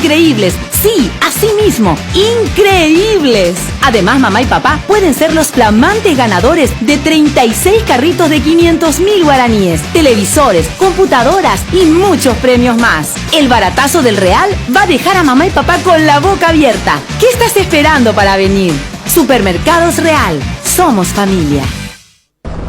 increíbles. Sí, así mismo, increíbles. Además, mamá y papá pueden ser los flamantes ganadores de 36 carritos de 500.000 guaraníes, televisores, computadoras y muchos premios más. El baratazo del Real va a dejar a mamá y papá con la boca abierta. ¿Qué estás esperando para venir? Supermercados Real. Somos familia.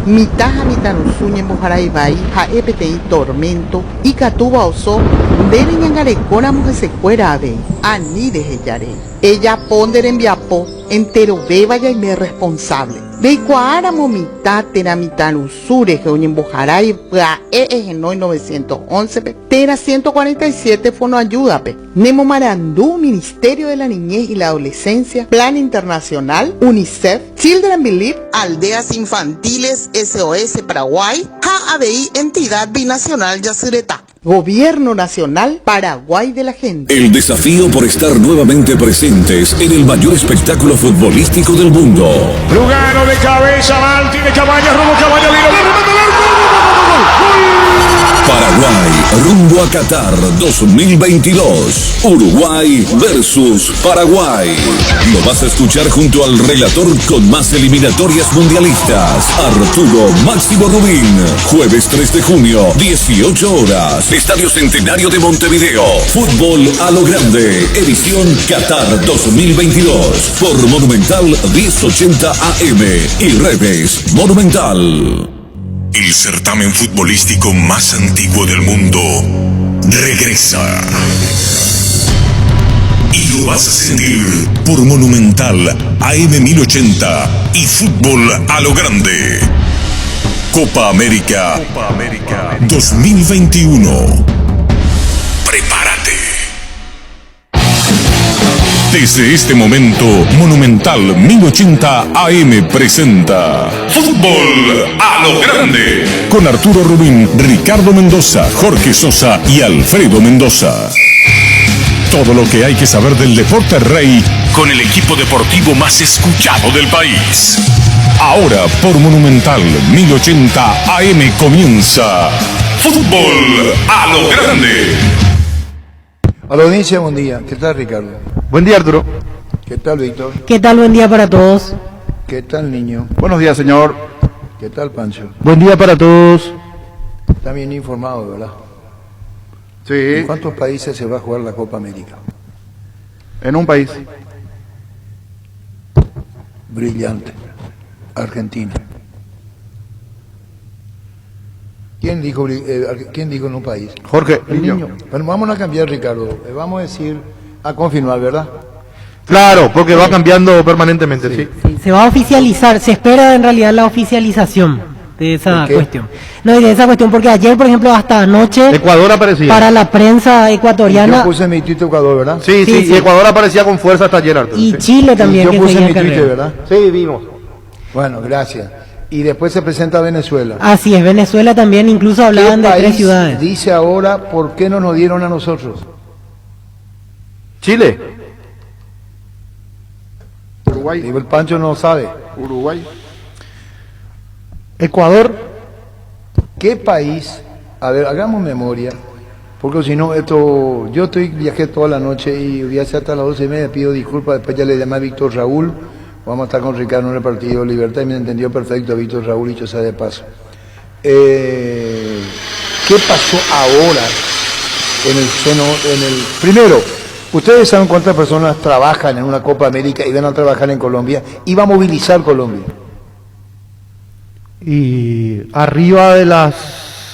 Mitad nusuñe mojaraibai, jaepetei tormento, y catuba oso, debe ñangarecona mujesecuera ave, ani de heyare. Ella ponder en viapo, entero beba y me responsable. De cuara mitad tera mitad usure que oñen bojaray, pa en 911, tera 147 fono ayuda pe. Nemo Marandú, Ministerio de la Niñez y la Adolescencia, Plan Internacional, UNICEF, Children Believe, Aldeas Infantiles, SOS Paraguay, JABI, Entidad Binacional Yacyretá. Gobierno Nacional Paraguay de la Gente. El desafío por estar nuevamente presentes en el mayor espectáculo futbolístico del mundo. Lugano de cabeza, Malti de Cabaña, rumbo Cabaña, Paraguay, rumbo a Qatar 2022. Uruguay versus Paraguay. Lo vas a escuchar junto al relator con más eliminatorias mundialistas, Arturo Máximo Rubín. Jueves 3 de junio, 18 horas. Estadio Centenario de Montevideo. Fútbol a lo grande. Edición Qatar 2022. Por Monumental 1080 AM y redes Monumental. El certamen futbolístico más antiguo del mundo regresa. Y lo vas a sentir por Monumental AM 1080 y Fútbol a lo Grande. Copa América 2021. Prepárate. Desde este momento, Monumental 1080 AM presenta Fútbol a lo Grande. Con Arturo Rubín, Ricardo Mendoza, Jorge Sosa y Alfredo Mendoza. Todo lo que hay que saber del deporte rey con el equipo deportivo más escuchado del país. Ahora por Monumental 1080 AM comienza Fútbol a lo Grande. A la audiencia, buen día. ¿Qué tal, Ricardo? Buen día, Arturo. ¿Qué tal, Víctor? ¿Qué tal? Buen día para todos. ¿Qué tal, Niño? Buenos días, señor. ¿Qué tal, Pancho? Buen día para todos. Está bien informado, ¿verdad? Sí. ¿En cuántos países se va a jugar la Copa América? En un país. Brillante. Argentina. ¿Quién dijo en un país? Jorge. El niño. Bueno, vamos a cambiar, Ricardo. Vamos a decir, a confirmar, ¿verdad? Claro, porque va cambiando permanentemente, sí. Sí, se va a oficializar, se espera en realidad la oficialización de esa cuestión. No, y de esa cuestión, porque ayer, por ejemplo, hasta anoche, Ecuador aparecía. para la prensa ecuatoriana. Yo puse mi tuit Ecuador, ¿verdad? Sí, y Ecuador aparecía con fuerza hasta ayer, Arturo. Y sí. Chile también. Y yo puse mi tuit, ¿verdad? Sí, vimos. Bueno, gracias. Y después se presenta Venezuela. Así es, Venezuela también, incluso hablaban de 3 ciudades. Dice ahora, ¿por qué no nos dieron a nosotros? Chile. Uruguay. Digo, el Pancho no sabe. Uruguay. Ecuador. ¿Qué país? A ver, hagamos memoria. Porque si no, yo viajé toda la noche y voy a hacer hasta las 12:30, pido disculpas, después ya le llamé a Víctor Raúl. Vamos a estar con Ricardo en el partido Libertad y me entendió perfecto a Víctor Raúl, dicho sea de paso. ¿Qué pasó ahora Primero, ¿ustedes saben cuántas personas trabajan en una Copa América y van a trabajar en Colombia? Y va a movilizar Colombia. Y arriba de las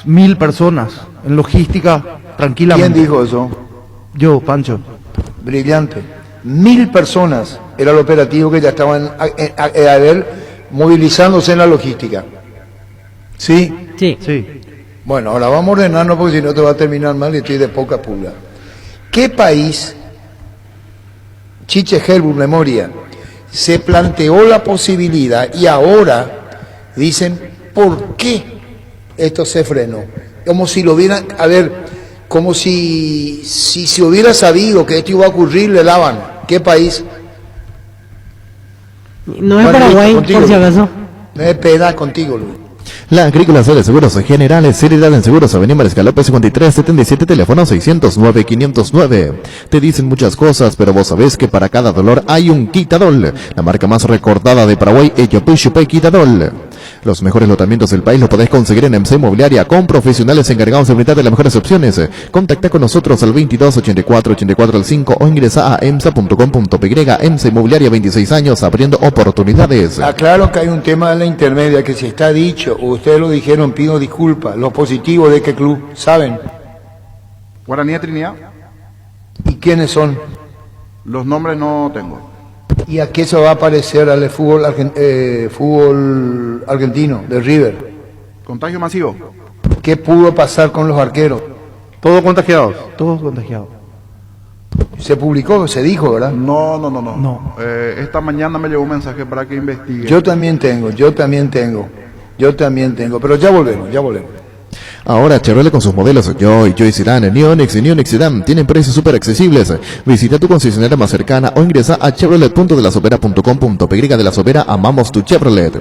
1.000 personas en logística, tranquilamente. ¿Quién dijo eso? Yo, Pancho. Brillante. 1.000 personas era el operativo que ya estaban movilizándose en la logística. ¿Sí? Sí. Sí. Bueno, ahora vamos a ordenarnos porque si no te va a terminar mal y estoy de poca pulga. ¿Qué país, Chiche Helbur, memoria, se planteó la posibilidad y ahora dicen, ¿por qué esto se frenó? Como si lo hubieran, como si se hubiera sabido que esto iba a ocurrir, le daban. ¿Qué país? No es Paraguay, por si acaso. No es peda contigo, Luis. La Agrícola de Seguros Generales, Seriedad en Seguros, Avenida Mariscal López 5377, teléfono 609-509. Te dicen muchas cosas, pero vos sabés que para cada dolor hay un Quitadol. La marca más recordada de Paraguay, Eyopuchupe Quitadol. Los mejores lotamientos del país lo podés conseguir en MC Inmobiliaria con profesionales encargados de brindarte las mejores opciones. Contacta con nosotros al 22 84 84 al 5 o ingresa a emsa.com.py. EMSA Inmobiliaria, 26 años abriendo oportunidades. Aclaro que hay un tema de la intermedia que si está dicho, o ustedes lo dijeron, pido disculpas. Los positivos de qué club, ¿saben? Guaraní de Trinidad. ¿Y quiénes son? Los nombres no tengo. ¿Y a qué se va a parecer al fútbol argentino, de River? Contagio masivo. ¿Qué pudo pasar con los arqueros? Todos contagiados, todos contagiados. Se publicó, se dijo, ¿verdad? No. Esta mañana me llegó un mensaje para que investigue. Yo también tengo, pero ya volvemos. Ahora Chevrolet con sus modelos Joy Sedan, Neonix y Neonix Sedan tienen precios súper accesibles. Visita tu concesionaria más cercana o ingresa a chevrolet.delasopera.com.py. De La Sopera, amamos tu Chevrolet.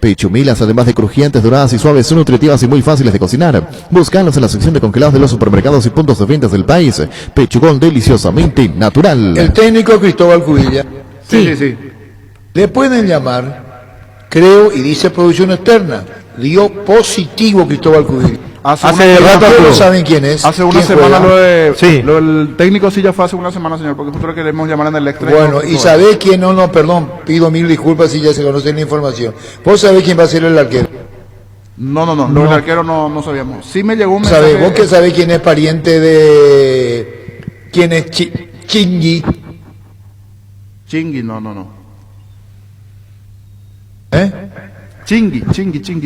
Pechumilas, además de crujientes, doradas y suaves, son nutritivas y muy fáciles de cocinar. Búscalos en la sección de congelados de los supermercados y puntos de ventas del país. Pechugón deliciosamente natural. El técnico Cristóbal Cubilla. Sí. Le pueden llamar, creo, y dice producción externa. Dio positivo Cristóbal Cubilla. Hace rato no saben quién es. Hace una semana lo del técnico sí ya fue hace una semana, señor, porque justo lo queremos llamar en el extra. Bueno, y sabés quién, perdón, pido mil disculpas si ya se conoce la información. ¿Vos sabés quién va a ser el arquero? No, el arquero no sabíamos. Sí me llegó un mensaje. ¿Sabés? ¿Vos que sabés quién es pariente de... quién es Chingui? Chingui, no. ¿Eh? Chingui,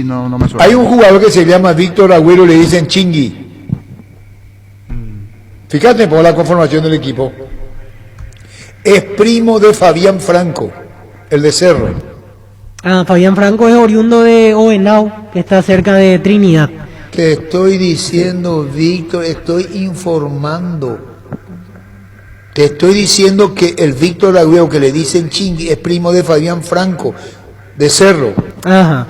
no me suena. Hay un jugador que se llama Víctor Agüero, le dicen Chingui. Fíjate por la conformación del equipo. Es primo de Fabián Franco, el de Cerro. Fabián Franco es oriundo de Ovenau, que está cerca de Trinidad. Te estoy diciendo, Víctor, estoy informando. Te estoy diciendo que el Víctor Agüero, que le dicen Chingui, es primo de Fabián Franco, de Cerro. Ajá.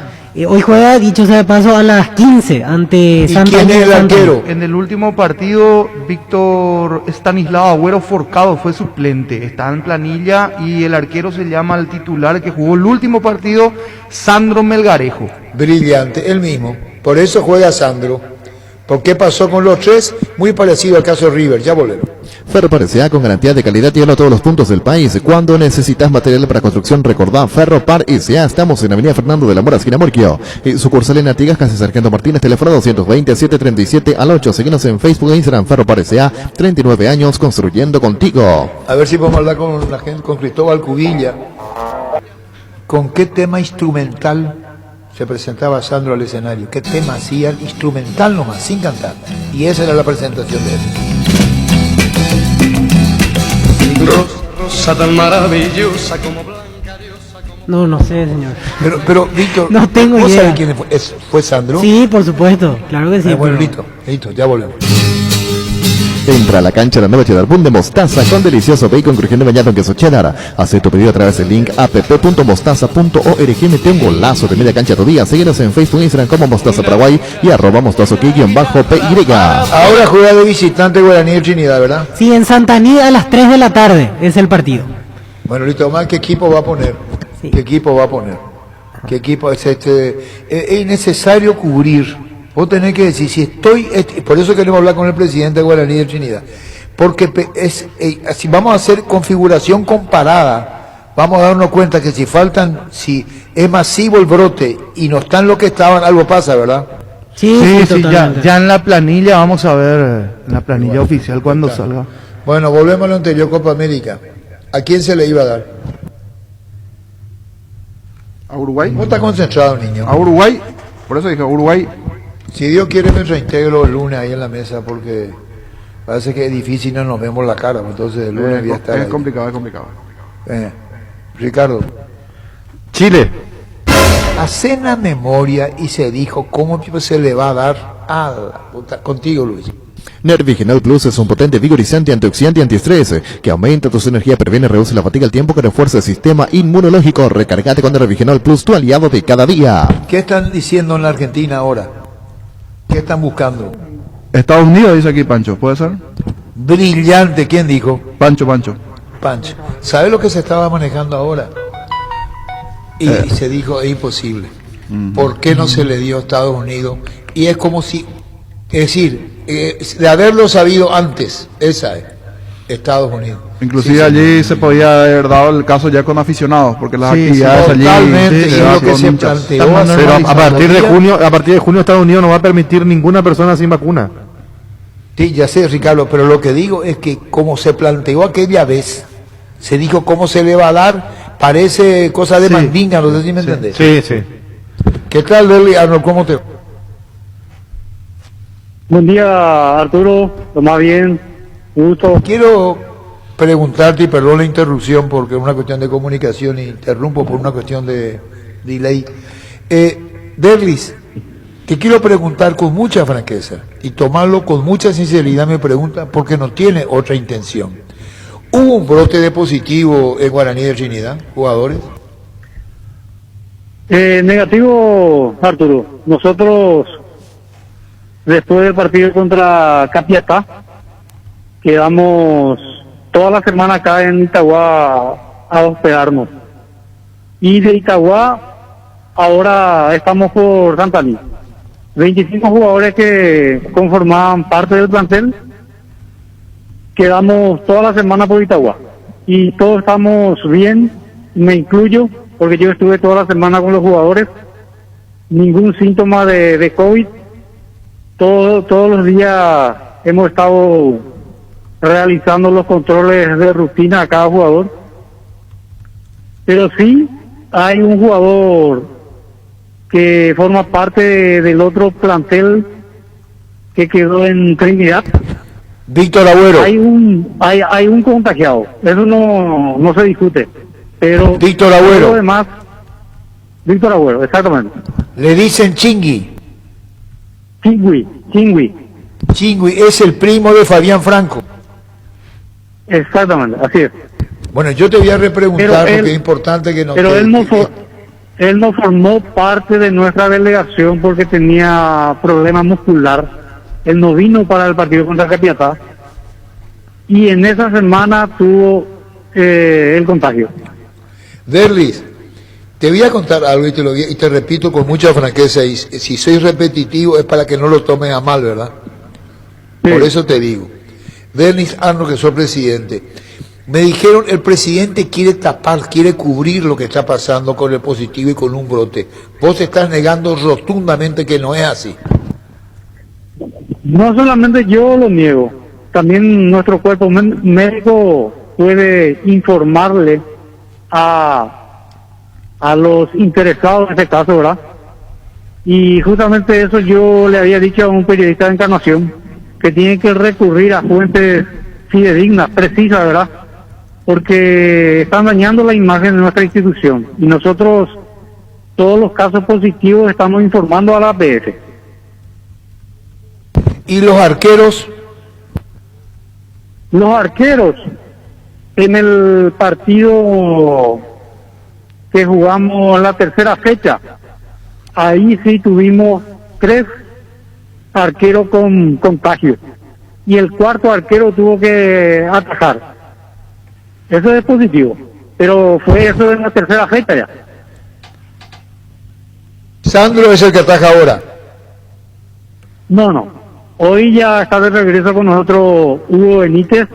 Hoy juega, dicho sea de paso, a las 15 ante Santa. ¿Quién es el arquero? En el último partido, Víctor Estanislao Agüero Forcado fue suplente. Está en planilla y el arquero se llama el titular que jugó el último partido, Sandro Melgarejo. Brillante, el mismo. Por eso juega Sandro. ¿Por qué pasó con los tres? Muy parecido al caso de River. Ya volvemos. Ferro Par S.A. con garantía de calidad y a todos los puntos del país. Cuando necesitas material para construcción, recordá Ferro Par S.A. Estamos en Avenida Fernando de la Mora, esquina Morquio. Sucursal en Artigas, casi Sargento Martínez, teléfono 220-737-8. Seguinos en Facebook e Instagram, Ferro Par S.A. 39 años construyendo contigo. A ver si podemos hablar con la gente, con Cristóbal Cubilla. ¿Con qué tema instrumental se presentaba Sandro al escenario? ¿Qué tema hacía? Instrumental nomás, sin cantar. Y esa era la presentación de él. Rosa tan maravillosa como blanca diosa como... No sé, señor. Pero Víctor, no tengo ¿vos idea. sabés quién fue? ¿Fue Sandro? Sí, por supuesto, claro que sí. Bueno, listo, ya volvemos. Entra a la cancha la nueva Cheddar Boom de mostaza con delicioso bacon crujiente bañado en queso cheddar. Haz tu pedido a través del link app.mostaza.org. Mete un golazo de media cancha tu día. Síguenos en Facebook e Instagram como Mostaza Paraguay y @mostazo_py. Ahora juega de visitante Guaraní de Trinidad, ¿verdad? Sí, en Santaní a las 3 de la tarde es el partido. Bueno, listo, Omar, ¿qué equipo va a poner? Sí. ¿Qué equipo va a poner? ¿Qué equipo es este? Es necesario cubrir. Vos tenés que decir, si estoy... Por eso queremos hablar con el presidente de Guaraní de Trinidad. Porque si vamos a hacer configuración comparada, vamos a darnos cuenta que si es masivo el brote y no están los que estaban, algo pasa, ¿verdad? Sí, ya en la planilla, vamos a ver, en la planilla oficial cuando salga. Bueno, volvemos a lo anterior, Copa América. ¿A quién se le iba a dar? ¿A Uruguay? ¿Cómo está concentrado, niño? A Uruguay, por eso dije, Uruguay. Si Dios quiere me reintegro el lunes ahí en la mesa porque parece que es difícil, no nos vemos la cara, entonces el lunes voy a estar. Es complicado. Ricardo. Chile. Hacen la memoria y se dijo cómo se le va a dar contigo, Luis. Nervigenol Plus es un potente vigorizante, antioxidante y antiestrés que aumenta tus energías, previene y reduce la fatiga al tiempo que refuerza el sistema inmunológico. Recargate con Nervigenol Plus, tu aliado de cada día. ¿Qué están diciendo en la Argentina ahora? ¿Qué están buscando? Estados Unidos dice aquí Pancho, ¿puede ser? Brillante, ¿quién dijo? Pancho. Pancho. ¿Sabe lo que se estaba manejando ahora? Y se dijo, es imposible. ¿Por qué no se le dio a Estados Unidos? Y es como si, es decir, de haberlo sabido antes, esa es, Estados Unidos. Inclusive allí se podía haber dado el caso ya con aficionados, porque las actividades allí totalmente, y lo que se planteó pero a partir de junio Estados Unidos no va a permitir ninguna persona sin vacuna. Sí, ya sé, Ricardo, pero lo que digo es que como se planteó aquella vez, se dijo cómo se le va a dar, parece cosa de mandinga, no sé si me entendés. Sí. ¿Qué tal, Derly Arnold? ¿Cómo te...? Buen día, Arturo. Lo más bien. Gusto. Quiero preguntarte, y perdón la interrupción porque es una cuestión de comunicación, y interrumpo por una cuestión de delay. Derlis, te quiero preguntar con mucha franqueza y tomarlo con mucha sinceridad, me pregunta, porque no tiene otra intención. ¿Hubo un brote de positivo en Guaraní de Trinidad, jugadores? Negativo, Arturo. Nosotros, después del partido contra Capiatá, quedamos toda la semana acá en Itagua a hospedarnos. Y de Itagua, ahora estamos por Santaní. 25 jugadores que conformaban parte del plantel, quedamos toda la semana por Itagua. Y todos estamos bien, me incluyo, porque yo estuve toda la semana con los jugadores, ningún síntoma de COVID, todos los días hemos estado realizando los controles de rutina a cada jugador, pero sí hay un jugador que forma parte del otro plantel que quedó en Trinidad. Víctor Agüero. Hay un contagiado, eso no se discute. Pero Víctor Agüero. Además, Víctor Agüero, exactamente. Le dicen Chingui. Chingui es el primo de Fabián Franco. Exactamente, así es. Bueno, yo te voy a repreguntar porque es importante que no... Pero él no formó parte de nuestra delegación porque tenía problema muscular. Él no vino para el partido contra Capiatá. Y en esa semana tuvo el contagio. Derlis, te voy a contar algo y te repito con mucha franqueza, y si soy repetitivo es para que no lo tomes a mal, ¿verdad? Sí. Por eso te digo. Derlis Arnold, que soy presidente, me dijeron el presidente quiere tapar, quiere cubrir lo que está pasando con el positivo y con un brote. Vos estás negando rotundamente que no es así. No solamente yo lo niego, también nuestro cuerpo médico puede informarle a los interesados en este caso, ¿verdad? Y justamente eso yo le había dicho a un periodista de Encarnación, que tiene que recurrir a fuentes fidedignas, precisas, ¿verdad? Porque están dañando la imagen de nuestra institución. Y nosotros, todos los casos positivos, estamos informando a la APF. ¿Y los arqueros? Los arqueros, en el partido que jugamos la tercera fecha, ahí sí tuvimos 3 arqueros con contagio y el cuarto arquero tuvo que atajar. Eso es positivo, pero fue eso en la tercera fecha ya. Sandro es el que ataja ahora. No. Hoy ya está de regreso con nosotros Hugo Benítez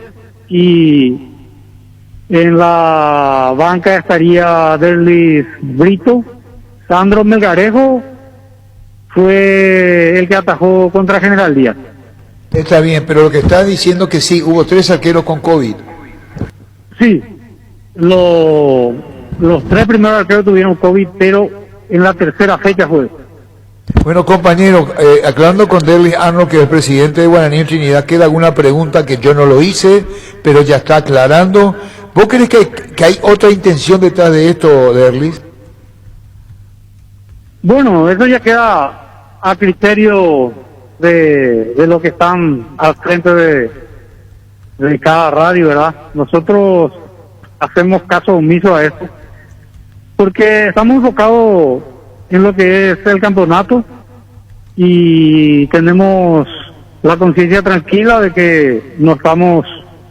y en la banca estaría Derlis Brito. Sandro Melgarejo fue el que atajó contra General Díaz. Está bien, pero lo que está diciendo que sí, hubo 3 arqueros con COVID. Sí, los 3 primeros arqueros tuvieron COVID, pero en la tercera fecha fue. Bueno, compañero, aclarando con Derlis Arnold, que es el presidente de Guaraní en Trinidad, queda alguna pregunta que yo no lo hice, pero ya está aclarando. ¿Vos crees que hay otra intención detrás de esto, Derlis? Bueno, eso ya queda a criterio de lo que están al frente de cada radio, ¿verdad? Nosotros hacemos caso omiso a esto porque estamos enfocados en lo que es el campeonato y tenemos la conciencia tranquila de que no estamos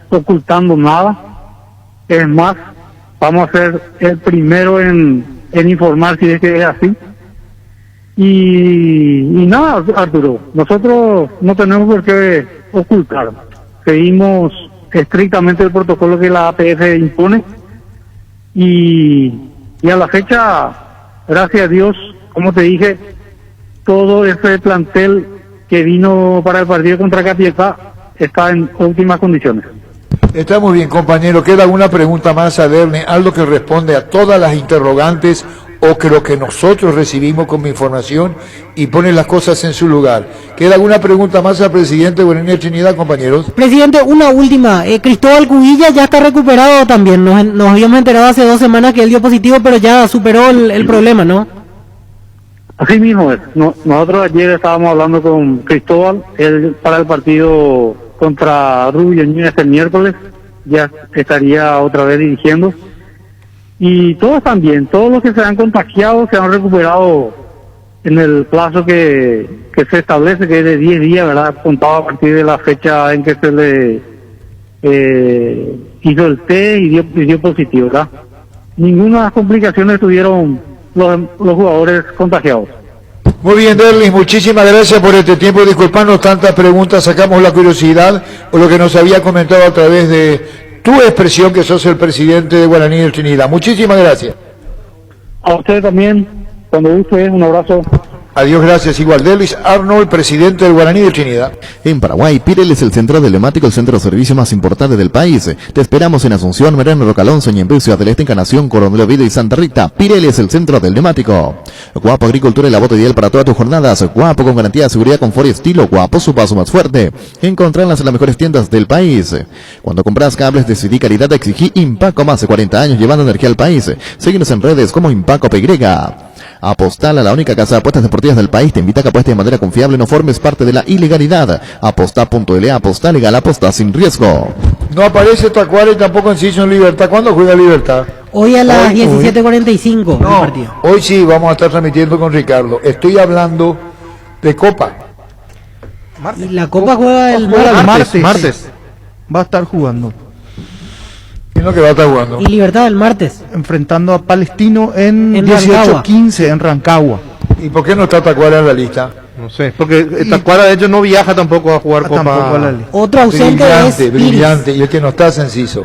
ocultando nada. Es más, vamos a ser el primero en informar si es que es así. Y nada, Arturo, nosotros no tenemos por qué ocultar. Seguimos estrictamente el protocolo que la APF impone y a la fecha, gracias a Dios, como te dije, todo ese plantel que vino para el partido contra Capiatá está en óptimas condiciones. Está muy bien, compañero. ¿Queda alguna pregunta más a Derni? Algo que responde a todas las interrogantes o que lo que nosotros recibimos como información y pone las cosas en su lugar. ¿Queda alguna pregunta más al presidente Guaraní de Trinidad, compañeros? Presidente, una última. Cristóbal Cubilla ya está recuperado también. Nos habíamos enterado hace 2 semanas que él dio positivo, pero ya superó el problema, ¿no? Así mismo es. Nosotros ayer estábamos hablando con Cristóbal, él para el partido contra Rubio Núñez el miércoles, ya estaría otra vez dirigiendo. Y todos también, todos los que se han contagiado se han recuperado en el plazo que se establece, que es de 10 días, ¿verdad? Contado a partir de la fecha en que se le hizo el test y dio positivo, ¿verdad? Ninguna de las complicaciones tuvieron los jugadores contagiados. Muy bien, Derlis, muchísimas gracias por este tiempo. Disculpanos tantas preguntas, sacamos la curiosidad o lo que nos había comentado a través de tu expresión que sos el presidente de Guaraní de Trinidad. Muchísimas gracias. A ustedes también, cuando guste, un abrazo. Adiós, gracias. Igual, Derlis Arnold, presidente del Guaraní de Trinidad. En Paraguay, Pirelli es el centro telemático, el centro de servicio más importante del país. Te esperamos en Asunción, Mereno, Rocalonso, Ñemby, Ciudad del Este, Encarnación, Coronel Oviedo y Santa Rita. Pirelli es el centro del neumático. Guapo Agricultura y la bota ideal para todas tus jornadas. Guapo con garantía de seguridad, confort y estilo. Guapo, su paso más fuerte. Encontrarlas en las mejores tiendas del país. Cuando compras cables, decidí calidad, exigí Impaco, más de 40 años llevando energía al país. Síguenos en redes como Impaco PY. Apostal, a la única casa de apuestas deportivas del país, te invita a que apuestes de manera confiable, no formes parte de la ilegalidad. Aposta.la, aposta legal, aposta sin riesgo. No aparece Tacuara y tampoco Enciso en Libertad. ¿Cuándo juega Libertad? Hoy a las 17:45. No, partido. Hoy sí vamos a estar transmitiendo con Ricardo. Estoy hablando de Copa. Y la Copa juega el martes. Va a estar jugando. ¿Quién es lo que va a estar jugando? Y Libertad el martes. Enfrentando a Palestino en 18-15 en Rancagua. ¿Y por qué no está Tacuara en la lista? No sé, porque Tacuara de hecho no viaja tampoco a jugar Copa. Otro ausente brillante, es brillante. Y el que no está es Enciso.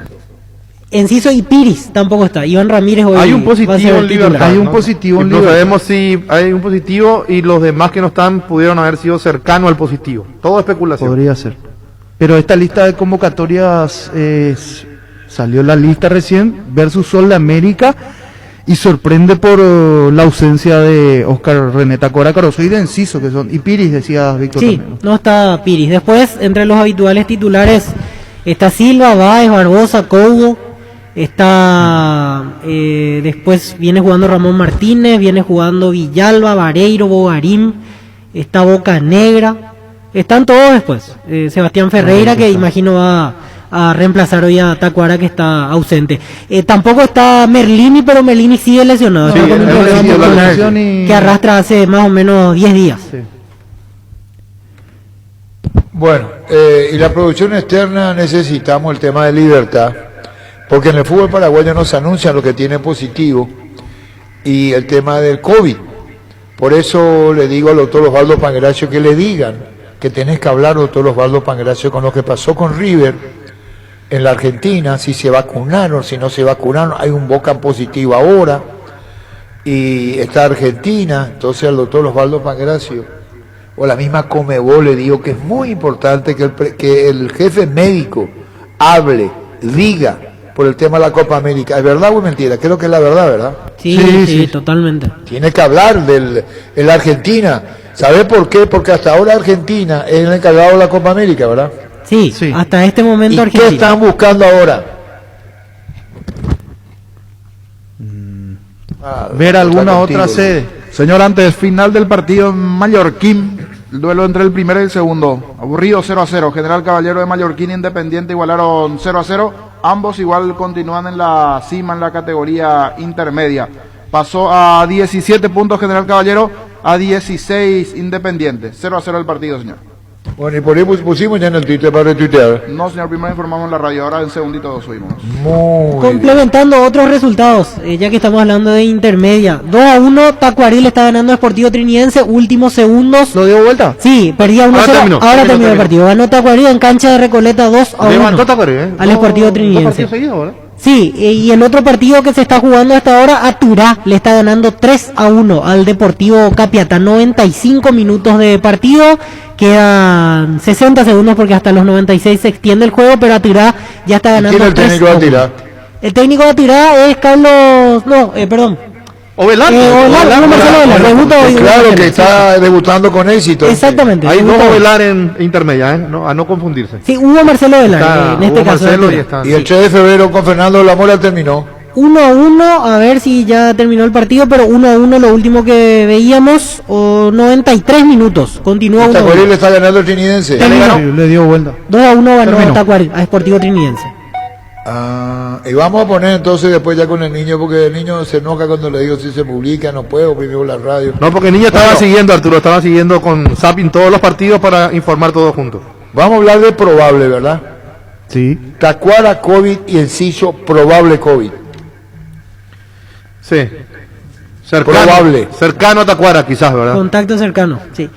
Enciso y Piris tampoco está. Iván Ramírez hoy hay un positivo en Libertad. Hay un positivo en Libertad. Libertad. No sabemos si hay un positivo y los demás que no están pudieron haber sido cercanos al positivo. Todo especulación. Podría ser. Pero esta lista de convocatorias salió la lista recién versus Sol de América y sorprende por la ausencia de Oscar René Tacuara Caroso y de Enciso, que son, y Piris, decía Víctor. Sí, también, ¿no? Está Piris. Después, entre los habituales titulares, está Silva, Báez, Barbosa, Cougo, está después viene jugando Ramón Martínez, viene jugando Villalba, Vareiro, Bogarín, está Boca Negra, están todos después. Sebastián Ferreira, que imagino va a reemplazar hoy a Tacuara, que está ausente. Tampoco está Merlini, pero Merlini sigue lesionado. Sí, está con un problema muscular que arrastra hace más o menos 10 días. Sí. Bueno, y la producción externa necesitamos el tema de Libertad, porque en el fútbol paraguayo nos anuncian lo que tiene positivo y el tema del COVID. Por eso le digo al doctor Osvaldo Pangracio que le digan que tenés que hablar, doctor Osvaldo Pangracio, con lo que pasó con River en la Argentina, si se vacunaron, si no se vacunaron. Hay un Boca positivo ahora y está Argentina. Entonces al doctor Osvaldo Pangracio o la misma Conmebol le digo que es muy importante que el jefe médico hable, diga por el tema de la Copa América. ¿Es verdad o es mentira? Creo que es la verdad, ¿verdad? Sí, totalmente. Tiene que hablar de la Argentina. ¿Sabe por qué? Porque hasta ahora Argentina es el encargado de la Copa América, ¿verdad? Sí, hasta este momento ¿Y Argentina. qué están buscando ahora? Ver alguna otra sede. Señor, antes del final del partido en Mallorquín, El duelo entre el primero y el segundo. Aburrido 0-0. General Caballero de Mallorquín Independiente igualaron 0-0. Ambos igual continúan en la cima en la categoría intermedia. Pasó a 17 puntos General Caballero, a 16 Independiente. 0-0 el partido, señor. Bueno, y por ahí pusimos ya en el Twitter para retuitear. No, señor, primero informamos en la radio, ahora en segundito lo subimos. Complementando otros resultados, ya que estamos hablando de intermedia. 2-1, Tacuaril está ganando a Sportivo Trinidense, últimos segundos. ¿Lo dio vuelta? Sí, perdía 1-0, ahora terminó el partido. Ganó Tacuaril en cancha de Recoleta 2-1. Levantó Tacuaril, al Sportivo Trinidense. ¿Dos partidos seguidos, verdad? Sí, y el otro partido que se está jugando hasta ahora, Aturá le está ganando 3-1 al Deportivo Capiatá. 95 minutos de partido, quedan 60 segundos porque hasta los 96 se extiende el juego, pero Aturá ya está ganando. ¿Quién es el técnico de Aturá? El técnico de Aturá es Carlos, Ovelar. Marcelo Ovelar, debuta hoy. Claro que está debutando con éxito. Exactamente. Hay dos Ovelar en intermedia, a no confundirse. Sí, hubo Marcelo Ovelar en este caso. Y el 3 de febrero con Fernando Lamora terminó. 1-1, a ver si ya terminó el partido, pero 1-1 lo último que veíamos, 93 minutos, continúa 1-1. Tacuaril le está ganando el Trinidense. Le dio vuelta. 2-1 ganó Tacuaril a Sportivo Trinidense. Y vamos a poner entonces después ya con el niño, porque el niño se enoja cuando le digo si se publica, no puedo, primero la radio. No, porque el niño estaba siguiendo, Arturo, estaba siguiendo con Zapping todos los partidos para informar todos juntos. Vamos a hablar de probable, ¿verdad? Sí. Tacuara, COVID y Enciso, probable COVID. Sí. Probable. Cercano a Tacuara, quizás, ¿verdad? Contacto cercano, sí.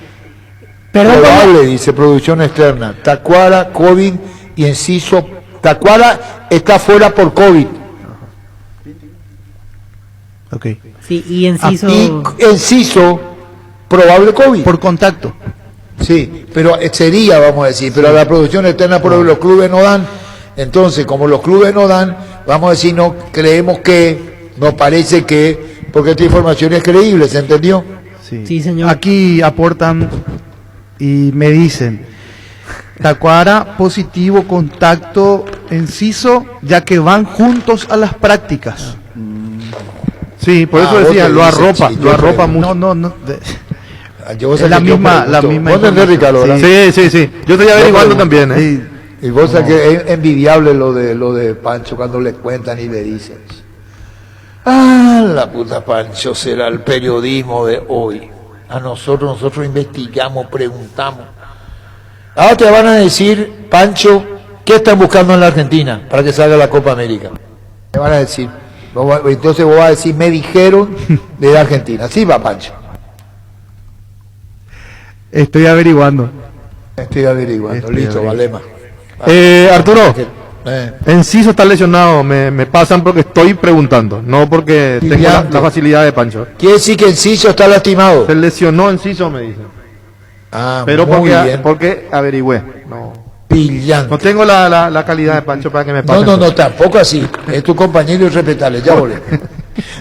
Probable, dice producción externa. Tacuara, COVID y Enciso. Tacuara está fuera por COVID. Ok. Sí, y Enciso. Y Enciso, probable COVID. Por contacto. Sí, pero sería, vamos a decir, pero la producción externa por los clubes no dan. Entonces, como los clubes no dan, vamos a decir, no creemos que, nos parece que, porque esta información es creíble, ¿se entendió? Sí, señor. Aquí aportan y me dicen, Tacuara positivo, contacto, Enciso, ya que van juntos a las prácticas. Sí, por eso decía, lo arropa mucho. No. Es la misma. ¿Vos entendés, Ricardo? Sí. Yo estoy averiguando también. Y vos sabés que es envidiable lo de Pancho cuando le cuentan y le dicen. La puta Pancho será el periodismo de hoy. A nosotros investigamos, preguntamos. Ahora te van a decir, Pancho, ¿qué están buscando en la Argentina para que salga la Copa América? Te van a decir. Entonces vos vas a decir, me dijeron de Argentina. Sí va, Pancho. Estoy averiguando. Listo, Valema. Arturo, Enciso está lesionado, me pasan porque estoy preguntando, no porque tengo la facilidad de Pancho. Quiere decir que Enciso está lastimado. Se lesionó Enciso, me dicen. Pero porque averigüé. Brillante. No tengo la calidad de Pancho para que me pasen. No, tampoco así. Es tu compañero y respetable, ya volé.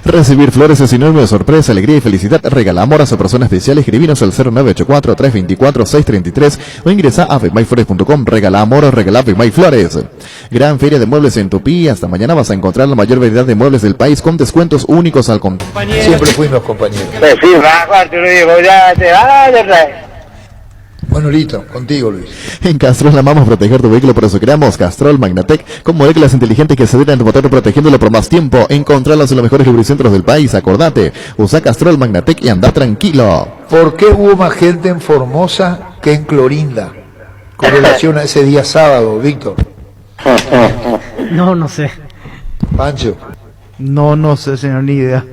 Recibir flores es sinónimo de sorpresa, alegría y felicidad. Regala amor a su persona especial. Escribinos al 0984-324-633 o ingresa a femayflores.com. Regala amor o regala Femay-Flores. Gran feria de muebles en Tupí. Hasta mañana vas a encontrar la mayor variedad de muebles del país con descuentos únicos al comprar. Siempre fuimos compañeros. Bueno, listo, contigo, Luis. En Castrol amamos proteger tu vehículo, por eso creamos Castrol Magnatec con moléculas inteligentes que aceleran tu motor protegiéndolo por más tiempo. Encontrarlas en los mejores lubricentros del país. Acordate, usa Castrol Magnatec y anda tranquilo. ¿Por qué hubo más gente en Formosa que en Clorinda? Con relación a ese día sábado, Víctor. No sé. Pancho. No sé, señor, ni idea.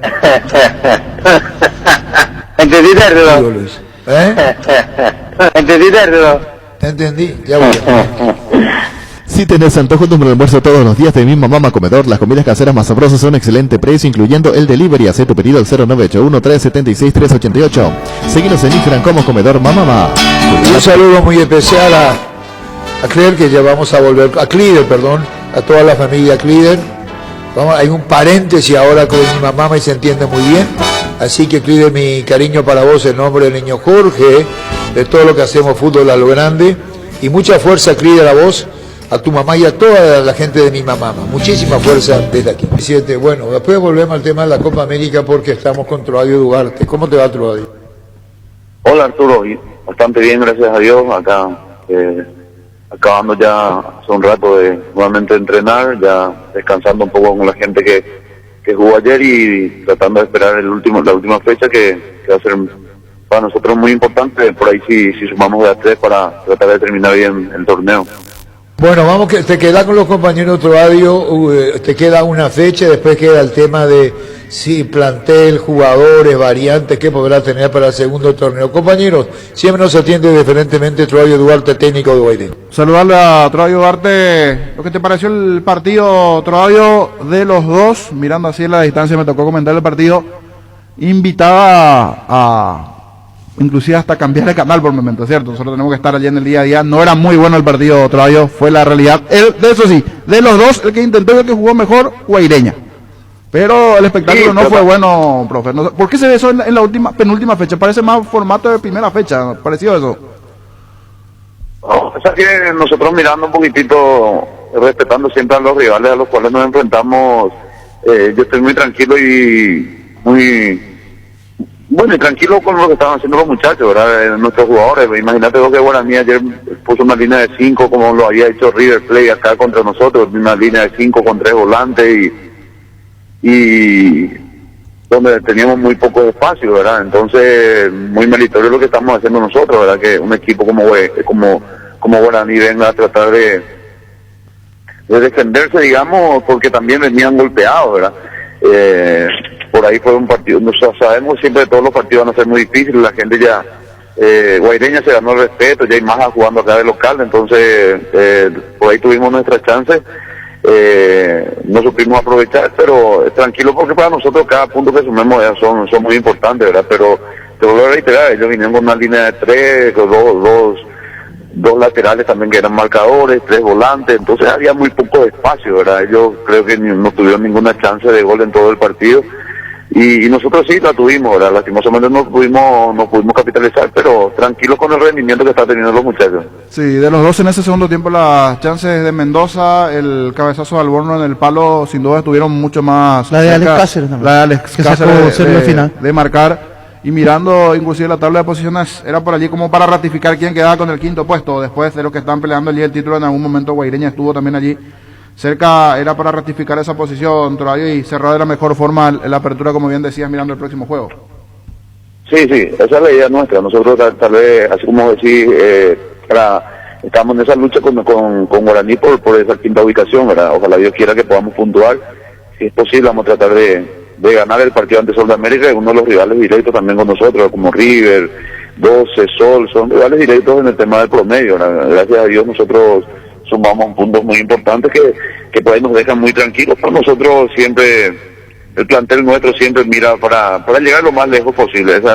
¿Entendiste, Luis? Entendí, ya voy. Si tenés antojo de un almuerzo todos los días de Mi Mamá Comedor, las comidas caseras más sabrosas a un excelente precio, incluyendo el delivery. Haz tu pedido al 0981-376-388. Seguinos en Instagram como Comedor Mamá. Un saludo muy especial a Claire, que ya vamos a volver, a toda la familia Clider. Hay un paréntesis ahora con Mi Mamá y se entiende muy bien. Así que Clider, mi cariño para vos en nombre del niño Jorge, de todo lo que hacemos fútbol a lo grande. Y mucha fuerza, Clider, a vos, a tu mamá y a toda la gente de Mi Mamá. Muchísima fuerza desde aquí. Presidente, bueno, después volvemos al tema de la Copa América porque estamos con Troadio Dugarte. ¿Cómo te va, Troadio? Hola, Arturo. bastante bien, gracias a Dios. Acá acabando ya hace un rato de nuevamente entrenar, ya descansando un poco con la gente que jugó ayer y tratando de esperar la última fecha que va a ser para nosotros muy importante. Por ahí si sumamos de a 3 para tratar de terminar bien el torneo. Bueno, vamos, que te queda con los compañeros Troadio, te queda una fecha, después queda el tema de si plantel, jugadores, variantes que podrá tener para el segundo torneo. Compañeros, siempre nos atiende diferentemente Troadio Duarte, técnico de Guairén. Saludarle a Troadio Duarte. ¿Lo que te pareció el partido, Troadio, de los dos? Mirando así en la distancia, me tocó comentar el partido. Invitaba a inclusive hasta cambiar de canal por momento, ¿cierto? Nosotros tenemos que estar allí en el día a día. No era muy bueno el partido, Troadio, fue la realidad. De eso sí, de los dos, el que intentó y el que jugó mejor, Guaireña. Pero el espectáculo no fue bueno, profe. No, ¿por qué se ve eso en la penúltima fecha? Parece más formato de primera fecha, parecido eso. No, o sea que nosotros mirando un poquitito, respetando siempre a los rivales a los cuales nos enfrentamos, yo estoy muy tranquilo y muy... Bueno, y tranquilo con lo que estaban haciendo los muchachos, ¿verdad? Nuestros jugadores. Imagínate vos que Guaraní ayer puso una línea de 5 como lo había hecho River Plate acá contra nosotros, una línea de 5 con 3 volantes y donde teníamos muy poco espacio, ¿verdad? Entonces, muy meritorio lo que estamos haciendo nosotros, ¿verdad? Que un equipo como Guaraní venga a tratar de defenderse, digamos, porque también venían golpeados, ¿verdad? Por ahí fue un partido, nosotros sabemos siempre que todos los partidos van a ser muy difíciles, la gente ya, Guaireña se ganó el respeto, ya hay más jugando acá de local, entonces por ahí tuvimos nuestras chances, no supimos aprovechar, pero tranquilo porque para nosotros cada punto que sumemos son muy importantes, ¿verdad? Pero te vuelvo a reiterar, ellos vinieron con una línea de 3, dos laterales también que eran marcadores, 3 volantes, entonces había muy poco espacio, ¿verdad? Ellos creo que no tuvieron ninguna chance de gol en todo el partido. Y nosotros sí la tuvimos, ¿verdad? Lastimosamente no pudimos capitalizar, pero tranquilos con el rendimiento que están teniendo los muchachos. Sí, de los dos en ese segundo tiempo las chances de Mendoza, el cabezazo de Alborno en el palo, sin duda estuvieron mucho más la de cerca, Alex Cáceres también, la de Alex que Cáceres sacó el final de marcar, y mirando inclusive la tabla de posiciones, era por allí como para ratificar quién quedaba con el quinto puesto, después de los que están peleando allí el título. En algún momento Guaireña estuvo también allí cerca, era para ratificar esa posición, Troadio, y cerrar de la mejor forma la apertura, como bien decías, mirando el próximo juego. Sí, esa es la idea nuestra. Nosotros tal vez, así como decís, estamos en esa lucha con Guaraní por esa quinta ubicación, ¿verdad? Ojalá Dios quiera que podamos puntuar. Si es posible, vamos a tratar de ganar el partido ante Sol de América, uno de los rivales directos también con nosotros, como River, 12, Sol, son rivales directos en el tema del promedio, ¿verdad? Gracias a Dios nosotros sumamos puntos muy importantes que por ahí nos dejan muy tranquilos, pero nosotros siempre, el plantel nuestro siempre mira para llegar lo más lejos posible. Eso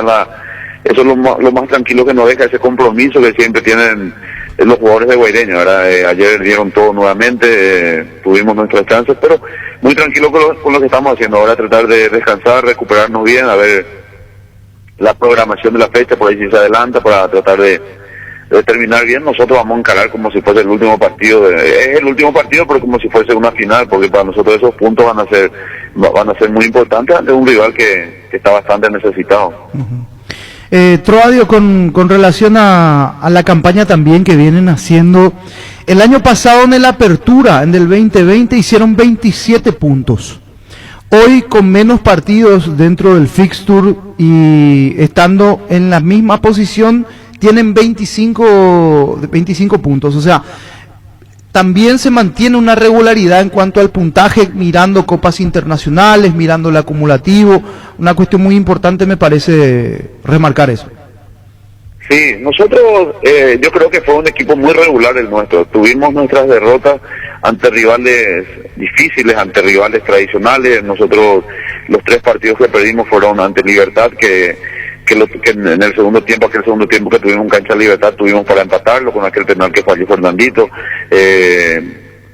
es lo más tranquilo que nos deja, ese compromiso que siempre tienen los jugadores de Guaireña, ¿verdad? Ayer dieron todo nuevamente, tuvimos nuestras chances, pero muy tranquilo con lo que estamos haciendo ahora, tratar de descansar, recuperarnos bien, a ver la programación de la fecha, por ahí si se adelanta, para tratar de terminar bien. Nosotros vamos a encarar como si fuese el último partido, es el último partido, pero como si fuese una final, porque para nosotros esos puntos van a ser muy importantes ante un rival que está bastante necesitado. Troadio, con relación a la campaña también que vienen haciendo, el año pasado en el Apertura, en el 2020, hicieron 27 puntos. Hoy, con menos partidos dentro del fixture y estando en la misma posición, tienen 25 puntos. O sea, también se mantiene una regularidad en cuanto al puntaje, mirando copas internacionales, mirando el acumulativo. Una cuestión muy importante, me parece remarcar eso. Sí, nosotros, yo creo que fue un equipo muy regular el nuestro. Tuvimos nuestras derrotas ante rivales difíciles, ante rivales tradicionales. Nosotros, los 3 partidos que perdimos fueron ante Libertad, que en el segundo tiempo, aquel segundo tiempo que tuvimos en cancha de Libertad, tuvimos para empatarlo con aquel penal que falló Fernandito.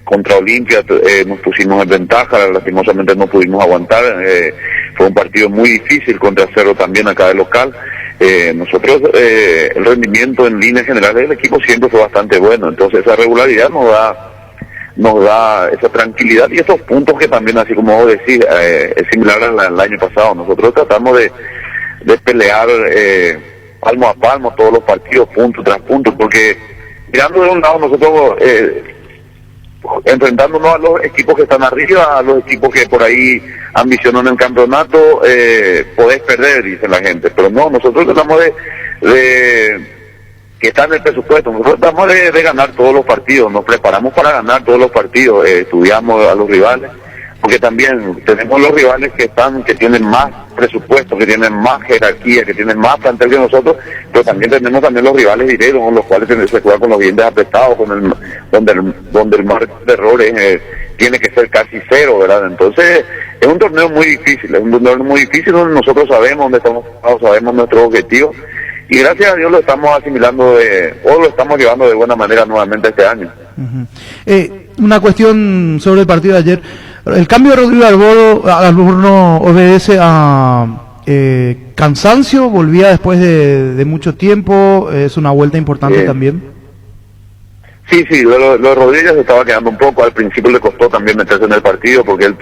Contra Olimpia nos pusimos en ventaja, lastimosamente no pudimos aguantar. Fue un partido muy difícil contra Cerro también acá de local. Nosotros, el rendimiento en líneas generales del equipo siempre fue bastante bueno, entonces esa regularidad nos da esa tranquilidad y esos puntos que también, así como vos decís, es similar al año pasado. Nosotros tratamos de pelear palmo a palmo todos los partidos, punto tras punto, porque mirando de un lado nosotros enfrentándonos a los equipos que están arriba, a los equipos que por ahí ambicionan el campeonato, podés perder, dice la gente, pero no, nosotros tratamos de que está en el presupuesto, nosotros tratamos de ganar todos los partidos, nos preparamos para ganar todos los partidos, estudiamos a los rivales, porque también tenemos los rivales que tienen más presupuesto, que tienen más jerarquía, que tienen más plantel que nosotros, pero también tenemos los rivales directos, con los cuales se juega con los dientes apretados, donde el margen de errores tiene que ser casi cero, ¿verdad? Entonces es un torneo muy difícil, donde nosotros sabemos dónde estamos, sabemos nuestros objetivos, y gracias a Dios lo estamos asimilando lo estamos llevando de buena manera nuevamente este año. Una cuestión sobre el partido de ayer. El cambio de Rodrigo Alborno obedece a cansancio, volvía después de mucho tiempo, es una vuelta importante también. Sí, lo de Rodríguez estaba quedando un poco, al principio le costó también meterse en el partido porque él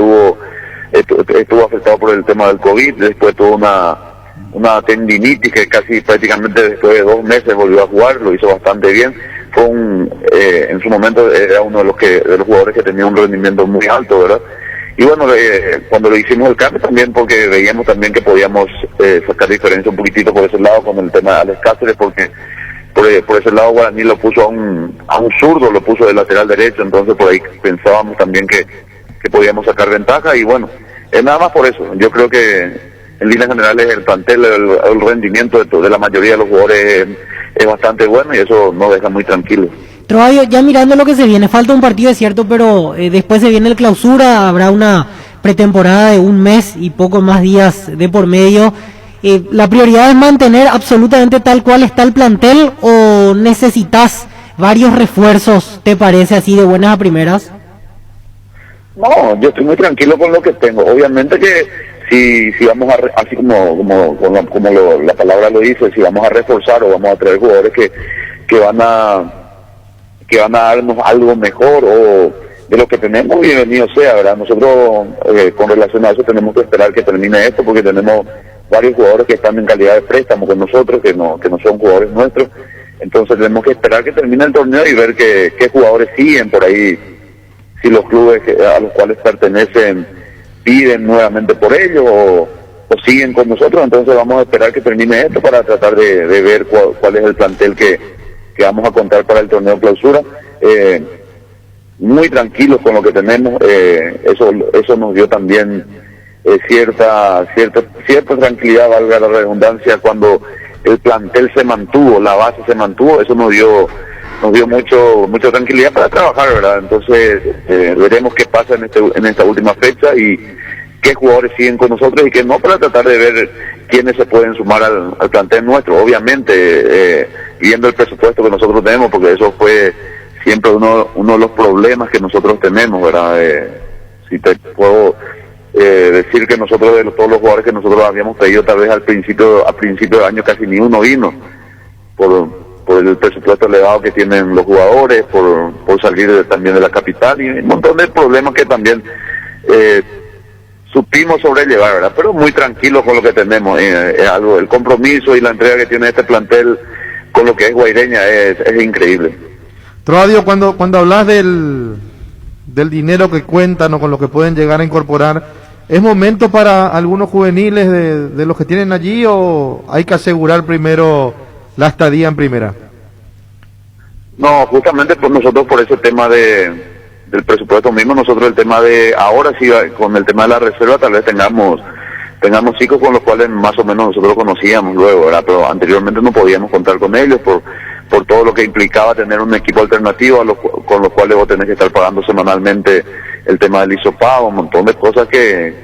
estuvo afectado por el tema del COVID, después tuvo una tendinitis que casi prácticamente después de 2 meses volvió a jugar, lo hizo bastante bien. Fue en su momento era uno de los jugadores que tenía un rendimiento muy alto, ¿verdad? Y bueno, cuando le hicimos el cambio también porque veíamos también que podíamos sacar diferencia un poquitito por ese lado con el tema de Alex Cáceres, porque por ese lado Guaraní lo puso a un zurdo, lo puso de lateral derecho, entonces por ahí pensábamos también que podíamos sacar ventaja, y bueno, nada más por eso. Yo creo que en líneas generales el plantel, el rendimiento de la mayoría de los jugadores es bastante bueno, y eso nos deja muy tranquilos. Trovadio, ya mirando lo que se viene, falta un partido, es cierto, pero después se viene el clausura, habrá una pretemporada de 1 mes y poco más días de por medio. ¿La prioridad es mantener absolutamente tal cual está el plantel o necesitas varios refuerzos, te parece, así de buenas a primeras? No, yo estoy muy tranquilo con lo que tengo. Obviamente que si vamos así como la palabra lo dice, si vamos a reforzar o vamos a traer jugadores que van a darnos algo mejor o de lo que tenemos, bienvenido sea, ¿verdad? Nosotros con relación a eso tenemos que esperar que termine esto, porque tenemos varios jugadores que están en calidad de préstamo con nosotros, que no son jugadores nuestros. Entonces tenemos que esperar que termine el torneo y ver qué jugadores siguen por ahí, si los clubes a los cuales pertenecen piden nuevamente por ellos o siguen con nosotros. Entonces vamos a esperar que termine esto para tratar de ver cuál es el plantel que vamos a contar para el torneo clausura. Muy tranquilos con lo que tenemos, eso nos dio también cierta tranquilidad, valga la redundancia, cuando el plantel se mantuvo, la base se mantuvo. Eso nos dio mucha tranquilidad para trabajar, ¿verdad? Entonces veremos qué pasa en esta última fecha y qué jugadores siguen con nosotros y qué no, para tratar de ver quiénes se pueden sumar al plantel nuestro. Obviamente viendo el presupuesto que nosotros tenemos, porque eso fue siempre uno de los problemas que nosotros tenemos, ¿verdad? Si te puedo decir que nosotros, de todos los jugadores que nosotros habíamos pedido, tal vez a principio de año casi ni uno vino por el presupuesto elevado que tienen los jugadores, por salir también de la capital, y un montón de problemas que también supimos sobrellevar, ¿verdad? Pero muy tranquilos con lo que tenemos. El compromiso y la entrega que tiene este plantel con lo que es Guaireña es increíble. Trovadio, cuando hablas del dinero que cuentan o con lo que pueden llegar a incorporar, ¿es momento para algunos juveniles de los que tienen allí o hay que asegurar primero la estadía en primera? No, justamente por nosotros, por ese tema del presupuesto mismo, nosotros el tema de ahora sí, con el tema de la reserva, tal vez tengamos chicos con los cuales más o menos nosotros conocíamos luego, ¿verdad? Pero anteriormente no podíamos contar con ellos por todo lo que implicaba tener un equipo alternativo con los cuales vos tenés que estar pagando semanalmente el tema del hisopado, un montón de cosas que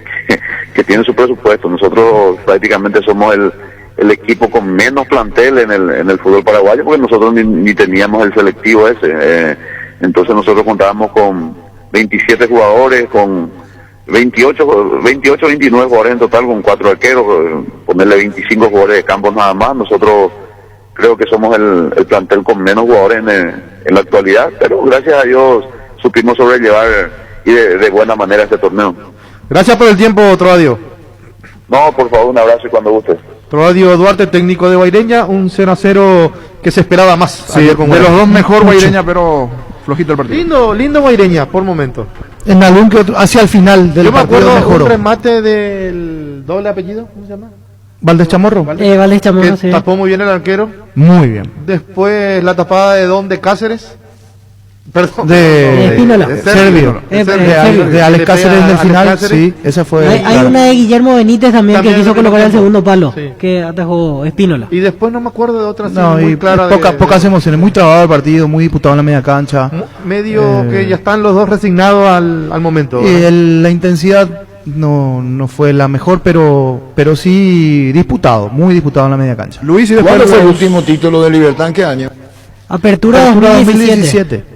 tienen su presupuesto. Nosotros prácticamente somos el equipo con menos plantel en el fútbol paraguayo, porque nosotros ni teníamos el selectivo ese. Entonces nosotros contábamos con 27 jugadores, con 28, 29 jugadores en total, con 4 arqueros, ponerle 25 jugadores de campo nada más. Nosotros creo que somos el plantel con menos jugadores en la actualidad, pero gracias a Dios supimos sobrellevar y de buena manera este torneo. Gracias por el tiempo, Trovadio. No, por favor, un abrazo y cuando guste. Radio Duarte, técnico de Guaireña, un 0-0 que se esperaba más. Sí, de los dos mejor Guaireña, pero flojito el partido. Lindo Guaireña, por momento. En algún que otro, hacia el final del Yo me partido acuerdo mejoró. un remate del doble apellido, ¿cómo se llama? Valdés Chamorro. Valdés Chamorro, que sí. tapó muy bien el arquero. Muy bien. Después la tapada de Don de Cáceres. Perdón. De Espínola. Serbio. De Alex Cáceres en el final. Sí, esa fue. Hay una de Guillermo Benítez también que quiso colocar el segundo palo, Sí. que atajó Espínola. Y después no me acuerdo de otra No, muy y clara. pocas emociones. Muy trabado el partido, muy disputado en la media cancha. Medio que ya están los dos resignados al momento. Y la intensidad no fue la mejor, pero sí disputado, muy disputado en la media cancha. Luis, ¿y cuándo fue el último título de Libertad? ¿En qué año? Apertura 2017.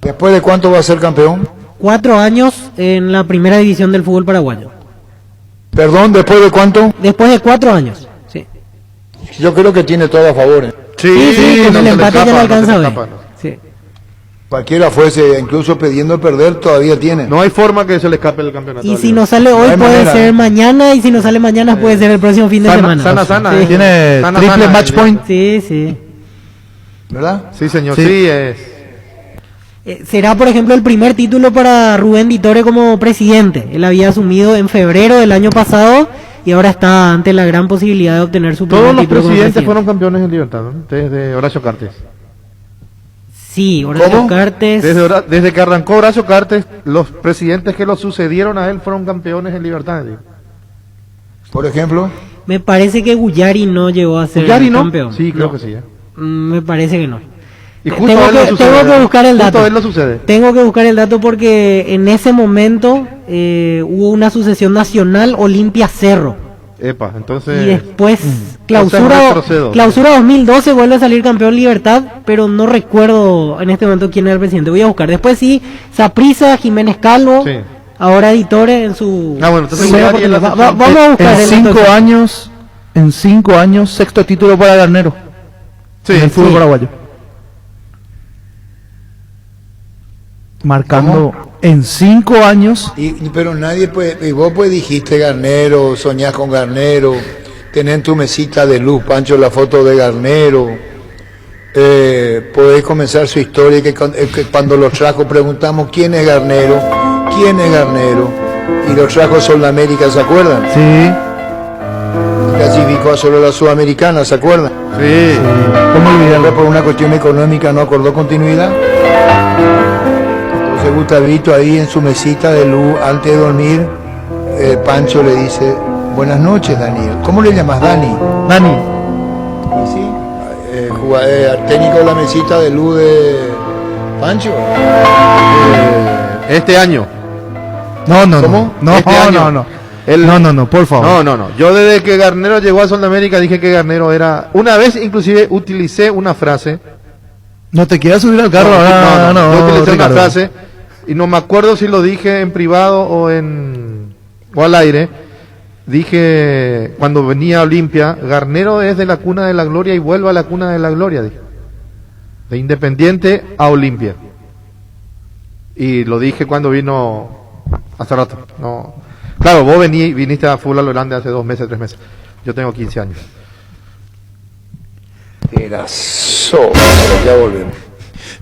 ¿Después de cuánto va a ser campeón? 4 años en la primera división del fútbol paraguayo. Perdón, ¿después de cuánto? Después de 4 años. Sí. Yo creo que tiene todas a favor. Sí, con el empate ya le alcanza a ver. Sí. Cualquiera fuese, incluso pidiendo perder, todavía tiene. No hay forma que se le escape el campeonato. Y si no sale hoy, No hay puede manera. ser mañana. Y si no sale mañana, puede ser el próximo fin de semana. Sana. Sí. Tiene triple match point. Sí. ¿Verdad? Sí, señor. Sí. Sí, es. Será, por ejemplo, el primer título para Rubén Ditore como presidente. Él había asumido en febrero del año pasado y ahora está ante la gran posibilidad de obtener su primer Todos los título como presidentes presidente. fueron campeones en Libertad, ¿no? Desde Horacio Cartes. Sí, Horacio Cartes. Desde que arrancó Horacio Cartes, los presidentes que lo sucedieron a él fueron campeones en Libertad. Digo. Por ejemplo. Me parece que Guyari no llegó a ser ¿Guyari no? campeón. Sí, creo No. que sí. Me parece que no. Y justo Tengo a él lo sucede, que ¿verdad? buscar el Justo dato. a él lo sucede. Tengo que buscar el dato porque en ese momento hubo una sucesión nacional Olimpia Cerro. Epa, entonces. Y después Entonces retrocedo. clausura 2012 vuelve a salir campeón Libertad, pero no recuerdo en este momento quién era el presidente. Voy a buscar. Después sí, Saprissa, Jiménez Calvo, Sí. ahora Editore en su Ah, bueno, entonces primera Guyari en la oportunidad. sección. Vamos a buscar el dato exacto. En 5 años, sexto título para Garnero. Sí, en el fútbol sí. paraguayo. Marcando en 5 años. Pero nadie puede, y vos pues dijiste Garnero, soñás con Garnero, tenés en tu mesita de luz, Pancho, la foto de Garnero, podés comenzar su historia, que cuando lo trajo preguntamos ¿quién es Garnero? ¿Quién es Garnero? Y lo trajo Sol América, ¿se acuerdan? Sí. Clasificó a solo la Sudamericana, ¿se acuerdan? Sí. ¿Cómo olvidarle por una cuestión económica no acordó continuidad? Entonces Gustavito ahí en su mesita de luz, antes de dormir, Pancho le dice, buenas noches Daniel. ¿Cómo le llamas Dani? Dani. Y sí, técnico de la mesita de luz de Pancho. Este año. No. ¿Cómo? No, Este año. No, por favor. No. Yo desde que Garnero llegó a Sol de América dije que Garnero era. Una vez inclusive utilicé una frase. No te quieras subir al carro ahora. No, yo utilicé Ricardo. una frase y no me acuerdo si lo dije en privado o al aire. Dije cuando venía a Olimpia, Garnero es de la cuna de la gloria y vuelve a la cuna de la gloria, dije. De Independiente a Olimpia. Y lo dije cuando vino hace rato. No. Claro, vos viniste a Fútbol Holanda hace 2 meses, 3 meses. Yo tengo 15 años. Era ya volvemos.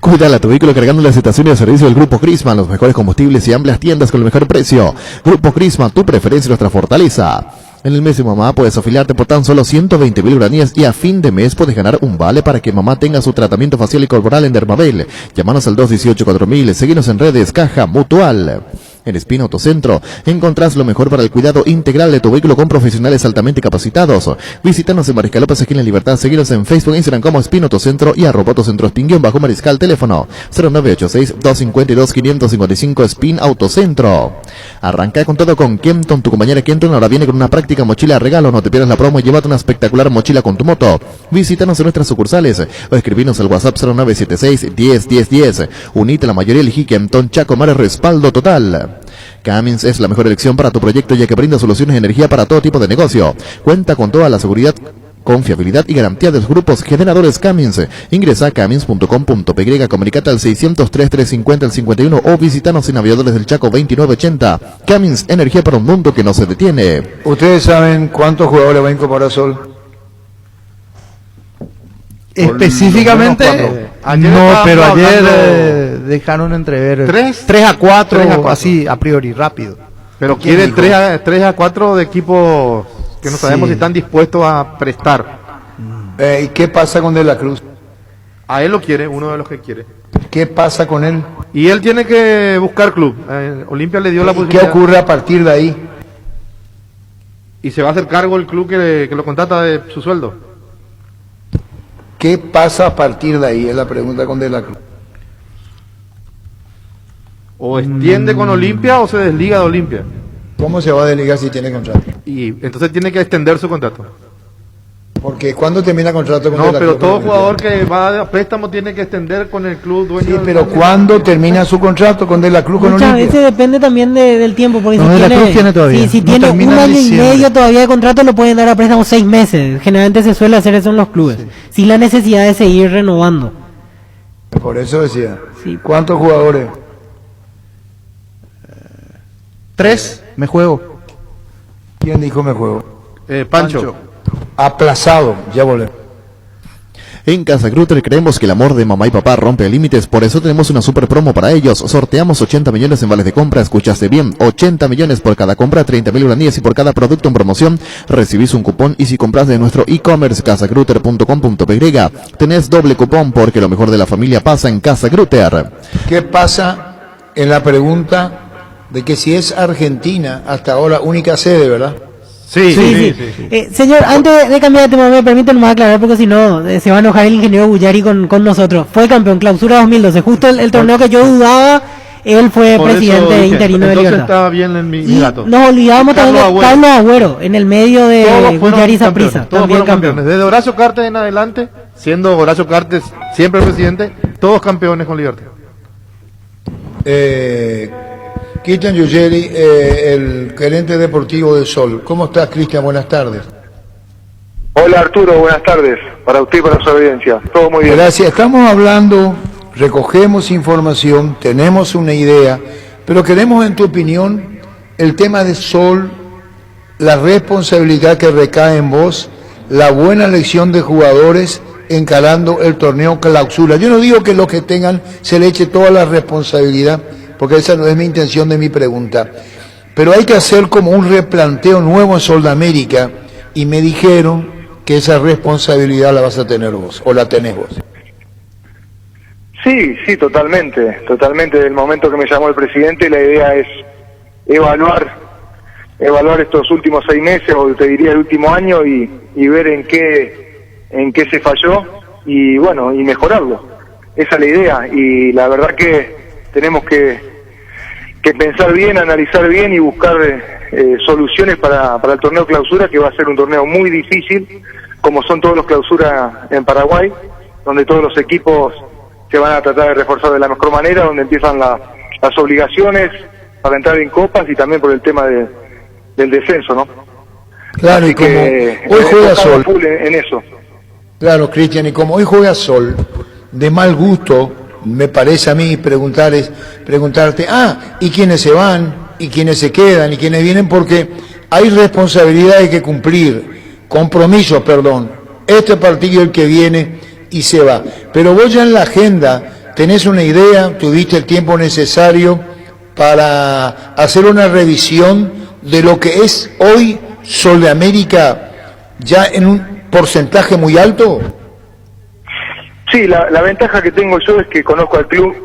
Cuídala tu vehículo cargando las estaciones de servicio del Grupo Crisma, los mejores combustibles y amplias tiendas con el mejor precio. Grupo Crisma, tu preferencia y nuestra fortaleza. En el mes de mamá puedes afiliarte por tan solo 120.000 guaraníes y a fin de mes puedes ganar un vale para que mamá tenga su tratamiento facial y corporal en Dermabel. Llámanos al 218-4000, seguinos en redes, Caja Mutual. En Espino Autocentro encontrás lo mejor para el cuidado integral de tu vehículo con profesionales altamente capacitados. Visítanos en Mariscal López, aquí en La Libertad. Seguinos en Facebook e Instagram como Espino Autocentro y @Autocentro _bajo Mariscal. Teléfono 0986-252-555 Spin Autocentro. Arranca con todo con Kenton. Tu compañera Kenton ahora viene con una práctica mochila de regalo. No te pierdas la promo y llévate una espectacular mochila con tu moto. Visítanos en nuestras sucursales o escribinos al WhatsApp 0976-101010. Unite a la mayoría, elegí Kenton Chacomar, respaldo total. Cummins es la mejor elección para tu proyecto ya que brinda soluciones de energía para todo tipo de negocio. Cuenta con toda la seguridad confiabilidad y garantía de los grupos generadores Cummins. Ingresa a cummins.com.py, comunicate al 600-3350-51 o visitanos en Aviadores del Chaco 2980. Cummins, energía para un mundo que no se detiene. ¿Ustedes saben cuántos jugadores va a incorporar Sol? Específicamente, no, pero ayer dejaron entrever 3 a 4, así a priori, rápido. Pero quiere 3 a 4 de equipos que no sabemos si están dispuestos a prestar. ¿Y qué pasa con De la Cruz? A él lo quiere, uno de los que quiere. ¿Qué pasa con él? Y él tiene que buscar club. Olimpia le dio la posibilidad. ¿Qué ocurre a partir de ahí? Y se va a hacer cargo el club que lo contrata de su sueldo. ¿Qué pasa a partir de ahí? Es la pregunta con De la Cruz. O extiende con Olimpia o se desliga de Olimpia. ¿Cómo se va a desligar si tiene contrato? Y entonces tiene que extender su contrato. Porque ¿cuándo termina contrato con No, De la pero Cruz? todo jugador que va a préstamo tiene que extender con el club dueño. Sí, pero ¿cuándo termina su contrato con De la Cruz con Muchas Olimpia? veces depende también del tiempo, porque No, si De la tiene, Cruz tiene todavía. si No tiene un termina en año y diciembre. medio todavía de contrato, lo pueden dar a préstamo 6 meses. Generalmente se suele hacer eso en los clubes, sin la necesidad de seguir renovando. Por eso decía. Sí. ¿Cuántos jugadores? 3, me juego. ¿Quién dijo me juego? Pancho. Aplazado, ya volvemos. En Casa Grutter creemos que el amor de mamá y papá rompe límites, por eso tenemos una super promo para ellos. Sorteamos 80 millones en vales de compra, escuchaste bien, 80 millones por cada compra, 30.000 guaraníes y por cada producto en promoción recibís un cupón y si compras de nuestro e-commerce casagrutter.com.py tenés doble cupón porque lo mejor de la familia pasa en Casa Grutter. ¿Qué pasa en la pregunta de que si es Argentina hasta ahora única sede, verdad? Sí. Señor, antes de cambiar de tema, me permite nomás aclarar, porque si no, se va a enojar el ingeniero Bullari con nosotros. Fue campeón, clausura 2012, justo el torneo que yo dudaba, él fue Por presidente eso dije, interino de entonces Libertad. estaba bien en mi dato. Nos olvidábamos también de Carlos Agüero, en el medio de Bullari Saprissa, Todos también fueron campeón. campeones. Desde Horacio Cartes en adelante, siendo Horacio Cartes siempre presidente, todos campeones con Libertad. Cristian Yugeli, el gerente deportivo de Sol. ¿Cómo estás, Cristian? Buenas tardes. Hola Arturo, buenas tardes. Para usted y para su audiencia. Todo muy bien. Gracias. Estamos hablando, recogemos información, tenemos una idea, pero queremos, en tu opinión, el tema de Sol, la responsabilidad que recae en vos, la buena elección de jugadores encarando el torneo clausura. Yo no digo que los que tengan se le eche toda la responsabilidad, porque esa no es mi intención de mi pregunta. Pero hay que hacer como un replanteo nuevo en Sol de América, y me dijeron que esa responsabilidad la vas a tener vos, o la tenés vos. Sí, totalmente. Totalmente. Del momento que me llamó el presidente, la idea es evaluar estos últimos 6 meses, o te diría el último año, y ver en qué se falló, y bueno, y mejorarlo. Esa es la idea, y la verdad que tenemos que pensar bien, analizar bien y buscar soluciones para el torneo clausura, que va a ser un torneo muy difícil, como son todos los clausuras en Paraguay, donde todos los equipos se van a tratar de reforzar de la mejor manera, donde empiezan las obligaciones para entrar en copas y también por el tema del descenso, ¿no? Claro, así y como que hoy juega Sol. full en eso. Claro, Cristian, y como hoy juega Sol, de mal gusto, me parece a mí preguntarte, ¿y quiénes se van? ¿Y quiénes se quedan? ¿Y quiénes vienen? Porque hay responsabilidades que cumplir, compromisos, este partido el que viene y se va. Pero vos ya en la agenda tenés una idea, tuviste el tiempo necesario para hacer una revisión de lo que es hoy Sol de América, ya en un porcentaje muy alto. Sí, la ventaja que tengo yo es que conozco al club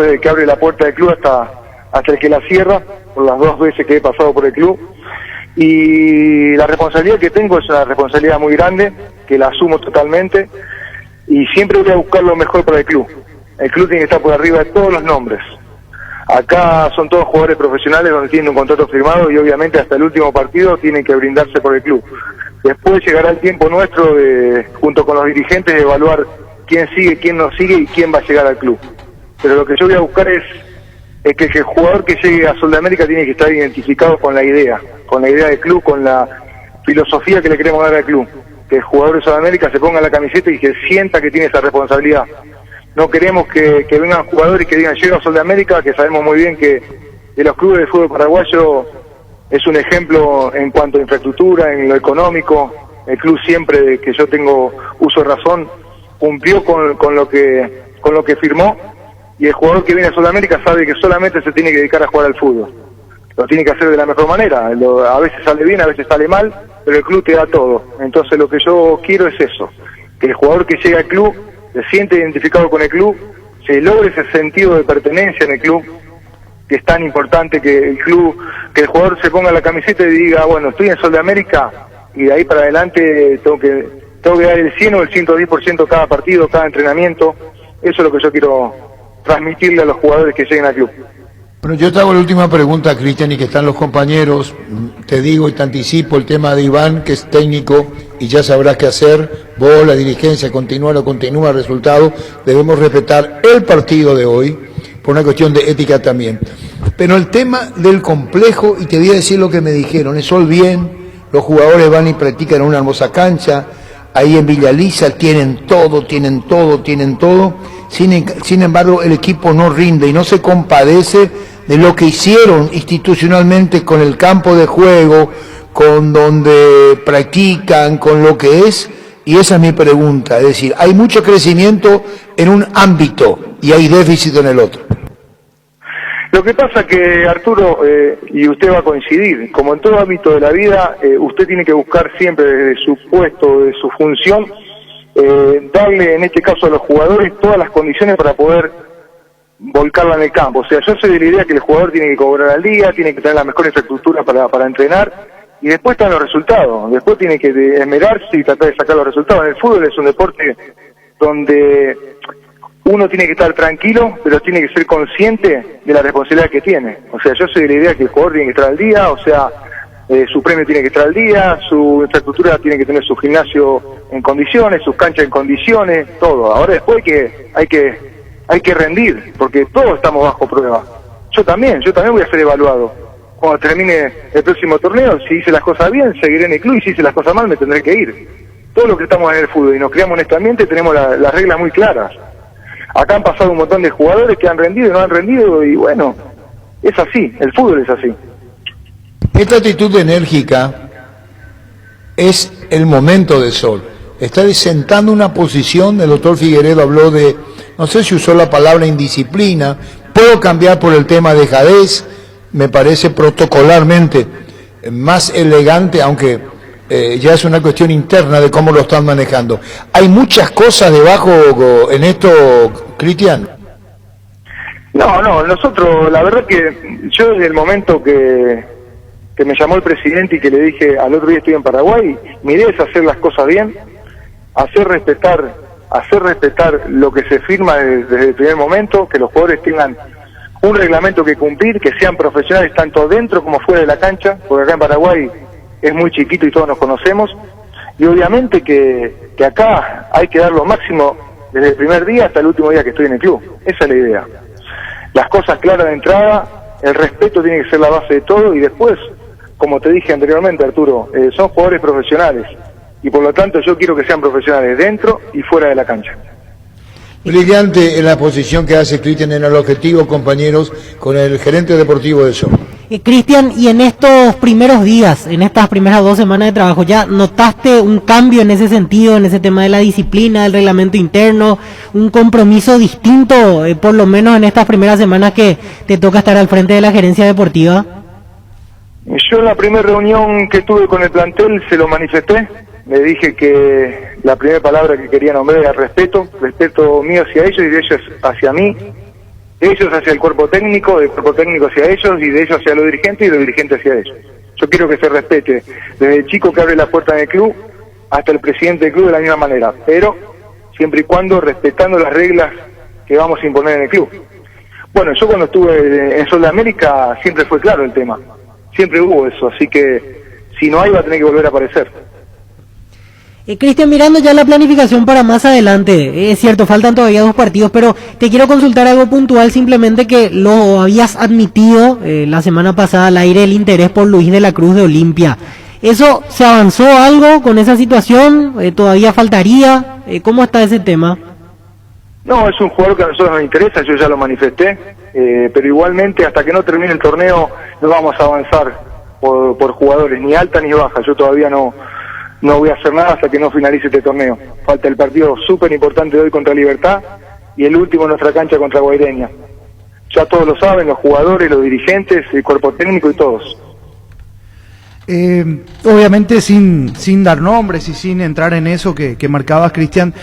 desde que abre la puerta del club hasta el que la cierra, por las 2 veces que he pasado por el club, y la responsabilidad que tengo es una responsabilidad muy grande, que la asumo totalmente, y siempre voy a buscar lo mejor para el club. El club tiene que estar por arriba de todos los nombres. Acá son todos jugadores profesionales donde tienen un contrato firmado y obviamente hasta el último partido tienen que brindarse por el club. Después llegará el tiempo nuestro junto con los dirigentes, de evaluar quién sigue, quién no sigue y quién va a llegar al club. Pero lo que yo voy a buscar es que el jugador que llegue a Sol de América tiene que estar identificado con la idea del club, con la filosofía que le queremos dar al club. que el jugador de Sudamérica se ponga la camiseta y que sienta que tiene esa responsabilidad. No queremos que vengan jugadores que digan llego a Sol de América, que sabemos muy bien que de los clubes de fútbol paraguayo es un ejemplo en cuanto a infraestructura, en lo económico. El club siempre que yo tengo uso de razón cumplió con lo que firmó, y el jugador que viene a Sudamérica sabe que solamente se tiene que dedicar a jugar al fútbol. Lo tiene que hacer de la mejor manera. A veces sale bien, a veces sale mal, pero el club te da todo. Entonces lo que yo quiero es eso, que el jugador que llegue al club se siente identificado con el club, se logre ese sentido de pertenencia en el club, que es tan importante que el jugador se ponga la camiseta y diga, bueno, estoy en Sol de América y de ahí para adelante tengo que dar el 100 o el 110% cada partido, cada entrenamiento. Eso es lo que yo quiero transmitirle a los jugadores que lleguen al club. Bueno, yo te hago la última pregunta, Cristian, y que están los compañeros. Te digo y te anticipo el tema de Iván, que es técnico y ya sabrás qué hacer. Vos, la dirigencia, continúa o no continúa el resultado. Debemos respetar el partido de hoy, por una cuestión de ética también. Pero el tema del complejo, y te voy a decir lo que me dijeron, es Sol bien, los jugadores van y practican en una hermosa cancha, ahí en Villa Lisa tienen todo. Sin embargo, el equipo no rinde y no se compadece de lo que hicieron institucionalmente con el campo de juego, con donde practican, con lo que es, y esa es mi pregunta. Es decir, hay mucho crecimiento en un ámbito y hay déficit en el otro. Lo que pasa que, Arturo, y usted va a coincidir, como en todo ámbito de la vida, usted tiene que buscar siempre desde su puesto, de su función, darle en este caso a los jugadores todas las condiciones para poder volcarla en el campo. O sea, yo soy de la idea que el jugador tiene que cobrar al día, tiene que tener la mejor infraestructura para entrenar, y después están los resultados. Después tiene que esmerarse y tratar de sacar los resultados. En el fútbol es un deporte donde uno tiene que estar tranquilo, pero tiene que ser consciente de la responsabilidad que tiene. O sea, yo soy de la idea que el jugador tiene que estar al día, o sea, su premio tiene que estar al día, su infraestructura tiene que tener su gimnasio en condiciones, sus canchas en condiciones, todo. Ahora después hay que rendir, porque todos estamos bajo prueba. Yo también voy a ser evaluado. Cuando termine el próximo torneo, si hice las cosas bien, seguiré en el club, y si hice las cosas mal, me tendré que ir. Todos los que estamos en el fútbol y nos criamos en este ambiente tenemos las reglas muy claras. Acá han pasado un montón de jugadores que han rendido y no han rendido, y bueno, es así, el fútbol es así. Esta actitud enérgica es el momento de Sol. Está sentando una posición, el doctor Figueredo habló de, no sé si usó la palabra indisciplina, puedo cambiar por el tema de dejadez, me parece protocolarmente más elegante, aunque ya es una cuestión interna de cómo lo están manejando. Hay muchas cosas debajo en esto, Cristian. No, nosotros, la verdad que yo desde el momento que me llamó el presidente y que le dije al otro día estoy en Paraguay, mi idea es hacer las cosas bien, hacer respetar lo que se firma desde el primer momento, que los jugadores tengan un reglamento que cumplir, que sean profesionales tanto dentro como fuera de la cancha, porque acá en Paraguay es muy chiquito y todos nos conocemos, y obviamente que acá hay que dar lo máximo desde el primer día hasta el último día que estoy en el club. Esa es la idea. Las cosas claras de entrada, el respeto tiene que ser la base de todo, y después, como te dije anteriormente, Arturo, son jugadores profesionales, y por lo tanto yo quiero que sean profesionales dentro y fuera de la cancha. Brillante en la posición que hace Cristian en el objetivo, compañeros, con el gerente deportivo de Sol. Cristian, y en estos primeros días, en estas primeras 2 semanas de trabajo, ¿ya notaste un cambio en ese sentido, en ese tema de la disciplina, del reglamento interno, un compromiso distinto, por lo menos en estas primeras semanas que te toca estar al frente de la gerencia deportiva? Yo en la primera reunión que tuve con el plantel se lo manifesté, le dije que la primera palabra que quería nombrar era respeto mío hacia ellos y de ellos hacia mí, de ellos hacia el cuerpo técnico, del cuerpo técnico hacia ellos, y de ellos hacia los dirigentes y de los dirigentes hacia ellos. Yo quiero que se respete, desde el chico que abre la puerta en el club hasta el presidente del club de la misma manera, pero siempre y cuando respetando las reglas que vamos a imponer en el club. Bueno, yo cuando estuve en Sol de América siempre fue claro el tema, siempre hubo eso, así que si no hay va a tener que volver a aparecer. Cristian, mirando ya la planificación para más adelante, es cierto, faltan todavía 2 partidos, pero te quiero consultar algo puntual, simplemente que lo habías admitido la semana pasada al aire, el interés por Luis de la Cruz de Olimpia. ¿Eso se avanzó algo con esa situación? ¿Todavía faltaría? ¿Cómo está ese tema? No, es un jugador que a nosotros nos interesa, yo ya lo manifesté, pero igualmente hasta que no termine el torneo no vamos a avanzar por jugadores, ni alta ni baja. Yo todavía no voy a hacer nada hasta que no finalice este torneo. Falta el partido súper importante de hoy contra Libertad y el último en nuestra cancha contra Guaireña. Ya todos lo saben, los jugadores, los dirigentes, el cuerpo técnico y todos. Obviamente sin dar nombres y sin entrar en eso que marcabas, Cristian,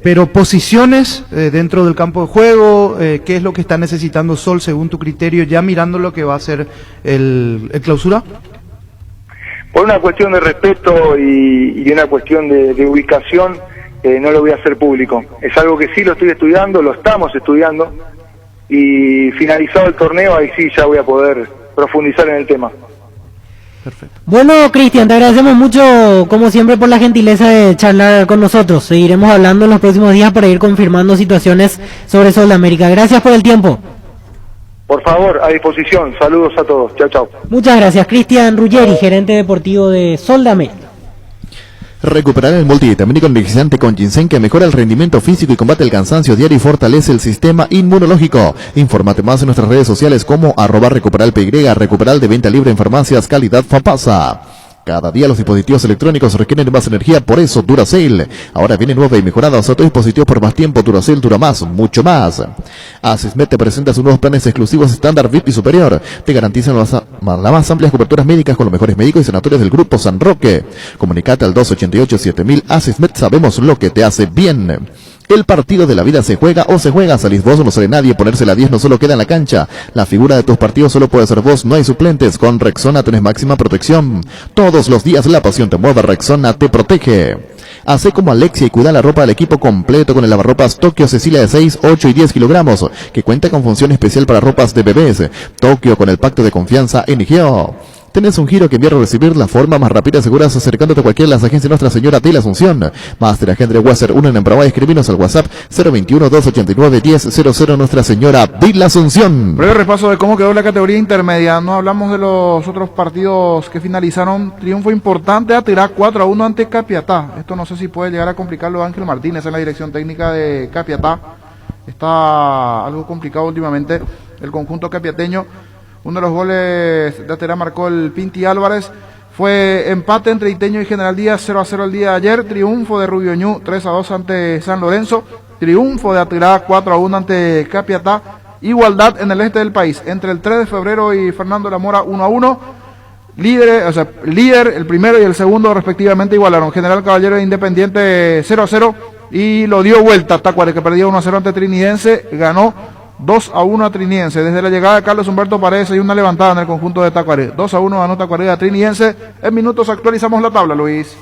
pero posiciones dentro del campo de juego, ¿qué es lo que está necesitando Sol según tu criterio, ya mirando lo que va a ser el clausura? Por una cuestión de respeto y una cuestión de ubicación, no lo voy a hacer público. Es algo que sí lo estoy estudiando, lo estamos estudiando, y finalizado el torneo, ahí sí ya voy a poder profundizar en el tema. Perfecto. Bueno, Cristian, te agradecemos mucho, como siempre, por la gentileza de charlar con nosotros. Seguiremos hablando en los próximos días para ir confirmando situaciones sobre Sol de América. Gracias por el tiempo. Por favor, a disposición. Saludos a todos. Chao, chao. Muchas gracias, Cristian Ruggeri, gerente deportivo de Sol de América. Recuperar el multivitamínico energizante con ginseng que mejora el rendimiento físico y combate el cansancio diario y fortalece el sistema inmunológico. Infórmate más en nuestras redes sociales como @recuperalpy, Recuperal de venta libre en farmacias, calidad Fapasa. Cada día los dispositivos electrónicos requieren más energía, por eso Duracell. Ahora viene nueva y mejorada, o sea, tu dispositivo por más tiempo. Duracell dura más, mucho más. Asismed te presenta sus nuevos planes exclusivos estándar, VIP y superior. Te garantizan las más amplias coberturas médicas con los mejores médicos y sanatorios del Grupo San Roque. Comunicate al 288-7000. Asismed, sabemos lo que te hace bien. El partido de la vida se juega o se juega. Salís vos, no sale nadie. Ponerse la 10 no solo queda en la cancha. La figura de tus partidos solo puede ser vos. No hay suplentes. Con Rexona tenés máxima protección. Todos los días la pasión te mueve. Rexona te protege. Hacé como Alexia y cuida la ropa del equipo completo con el lavarropas Tokio Cecilia de 6, 8 y 10 kilogramos, que cuenta con función especial para ropas de bebés. Tokio con el pacto de confianza NGO. Tenés un giro que enviar o recibir, la forma más rápida y segura acercándote a cualquiera de las agencias de Nuestra Señora de la Asunción. Máster Agendre Wasser 1 en Paraguay. Escribinos al WhatsApp 021-289-1000 Nuestra Señora de la Asunción. Breve repaso de cómo quedó la categoría intermedia. No hablamos de los otros partidos que finalizaron. Triunfo importante a tirar 4-1 ante Capiatá. Esto no sé si puede llegar a complicarlo Ángel Martínez en la dirección técnica de Capiatá. Está algo complicado últimamente el conjunto capiateño. Uno de los goles de Aterá marcó el Pinti Álvarez. Fue empate entre Iteño y General Díaz, 0-0 el día de ayer. Triunfo de Rubio Ñu, 3-2 ante San Lorenzo. Triunfo de Aterá, 4-1 ante Capiatá. Igualdad en el este del país. Entre el 3 de febrero y Fernando La Mora, 1-1. Líder, el primero y el segundo respectivamente igualaron. General Caballero e Independiente 0-0 y lo dio vuelta. Tacuare, que perdía 1-0 ante Trinidense, ganó 2-1 a Trinidense. Desde la llegada de Carlos Humberto Paredes hay una levantada en el conjunto de Tacuare. 2-1 ganó Tacuare a Trinidense. En minutos actualizamos la tabla, Luis.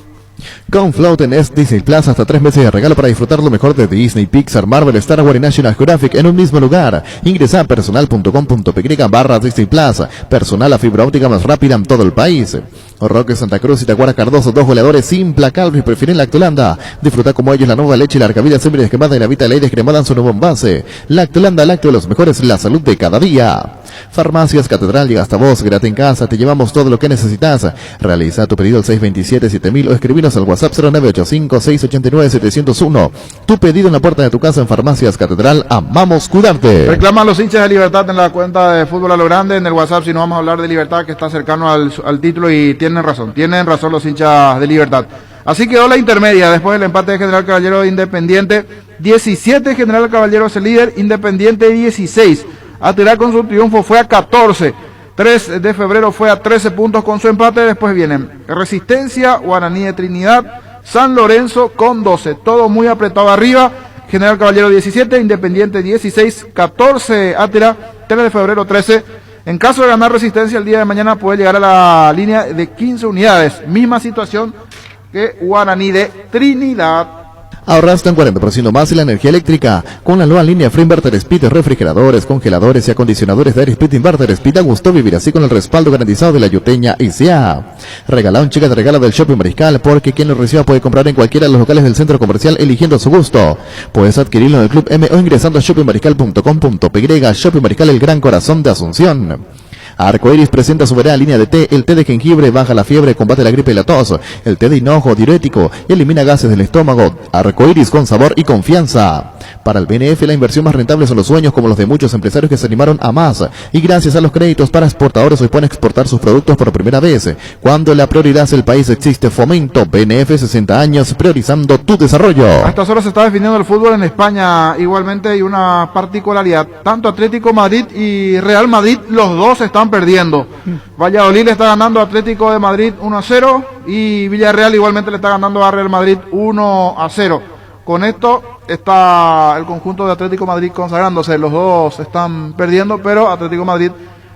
Con Flow tenés Disney Plus hasta 3 meses de regalo para disfrutar lo mejor de Disney, Pixar, Marvel, Star Wars y National Geographic en un mismo lugar. Ingresa a personal.com.py/Disney Plus. Personal, la fibra óptica más rápida en todo el país. Roque Santa Cruz y Tacuara Cardoso, 2 goleadores implacables y prefieren Lactolanda. Disfruta como ellos la nueva leche, la arcavida semi descremada y la Vita Ley descremada en su nuevo envase. Lactolanda, lácteo de los mejores, la salud de cada día. Farmacias Catedral, llega hasta vos, gratis en casa, te llevamos todo lo que necesitas. Realiza tu pedido al 627-7000 o escribinos al WhatsApp 0985-689-701. Tu pedido en la puerta de tu casa en Farmacias Catedral, amamos cuidarte. Reclaman los hinchas de Libertad en la cuenta de Fútbol a lo Grande, en el WhatsApp, si no vamos a hablar de Libertad, que está cercano al título, y tienen razón los hinchas de Libertad. Así quedó la intermedia después del empate de General Caballero de Independiente. 17 General Caballero es el líder, Independiente 16. Aterá con su triunfo fue a 14. 3 de febrero fue a 13 puntos con su empate. Después vienen Resistencia, Guaraní de Trinidad, San Lorenzo con 12. Todo muy apretado arriba. General Caballero 17, Independiente 16, 14 Aterá, 3 de febrero 13. En caso de ganar Resistencia el día de mañana puede llegar a la línea de 15 unidades. Misma situación que Guaraní de Trinidad. Ahorraste un 40% más en la energía eléctrica con la nueva línea Free Inverter Speed, refrigeradores, congeladores y acondicionadores de Air Speed Inverter Speed. A gusto vivir así con el respaldo garantizado de la Yuteña ICA. Regala un cheque de regalo del Shopping Mariscal, porque quien lo reciba puede comprar en cualquiera de los locales del centro comercial eligiendo a su gusto. Puedes adquirirlo en el Club M o ingresando a shoppingmariscal.com.py. Shopping Mariscal, el gran corazón de Asunción. Arcoiris presenta su variada línea de té. El té de jengibre baja la fiebre, combate la gripe y la tos. El té de hinojo, diurético y elimina gases del estómago. Arcoiris con sabor y confianza. Para el BNF, la inversión más rentable son los sueños, como los de muchos empresarios que se animaron a más. Y gracias a los créditos para exportadores, hoy pueden exportar sus productos por primera vez. Cuando la prioridad es el país, existe Fomento. BNF, 60 años priorizando tu desarrollo. A estas horas se está definiendo el fútbol en España. Igualmente hay una particularidad. Tanto Atlético Madrid y Real Madrid, los dos están perdiendo. Valladolid le está ganando a Atlético de Madrid 1-0 y Villarreal igualmente le está ganando a Real Madrid 1-0. Con esto está el conjunto de Atlético Madrid consagrándose. Los dos están perdiendo, pero Atlético Madrid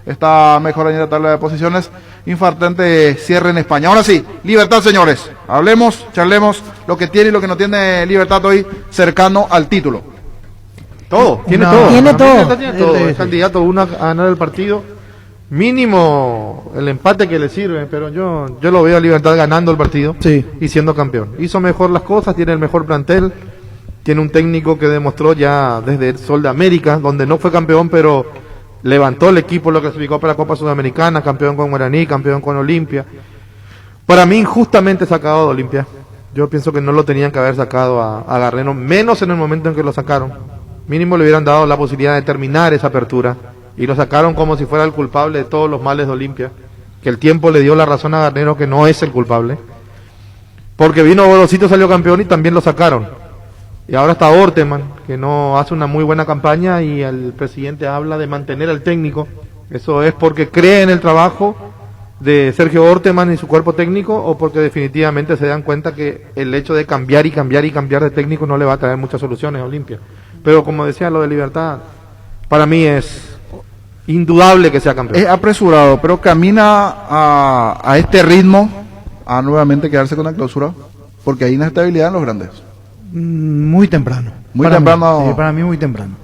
está mejor en la tabla de posiciones. Infartante cierre en España. Ahora sí, Libertad, señores. Hablemos, charlemos lo que tiene y lo que no tiene Libertad hoy cercano al título. Todo, tiene todo. Tiene todo. Es candidato uno a ganar el partido. Mínimo el empate que le sirve, pero yo lo veo a Libertad ganando el partido y siendo campeón. Hizo mejor las cosas, tiene el mejor plantel, tiene un técnico que demostró ya desde el Sol de América, donde no fue campeón, pero levantó el equipo, lo clasificó para la Copa Sudamericana, campeón con Guaraní, campeón con Olimpia. Para mí injustamente sacado de Olimpia. Yo pienso que no lo tenían que haber sacado a Garreno, menos en el momento en que lo sacaron. Mínimo le hubieran dado la posibilidad de terminar esa apertura. Y lo sacaron como si fuera el culpable de todos los males de Olimpia, que el tiempo le dio la razón a Garnero que no es el culpable, porque vino Gorosito, salió campeón y también lo sacaron, y ahora está Orteman, que no hace una muy buena campaña, y el presidente habla de mantener al técnico. Eso es porque cree en el trabajo de Sergio Orteman y su cuerpo técnico, o porque definitivamente se dan cuenta que el hecho de cambiar y cambiar y cambiar de técnico no le va a traer muchas soluciones a Olimpia. Pero como decía, lo de Libertad para mí es indudable que sea campeón. Es apresurado, pero camina a este ritmo a nuevamente quedarse con la clausura, porque hay inestabilidad en los grandes. Muy temprano. Para mí muy temprano.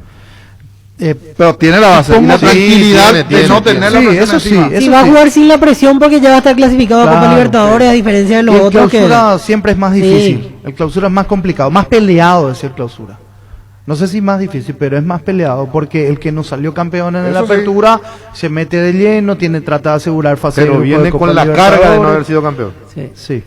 Pero tiene la base y la tranquilidad de no tener la presión encima. Y va a jugar sin la presión porque ya va a estar clasificado a Copa Libertadores, a diferencia de los otros. El clausura siempre es más difícil. El clausura es más complicado, más peleado es el clausura. No sé si más difícil, pero es más peleado porque el que no salió campeón en la apertura se mete de lleno, trata de asegurar fácil. Pero viene con la carga de no haber sido campeón. Sí.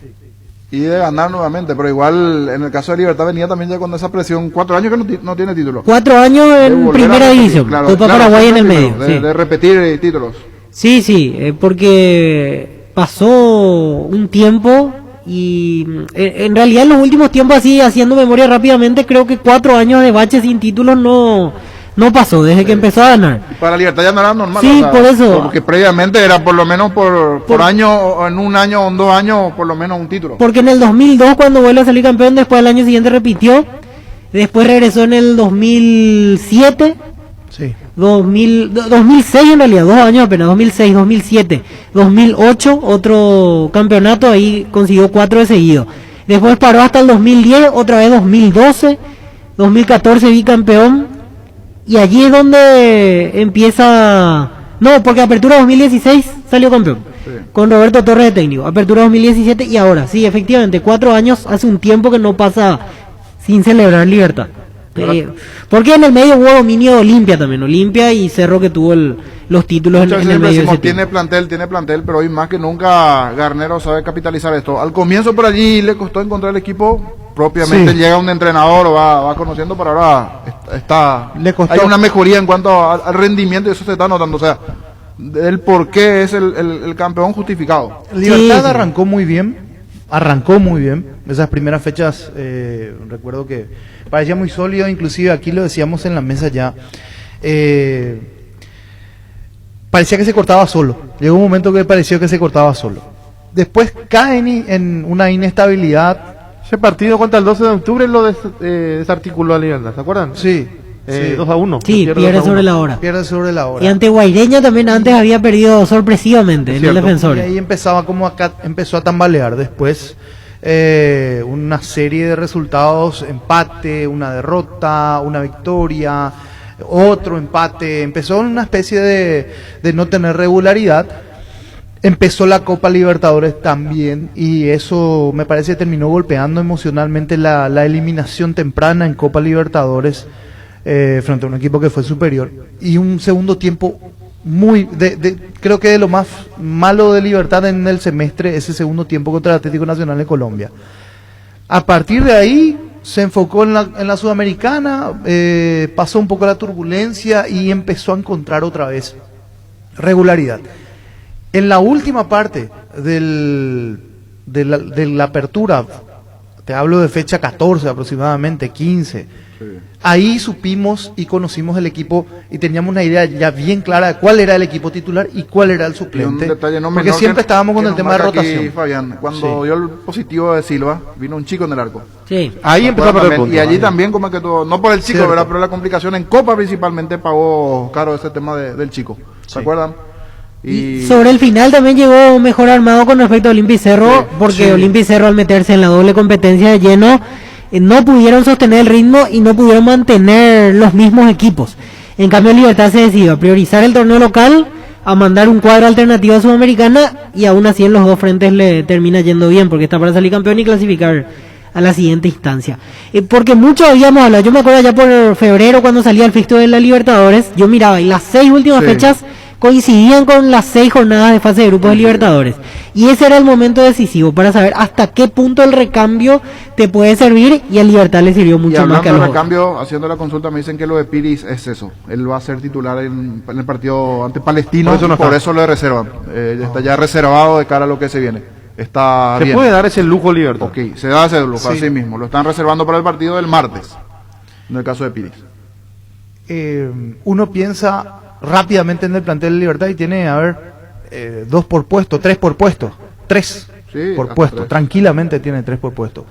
Y de ganar nuevamente, pero igual en el caso de Libertad venía también ya con esa presión. 4 años que no tiene título. 4 años en primera división, Copa Paraguay en el medio. De repetir títulos. Sí, porque pasó un tiempo. Y en realidad en los últimos tiempos, así haciendo memoria rápidamente, creo que 4 años de bache sin títulos no pasó desde que empezó a ganar. Para Libertad ya no era normal. Sí, por eso. Porque previamente era por lo menos por año, o en un año o en 2 años, por lo menos un título. Porque en el 2002, cuando vuelve a salir campeón, después al año siguiente repitió, después regresó en el 2007. Sí. 2006 en realidad, 2 años apenas, 2006, 2007, 2008, otro campeonato, ahí consiguió 4 de seguido. Después paró hasta el 2010, otra vez 2012, 2014 bicampeón, y allí es donde empieza... No, porque Apertura 2016 salió campeón, con Roberto Torres de técnico, Apertura 2017 y ahora, sí, efectivamente, 4 años, hace un tiempo que no pasa sin celebrar Libertad. Porque en el medio hubo dominio de Olimpia también, Olimpia y Cerro que tuvo los títulos en el medio. Decimos, tiene plantel, pero hoy más que nunca Garnero sabe capitalizar esto. Al comienzo por allí le costó encontrar el equipo, propiamente llega un entrenador, va conociendo, pero ahora hay una mejoría en cuanto al rendimiento y eso se está notando, o sea, el por qué es el campeón justificado. Libertad arrancó muy bien, esas primeras fechas, recuerdo que parecía muy sólido, inclusive aquí lo decíamos en la mesa ya, parecía que se cortaba solo, llegó un momento que pareció que se cortaba solo, después cae en una inestabilidad. Ese partido contra el 12 de octubre lo desarticuló a Libertad, ¿se acuerdan? Sí. 2-1. Sí, pierde sobre la hora. Y ante Guaireña también antes había perdido sorpresivamente en el defensor. Y ahí empezó a tambalear. Después una serie de resultados, empate, una derrota, una victoria, otro empate. Empezó una especie de no tener regularidad. Empezó la Copa Libertadores también y eso me parece que terminó golpeando emocionalmente la eliminación temprana en Copa Libertadores frente a un equipo que fue superior y un segundo tiempo creo que de lo más malo de Libertad en el semestre, ese segundo tiempo contra el Atlético Nacional de Colombia. A partir de ahí se enfocó en la Sudamericana, pasó un poco la turbulencia y empezó a encontrar otra vez regularidad. En la última parte de la apertura, te hablo de fecha 14 aproximadamente, 15, ahí supimos y conocimos el equipo y teníamos una idea ya bien clara de cuál era el equipo titular y cuál era el suplente, porque siempre estábamos con el tema de rotación. Aquí, Fabián, cuando dio el positivo de Silva, vino un chico en el arco. Sí. Ahí empezó a perder puntos. Y allí también como que todo, no por el chico, ¿verdad? Pero la complicación en Copa principalmente pagó caro ese tema del chico. ¿Se acuerdan? Y sobre el final también llegó mejor armado con respecto a Olimpia y Cerro, porque Olimpia y Cerro al meterse en la doble competencia de lleno no pudieron sostener el ritmo y no pudieron mantener los mismos equipos. En cambio Libertad se decidió a priorizar el torneo local, a mandar un cuadro alternativo a Sudamericana, y aún así en los dos frentes le termina yendo bien, porque está para salir campeón y clasificar a la siguiente instancia. Porque mucho habíamos hablado, yo me acuerdo ya por febrero cuando salía el fixture de la Libertadores, yo miraba y las 6 últimas fechas coincidían con las 6 jornadas de fase de grupos de Libertadores, y ese era el momento decisivo para saber hasta qué punto el recambio te puede servir, y a Libertad le sirvió mucho más que a los otros. Recambio, haciendo la consulta, me dicen que lo de Piris es eso, él va a ser titular en el partido ante Palestino, por eso lo reservan, está ya reservado de cara a lo que se viene. Está se bien. Puede dar ese lujo Libertad. Ok, se da ese lujo, así mismo, lo están reservando para el partido del martes, en el caso de Piris. Uno piensa rápidamente en el plantel de Libertad y tiene, 2 por puesto, 3 por puesto, 3 por puesto, tranquilamente tiene 3 por puesto.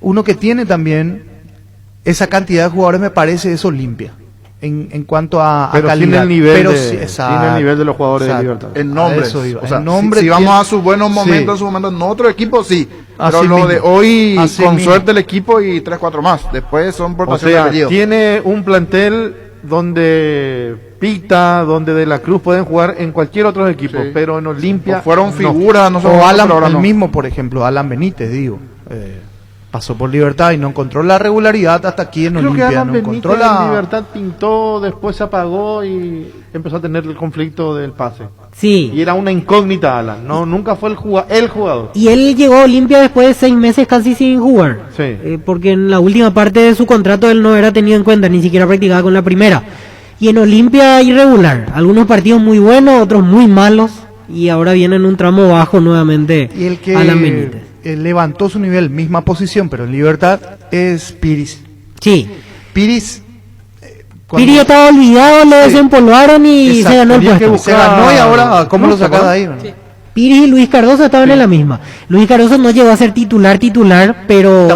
Uno que tiene también esa cantidad de jugadores, me parece, es Olimpia, en cuanto a calidad. Sin el nivel, sin el nivel de los jugadores de Libertad. En nombres, o sea, nombre si vamos a sus buenos momentos, en otro equipo sí, pero así lo mismo. de hoy, Así con mismo. suerte el equipo y 3-4 más, después son portación de apellido. Tiene un plantel donde Pita, donde De la Cruz pueden jugar en cualquier otro equipo, pero en Olimpia fueron figuras, no son o Alan, pero ahora el no. mismo, por ejemplo, Alan Benítez, pasó por Libertad y no encontró la regularidad hasta aquí en Creo Olimpia, que Alan no Benítez encontró la en Libertad pintó, después se apagó y empezó a tener el conflicto del pase. Sí. Y era una incógnita Alan, nunca fue el jugador. Y él llegó a Olimpia después de 6 meses casi sin jugar, porque en la última parte de su contrato él no era tenido en cuenta, ni siquiera practicaba con la primera. Y en Olimpia irregular, algunos partidos muy buenos, otros muy malos, y ahora viene en un tramo bajo nuevamente y el que Alan Benítez. Levantó su nivel, misma posición, pero en Libertad es Piris. Sí. Piris estaba olvidado, lo desempolvaron y se ganó el puesto. Se ganó y ahora, ¿cómo lo saca de ahí? Sí. Piris y Luis Cardoso estaban en la misma. Luis Cardoso no llegó a ser titular, pero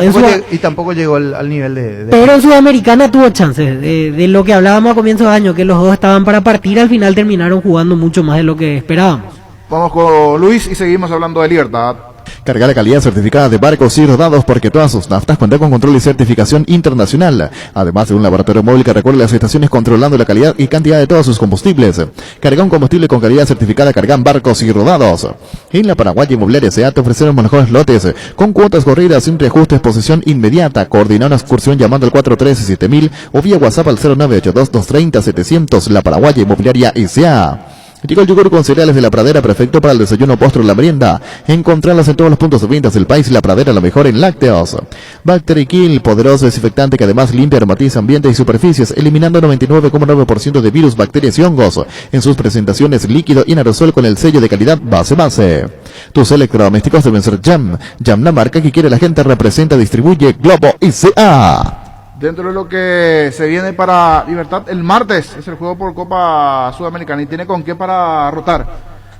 tampoco llegó al nivel de... Pero en Sudamericana tuvo chances, de lo que hablábamos a comienzo de año, que los dos estaban para partir, al final terminaron jugando mucho más de lo que esperábamos. Vamos con Luis y seguimos hablando de Libertad. Carga la calidad certificada de Barcos y Rodados, porque todas sus naftas cuentan con control y certificación internacional, además de un laboratorio móvil que recorre las estaciones controlando la calidad y cantidad de todos sus combustibles. Carga un combustible con calidad certificada Cargan Barcos y Rodados. En la Paraguay Inmobiliaria S.A. te ofrecieron los mejores lotes, con cuotas corridas, sin reajustes, posesión inmediata. Coordina una excursión llamando al 413-7000 o vía WhatsApp al 0982-230-700. La Paraguay Inmobiliaria S.A. Llegó el yogur con cereales de La Pradera, perfecto para el desayuno, postre o la merienda. Encontrarlas en todos los puntos de ventas del país. La Pradera, lo mejor en lácteos. Bacteria Kill, poderoso desinfectante que además limpia, aromatiza ambientes y superficies, eliminando 99,9% de virus, bacterias y hongos. En sus presentaciones líquido y en aerosol con el sello de calidad base. Tus electrodomésticos deben ser Jam. Jam, la marca que quiere la gente, representa, distribuye Globo S.A. Dentro de lo que se viene para Libertad, el martes es el juego por Copa Sudamericana y tiene con qué para rotar.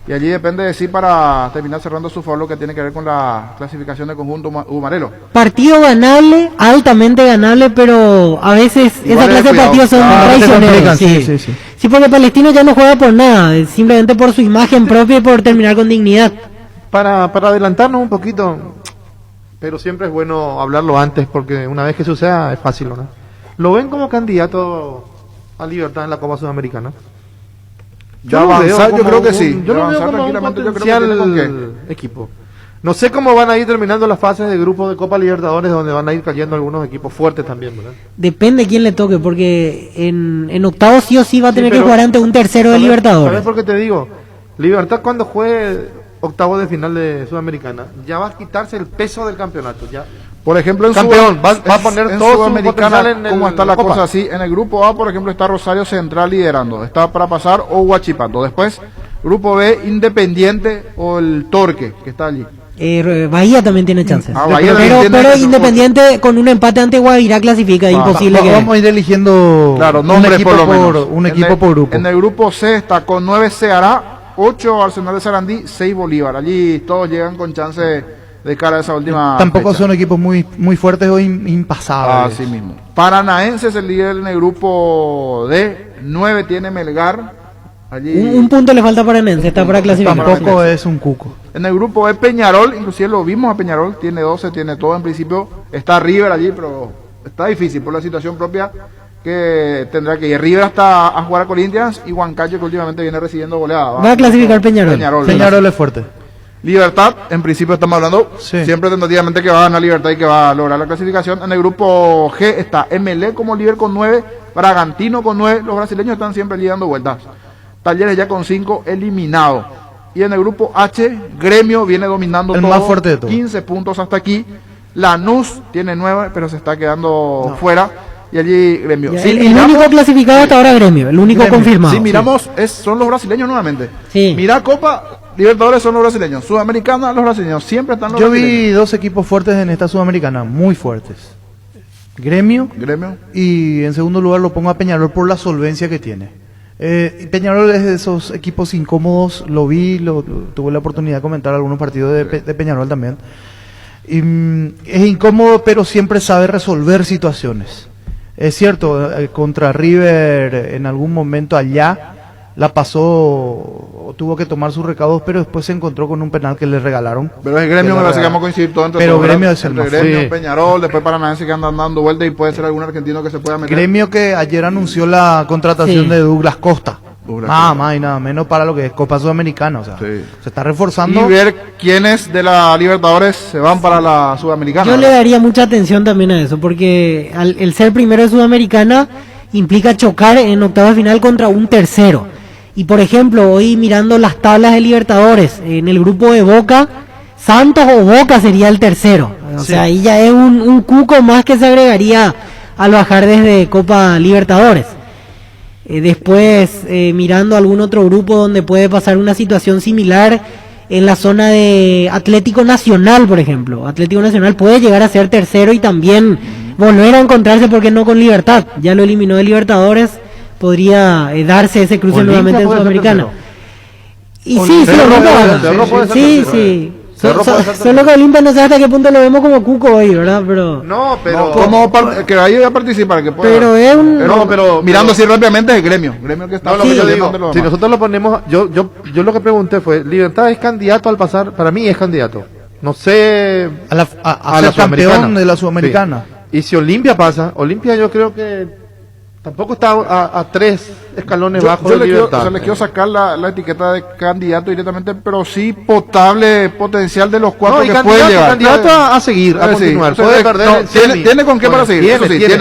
Y allí depende de sí para terminar cerrando su favor lo que tiene que ver con la clasificación del conjunto Humarelo. Partido ganable, altamente ganable, pero a veces esa clase de partidos son traicioneros. Sí, porque Palestino ya no juega por nada, simplemente por su imagen propia y por terminar con dignidad. Para adelantarnos un poquito, pero siempre es bueno hablarlo antes, porque una vez que suceda es fácil, ¿no? ¿Lo ven como candidato a Libertad en la Copa Sudamericana? Yo creo que sí. Yo lo veo como un potencial equipo. No sé cómo van a ir terminando las fases de grupos de Copa Libertadores, donde van a ir cayendo algunos equipos fuertes también, ¿verdad? Depende quién le toque, porque en octavos sí o sí va a tener que jugar ante un tercero de Libertadores. ¿Sabes por qué te digo? Libertad, cuando juegue octavos de final de Sudamericana, ya va a quitarse el peso del campeonato. Ya. Por ejemplo, en campeón, va a poner en todo su Sudamericana, potencial en ¿cómo está la Copa? cosa? Así, en el grupo A, por ejemplo, está Rosario Central liderando, está para pasar o Huachipato. Después, grupo B, Independiente o el Torque, que está allí. Bahía también tiene chances. Bahía pero Independiente con un empate ante Guavirá clasifica, imposible que... Vamos a ir eligiendo nombres por lo menos. un equipo por grupo. En el grupo C está con 9 Ceará, 8 Arsenal de Sarandí, 6 Bolívar. Allí todos llegan con chance de cara a esa última Tampoco fecha. son equipos muy fuertes o impasables. Así mismo. Paranaense es el líder en el grupo D, 9 tiene Melgar. Allí Un punto le falta para Nense, está para clasificar. Tampoco es un cuco. En el grupo E Peñarol, inclusive lo vimos a Peñarol, tiene 12, tiene todo en principio. Está River allí, pero está difícil por la situación propia que tendrá que ir. River hasta a jugar a Corinthians y Huancayo, que últimamente viene recibiendo goleadas. Va a clasificar Peñarol. Peñarol es fuerte. Libertad, en principio estamos hablando siempre tentativamente que va a ganar Libertad y que va a lograr la clasificación. En el grupo G está MLE como líder con 9, Bragantino con 9, los brasileños están siempre allí dando vueltas. Talleres ya con 5, eliminado. Y en el grupo H, Gremio viene dominando el todo, más fuerte de todo. 15 puntos hasta aquí. Lanús tiene 9, pero se está quedando fuera. Y allí Gremio. Ya, el único clasificado hasta ahora Gremio, el único confirmado. Si miramos, son los brasileños nuevamente. Sí. Mira Copa Libertadores, son los brasileños. Sudamericana, los brasileños. Siempre están los brasileños. Yo vi dos equipos fuertes en esta Sudamericana, muy fuertes. Gremio. Y en segundo lugar lo pongo a Peñarol por la solvencia que tiene. Peñarol es de esos equipos incómodos, lo vi, tuve la oportunidad de comentar algunos partidos de Peñarol también. Y, es incómodo, pero siempre sabe resolver situaciones. Es cierto, contra River en algún momento allá la pasó, o tuvo que tomar sus recaudos, pero después se encontró con un penal que le regalaron. Pero es Gremio, me parece que vamos a coincidir todo entre pero todos, Gremio ¿verdad? es el Entre más Gremio, fuerte. Peñarol, después Paranaense que andan dando vueltas y puede ser algún argentino que se pueda meter. Gremio que ayer anunció la contratación de Douglas Costa. Nada más y nada menos para lo que es Copa Sudamericana, o sea, se está reforzando. Y ver quiénes de la Libertadores se van para la Sudamericana. Yo le daría mucha atención también a eso, porque el ser primero de Sudamericana implica chocar en octavos de final contra un tercero. Y por ejemplo, hoy mirando las tablas de Libertadores, en el grupo de Boca, Santos o Boca sería el tercero. O sea, ahí ya es un cuco más que se agregaría al bajar desde Copa Libertadores. Después, mirando algún otro grupo donde puede pasar una situación similar, en la zona de Atlético Nacional, por ejemplo. Atlético Nacional puede llegar a ser tercero y también volver a encontrarse, porque no con Libertad. Ya lo eliminó de Libertadores, podría darse ese cruce nuevamente en Sudamericana. Y sí, solo que Olimpia no sé hasta qué punto lo vemos como cuco hoy, ¿verdad? Pero no, pero como que vaya a participar, que pueda. Pero es un pero mirando así rápidamente es Gremio que está. No, lo que yo digo, si nosotros lo ponemos, yo lo que pregunté fue, Libertad es candidato al pasar, para mí es candidato. No sé a la campeón de la Sudamericana. Sí. Y si Olimpia pasa, Olimpia yo creo que tampoco está a 3 escalones bajo de Libertad. Le quiero sacar la etiqueta de candidato directamente, pero sí potable potencial de los 4 que puede llegar. Candidato a seguir, a continuar. Puede perder. Tiene con qué para seguir. Eso sí, tiene.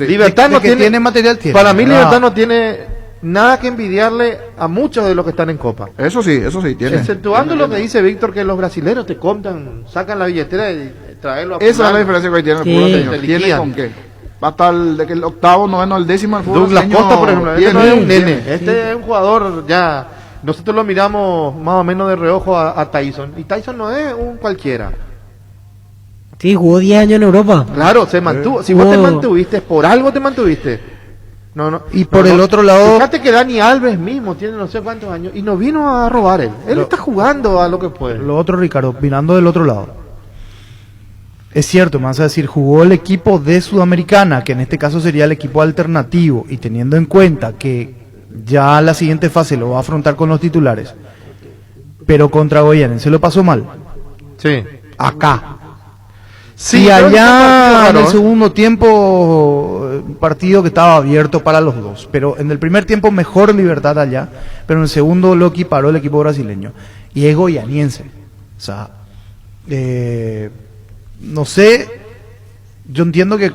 Libertad no tiene material. Para mí Libertad no tiene nada que envidiarle a muchos de los que están en Copa. Eso sí, tiene. Exceptuando lo que dice Víctor, que los brasileños te compran, sacan la billetera y traerlo a esa es la diferencia que hoy tiene el fútbol señor. Tiene con qué. Va a estar de que el octavo, noveno, el décimo el fútbol. Douglas Costa, por ejemplo, este no es un nene, este es un jugador ya. Nosotros lo miramos más o menos de reojo a Tyson, y Tyson no es un cualquiera. Sí, jugó 10 años en Europa. Claro, se mantuvo. Si vos te mantuviste, por algo te mantuviste. Y por el otro lado, fíjate que Dani Alves mismo tiene no sé cuántos años y no vino a robar él. Él está jugando a lo que puede. Lo otro, Ricardo, mirando del otro lado. Es cierto, me vas a decir, jugó el equipo de Sudamericana, que en este caso sería el equipo alternativo, y teniendo en cuenta que ya la siguiente fase lo va a afrontar con los titulares, pero contra Goiânia se lo pasó mal. Sí. Acá. Sí, y allá en el segundo tiempo, un partido que estaba abierto para los dos, pero en el primer tiempo mejor Libertad allá, pero en el segundo lo equiparó el equipo brasileño, y es goianiense. O sea, No sé, yo entiendo que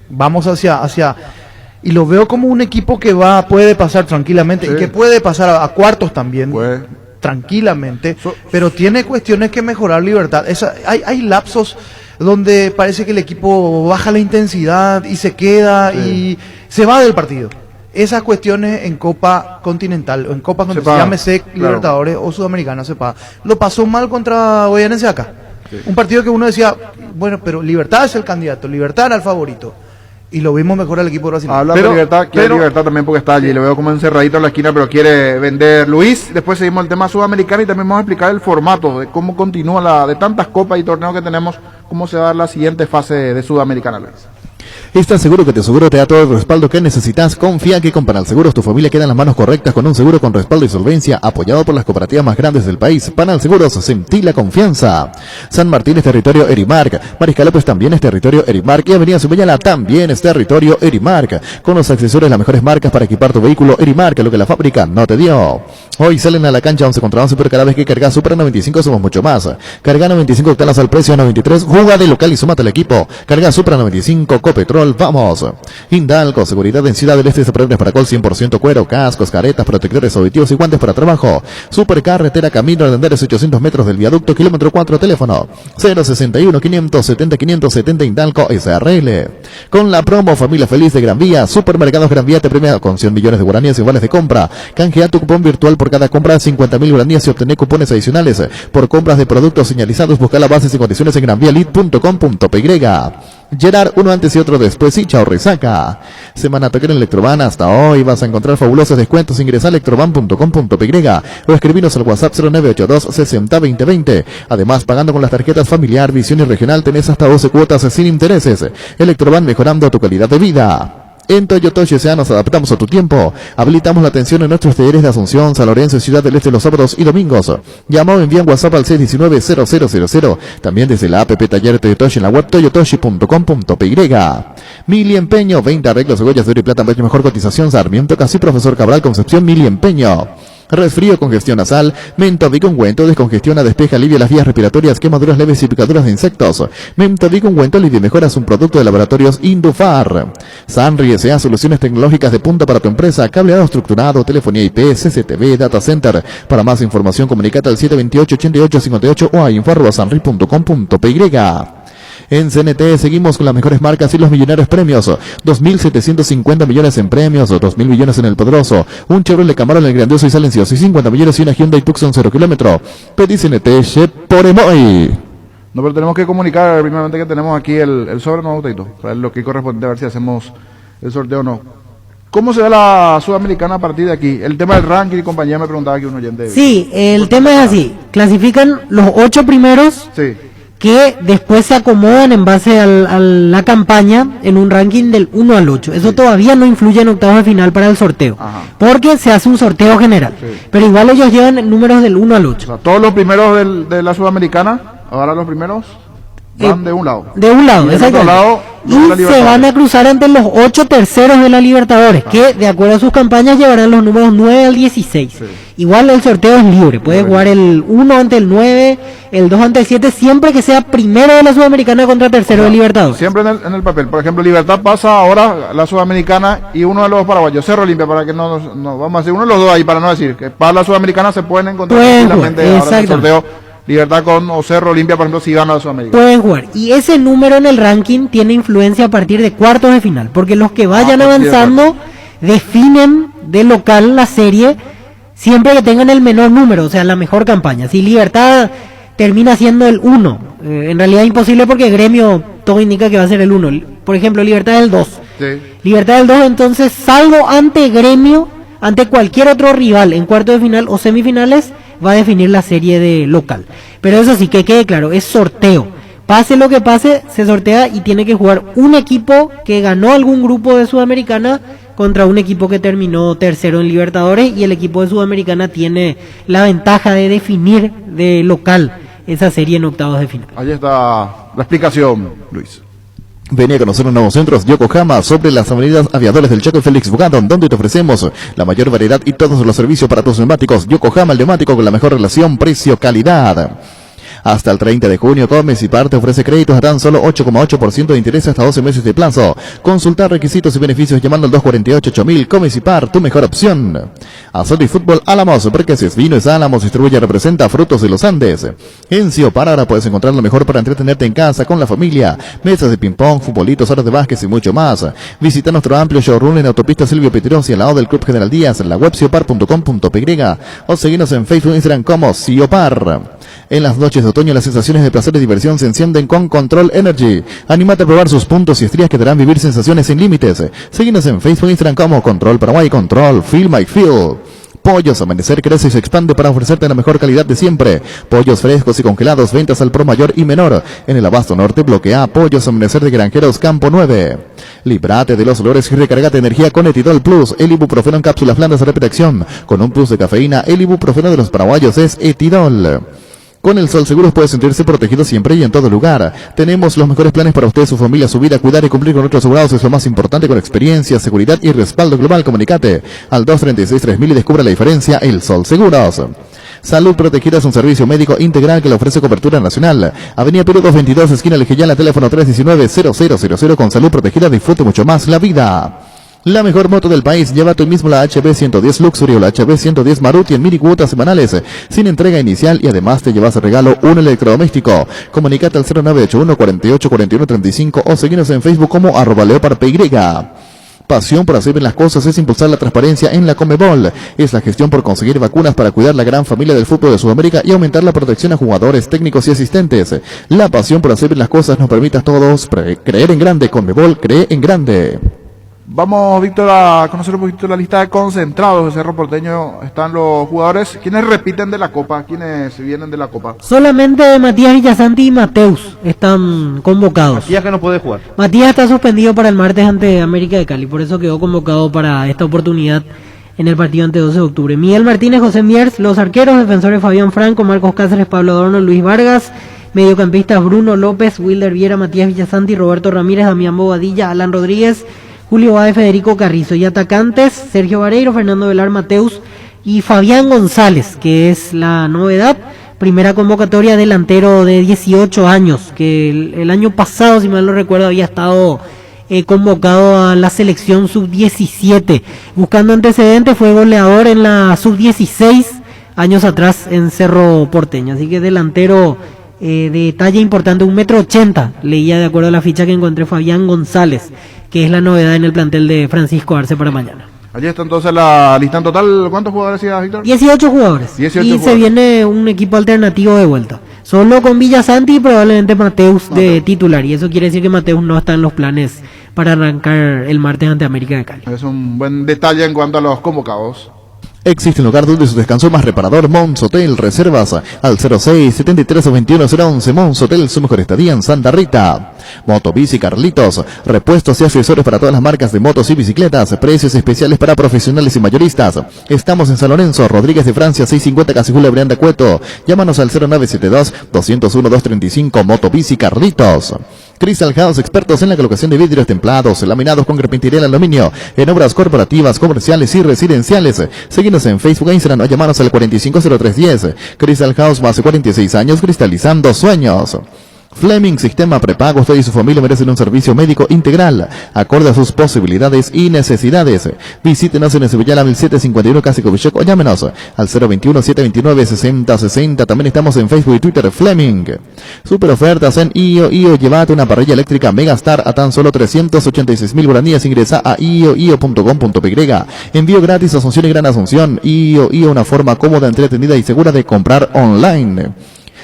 vamos hacia y lo veo como un equipo que puede pasar tranquilamente y que puede pasar a cuartos también tranquilamente, pero tiene cuestiones que mejorar. Libertad. Hay lapsos donde parece que el equipo baja la intensidad y se queda y se va del partido. Esas cuestiones en Copa Continental o en Copa Continental, llámese Libertadores o Sudamericana, lo pasó mal contra Goianense acá. Un partido que uno decía, bueno, pero Libertad es el candidato, Libertad era el favorito. Y lo vimos mejor al equipo brasileño. Habla de Libertad, quiere Libertad también porque está allí. Lo veo como encerradito en la esquina, pero quiere vender. Luis, después seguimos el tema sudamericano y también vamos a explicar el formato de cómo continúa de tantas copas y torneos que tenemos, cómo se va a dar la siguiente fase de Sudamericana, Luis. ¿Estás seguro que tu seguro te da todo el respaldo que necesitas? Confía que con Panal Seguros tu familia queda en las manos correctas con un seguro con respaldo y solvencia apoyado por las cooperativas más grandes del país. Panal Seguros, sentí la confianza. San Martín es territorio Erimark. Mariscal López también es territorio Erimark. Y Avenida Subayala también es territorio Erimark. Con los accesorios, las mejores marcas para equipar tu vehículo Erimark, lo que la fábrica no te dio. Hoy salen a la cancha 11 contra 11, pero cada vez que cargas Super 95 somos mucho más. Carga 95 octanas al precio de 93. Juega de local y súmate al equipo. Carga Super 95 Copetrol. Vamos. Hindalco, seguridad en Ciudad del Este, Zaparenes Paracol, 100% cuero, cascos, caretas, protectores auditivos y guantes para trabajo. Supercarretera Camino de Anderes, 800 metros del viaducto, kilómetro 4, teléfono 061 570 570 Hindalco SRL. Con la promo Familia Feliz de Gran Vía, Supermercados Gran Vía te premia con 100 millones de guaraníes y vales de compra. Canjea tu cupón virtual por cada compra de 50.000 guaraníes y obtener cupones adicionales por compras de productos señalizados. Busca las bases y condiciones en granvialit.com.py. Gerard, uno antes y otro después y chao resaca. Semana Toquera en Electroban, hasta hoy vas a encontrar fabulosos descuentos. Ingresa a electroban.com.py o escribinos al WhatsApp 0982 60 20 20. Además, pagando con las tarjetas familiar, Visión y Regional tenés hasta 12 cuotas sin intereses. Electroban, mejorando tu calidad de vida. En Toyotoshi S.A. nos adaptamos a tu tiempo. Habilitamos la atención en nuestros talleres de Asunción, San Lorenzo y Ciudad del Este los sábados y domingos. Llama o envía un WhatsApp al 619-0000. También desde la app Taller Toyotoshi en la web toyotoshi.com.py. Mili Empeño, 20 arreglos, joyas de oro y plata, mejor cotización. Sarmiento Casi Profesor Cabral Concepción. Mili Empeño. Resfrío, congestión nasal, Mentodic ungüento, descongestiona, despeja, alivia las vías respiratorias, quemaduras leves y picaduras de insectos. Mentodic ungüento alivia y mejora, es un producto de laboratorios Indufar. Sanri S.A. Soluciones tecnológicas de punta para tu empresa, cableado estructurado, telefonía IP, CCTV, data center. Para más información comunicate al 728-8858 o a info@sanri.com.py. En CNT seguimos con las mejores marcas y los millonarios premios. 2.750 millones en premios, 2.000 millones en el Poderoso, un Chevrolet Camaro en el Grandioso y Silencioso y 50 millones y una Hyundai Tucson 0 kilómetro. Pedí CNT, por Emoy. No, pero tenemos que comunicar primeramente que tenemos aquí el sobre, no, Teito, para lo que corresponde, a ver si hacemos el sorteo o no. ¿Cómo se ve la Sudamericana a partir de aquí? El tema del ranking y compañía, me preguntaba aquí un oyente. Sí, el tema es así, clasifican los 8 primeros. Sí. Que después se acomodan en base a la campaña en un ranking del 1 al 8. Eso todavía no influye en octavos de final para el sorteo. Ajá. Porque se hace un sorteo general. Sí. Pero igual ellos llevan números del 1 al 8. O sea, todos los primeros de la Sudamericana, ahora los primeros van de un lado. De un lado, exacto. Y se van a cruzar entre los 8 terceros de la Libertadores, que de acuerdo a sus campañas llevarán los números 9 al 16. Sí. Igual el sorteo es libre, puede jugar el 1 ante el 9, el 2 ante el 7, siempre que sea primero de la Sudamericana contra tercero de Libertadores. Siempre en el papel. Por ejemplo, Libertad pasa ahora la Sudamericana y uno de los paraguayos, Cerro Limpia, para que no vamos a decir uno de los dos ahí, para no decir que para la Sudamericana se pueden encontrar tranquilamente ahora en el sorteo. Libertad con o Cerro Limpia, por ejemplo, si gana la Sudamericana. Pueden jugar. Y ese número en el ranking tiene influencia a partir de cuartos de final, porque los que vayan avanzando definen de local la serie siempre que tengan el menor número, o sea, la mejor campaña. Si Libertad termina siendo el 1, en realidad es imposible porque Gremio todo indica que va a ser el 1. Por ejemplo, Libertad es el 2. Sí. Libertad del 2, entonces salvo ante Gremio, ante cualquier otro rival en cuartos de final o semifinales, va a definir la serie de local. Pero eso sí, que quede claro, es sorteo. Pase lo que pase, se sortea y tiene que jugar un equipo que ganó algún grupo de Sudamericana contra un equipo que terminó tercero en Libertadores, y el equipo de Sudamericana tiene la ventaja de definir de local esa serie en octavos de final. Ahí está la explicación, Luis. Vení a conocer los nuevos centros Yokohama sobre las avenidas Aviadores del Chaco y Félix Bugadón, donde te ofrecemos la mayor variedad y todos los servicios para tus neumáticos. Yokohama, el neumático con la mejor relación precio-calidad. Hasta el 30 de junio, Comecipar te ofrece créditos a tan solo 8,8% de interés hasta 12 meses de plazo. Consultar requisitos y beneficios llamando al 248-8000. Comecipar, tu mejor opción. Azul y Fútbol Álamos, porque si es vino es Álamos, distribuye y representa Frutos de los Andes. En Siopar ahora puedes encontrar lo mejor para entretenerte en casa, con la familia. Mesas de ping-pong, futbolitos, horas de básquet y mucho más. Visita nuestro amplio showroom en Autopista Silvio Petirossi, al lado del Club General Díaz, en la web siopar.com.py, o seguirnos en Facebook e Instagram como Siopar. En las noches de otoño las sensaciones de placer y diversión se encienden con Control Energy. Anímate a probar sus puntos y estrías que te harán vivir sensaciones sin límites. Síguenos en Facebook e Instagram como Control Paraguay, Control, Feel My Feel. Pollos Amanecer crece y se expande para ofrecerte la mejor calidad de siempre. Pollos frescos y congelados, ventas al pro mayor y menor. En el Abasto Norte, bloque A, Pollos Amanecer de Granjeros Campo 9. Líbrate de los olores y recargate energía con Etidol Plus, el ibuprofeno en cápsulas blandas de repetición. Con un plus de cafeína, el ibuprofeno de los paraguayos es Etidol. Con el Sol Seguros puede sentirse protegido siempre y en todo lugar. Tenemos los mejores planes para usted, su familia, su vida. Cuidar y cumplir con otros asegurados es lo más importante, con experiencia, seguridad y respaldo global. Comunicate al 236-3000 y descubra la diferencia. El Sol Seguros. Salud Protegida es un servicio médico integral que le ofrece cobertura nacional. Avenida Perú 222, esquina Lejellana, teléfono 319-0000. Con Salud Protegida disfrute mucho más la vida. La mejor moto del país, lleva tú mismo la HB110 Luxury o la HB110 Maruti en mini cuotas semanales, sin entrega inicial, y además te llevas de regalo un electrodoméstico. Comunicate al 0981 48 41 35 o seguinos en Facebook como @leopardpy. Pasión por hacer bien las cosas es impulsar la transparencia en la Conmebol. Es la gestión por conseguir vacunas para cuidar la gran familia del fútbol de Sudamérica y aumentar la protección a jugadores, técnicos y asistentes. La pasión por hacer bien las cosas nos permite a todos creer en grande. Conmebol cree en grande. Vamos, Víctor, a conocer un poquito la lista de concentrados de Cerro Porteño. Están los jugadores. ¿Quiénes repiten de la Copa? ¿Quiénes vienen de la Copa? Solamente Matías Villasanti y Mateus están convocados. Matías que no puede jugar. Matías está suspendido para el martes ante América de Cali, por eso quedó convocado para esta oportunidad en el partido ante 12 de octubre. Miguel Martínez, José Miers, los arqueros, defensores Fabián Franco, Marcos Cáceres, Pablo Adorno, Luis Vargas, mediocampistas Bruno López, Wilder Viera, Matías Villasanti, Roberto Ramírez, Damián Bobadilla, Alan Rodríguez, Julio Báez, Federico Carrizo, y atacantes Sergio Vareiro, Fernando Velar, Mateus y Fabián González, que es la novedad. Primera convocatoria, delantero de 18 años, que el año pasado, si mal no recuerdo, había estado convocado a la selección sub-17. Buscando antecedentes, fue goleador en la sub-16 años atrás en Cerro Porteño, así que delantero de talla importante, 1,80 m, leía de acuerdo a la ficha que encontré, Fabián González, que es la novedad en el plantel de Francisco Arce para mañana. Allí está entonces la lista en total. ¿Cuántos jugadores decía, Víctor? 18 jugadores. 18 y jugadores. Se viene un equipo alternativo de vuelta. Solo con Villasanti y probablemente Mateus de titular. Y eso quiere decir que Mateus no está en los planes para arrancar el martes ante América de Cali. Es un buen detalle en cuanto a los convocados. Existe un lugar donde su descanso más reparador, Mons Hotel. Reservas al 06-73-21-011. Mons Hotel, su mejor estadía en Santa Rita. Motobici Carlitos, repuestos y accesorios para todas las marcas de motos y bicicletas, precios especiales para profesionales y mayoristas. Estamos en San Lorenzo, Rodríguez de Francia, 650 Casijula, Brianda Cueto. Llámanos al 0972-201-235. Motobici Carlitos. Crystal House, expertos en la colocación de vidrios templados, laminados con carpintería en aluminio, en obras corporativas, comerciales y residenciales. Síguenos en Facebook e Instagram o llamanos al 450310. Crystal House, más de 46 años cristalizando sueños. Fleming Sistema Prepago, usted y su familia merecen un servicio médico integral, acorde a sus posibilidades y necesidades. Visítenos en Sevillana 1751 Casico Bichoc o llámenos al 021-729-6060. También estamos en Facebook y Twitter. Fleming. Super ofertas en IO. Llévate una parrilla eléctrica Megastar a tan solo 386.000 guaraníes. Ingresa a io.com.py. Envío gratis a Asunción y Gran Asunción. IO, una forma cómoda, entretenida y segura de comprar online.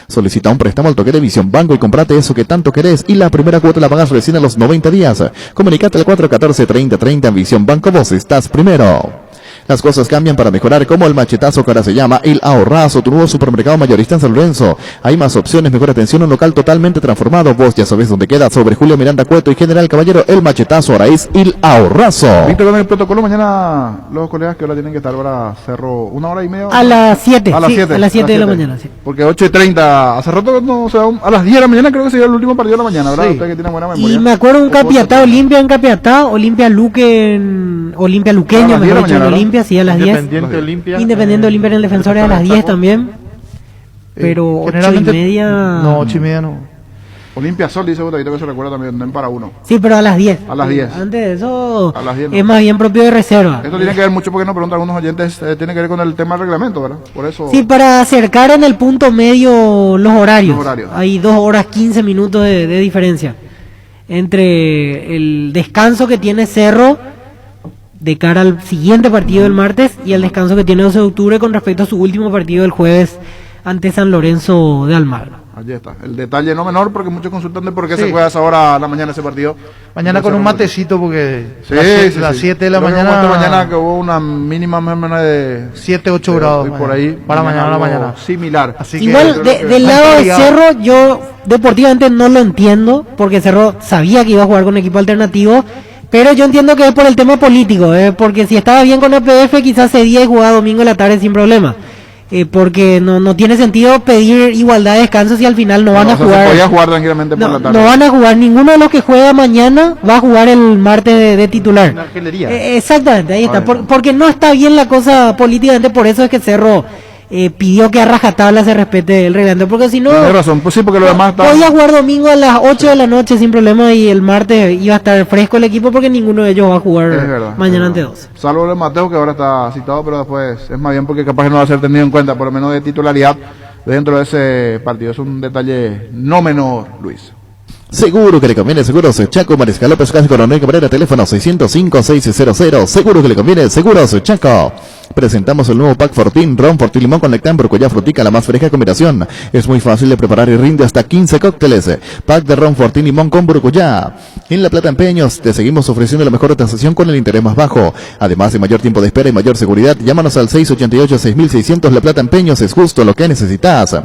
Solicita un préstamo al toque de Visión Banco y comprate eso que tanto querés, y la primera cuota la pagas recién a los 90 días. Comunicate al 414-3030 en Visión Banco, vos estás primero. Las cosas cambian para mejorar, como el machetazo que ahora se llama El Ahorrazo, tu nuevo supermercado mayorista en San Lorenzo. Hay más opciones, mejor atención, un local totalmente transformado. Vos ya sabés dónde queda, sobre Julio Miranda Cueto y General Caballero. El machetazo ahora es El Ahorrazo. Víctor, con el protocolo, mañana los colegas que ahora tienen que estar para Cerro, 1 hora y media. A las 7. A las 7. A las 7 de la mañana, sí. Porque 8:30, hace rato, no, o sea, a las 10 de la mañana creo que sería el último partido de la mañana, ¿verdad? Sí. Usted que tiene buena memoria. Y me acuerdo un Capiatá, Olimpia en Capiatá, Olimpia Luque en Olimpia Luqueño, mejor dicho, en Olimpia, sí, a las 10. Independiente Olimpia. Independiente Olimpia en el Defensores a las 10 también. pero 8 y generalmente- media... No, 8:30 no. Olimpia Sol dice Botavito que se recuerda también, no en para uno. Sí, pero a las 10. A las 10. Antes de eso A las 10 no. es más bien propio de reserva. Esto tiene que ver mucho porque nos preguntan algunos oyentes, tiene que ver con el tema del reglamento, ¿verdad? Por eso. Sí, para acercar en el punto medio los horarios. Los horarios. Hay 2 horas 15 minutos de diferencia entre el descanso que tiene Cerro de cara al siguiente partido del martes y el descanso que tiene 12 de octubre con respecto a su último partido del jueves ante San Lorenzo de Almagro. Allí está. El detalle no menor porque muchos consultan de por qué Sí. se juega a esa hora a la mañana ese partido. Mañana con un matecito porque Sí, las sí. 7 de la Creo que mañana. mañana que hubo una mínima más o menos de 7, 8 grados. y por ahí. Para mañana a la algo mañana. Similar. Así que Igual yo creo que- del lado de Ligado. Cerro yo deportivamente no lo entiendo porque Cerro sabía que iba a jugar con equipo alternativo, pero yo entiendo que es por el tema político, porque si estaba bien con APF quizás ese día y jugaba domingo en la tarde sin problema. Porque no tiene sentido pedir igualdad de descanso si al final no van a o sea, jugar. se podía jugar tranquilamente por la tarde. No van a jugar, ninguno de los que juega mañana va a jugar el martes de titular. Exactamente, ahí está. Porque no está bien la cosa políticamente, por eso es que Cerro pidió que a rajatabla se respete el reglamento, porque si no... Tienes razón, pues sí, porque lo demás está... Podía jugar domingo a las 8 de la noche sin problema y el martes iba a estar fresco el equipo porque ninguno de ellos va a jugar Es verdad, mañana es ante verdad. 12. Salvo el Mateo que ahora está citado, pero después es más bien porque capaz que no va a ser tenido en cuenta, por lo menos de titularidad dentro de ese partido. Es un detalle no menor, Luis. Seguro que le conviene, Seguros Chaco, Mariscal López, Casi Coronel Cabrera, teléfono 605-600. Seguro que le conviene, Seguros Chaco. Presentamos el nuevo Pack Fortín, Ron Fortín Limón con Lectán, Brucuya Frutica, la más fresca combinación. Es muy fácil de preparar y rinde hasta 15 cócteles. Pack de Ron Fortín Limón con Brucuya. En La Plata Empeños te seguimos ofreciendo la mejor tasación con el interés más bajo. Además de mayor tiempo de espera y mayor seguridad, llámanos al 688-6600. La Plata Empeños es justo lo que necesitas.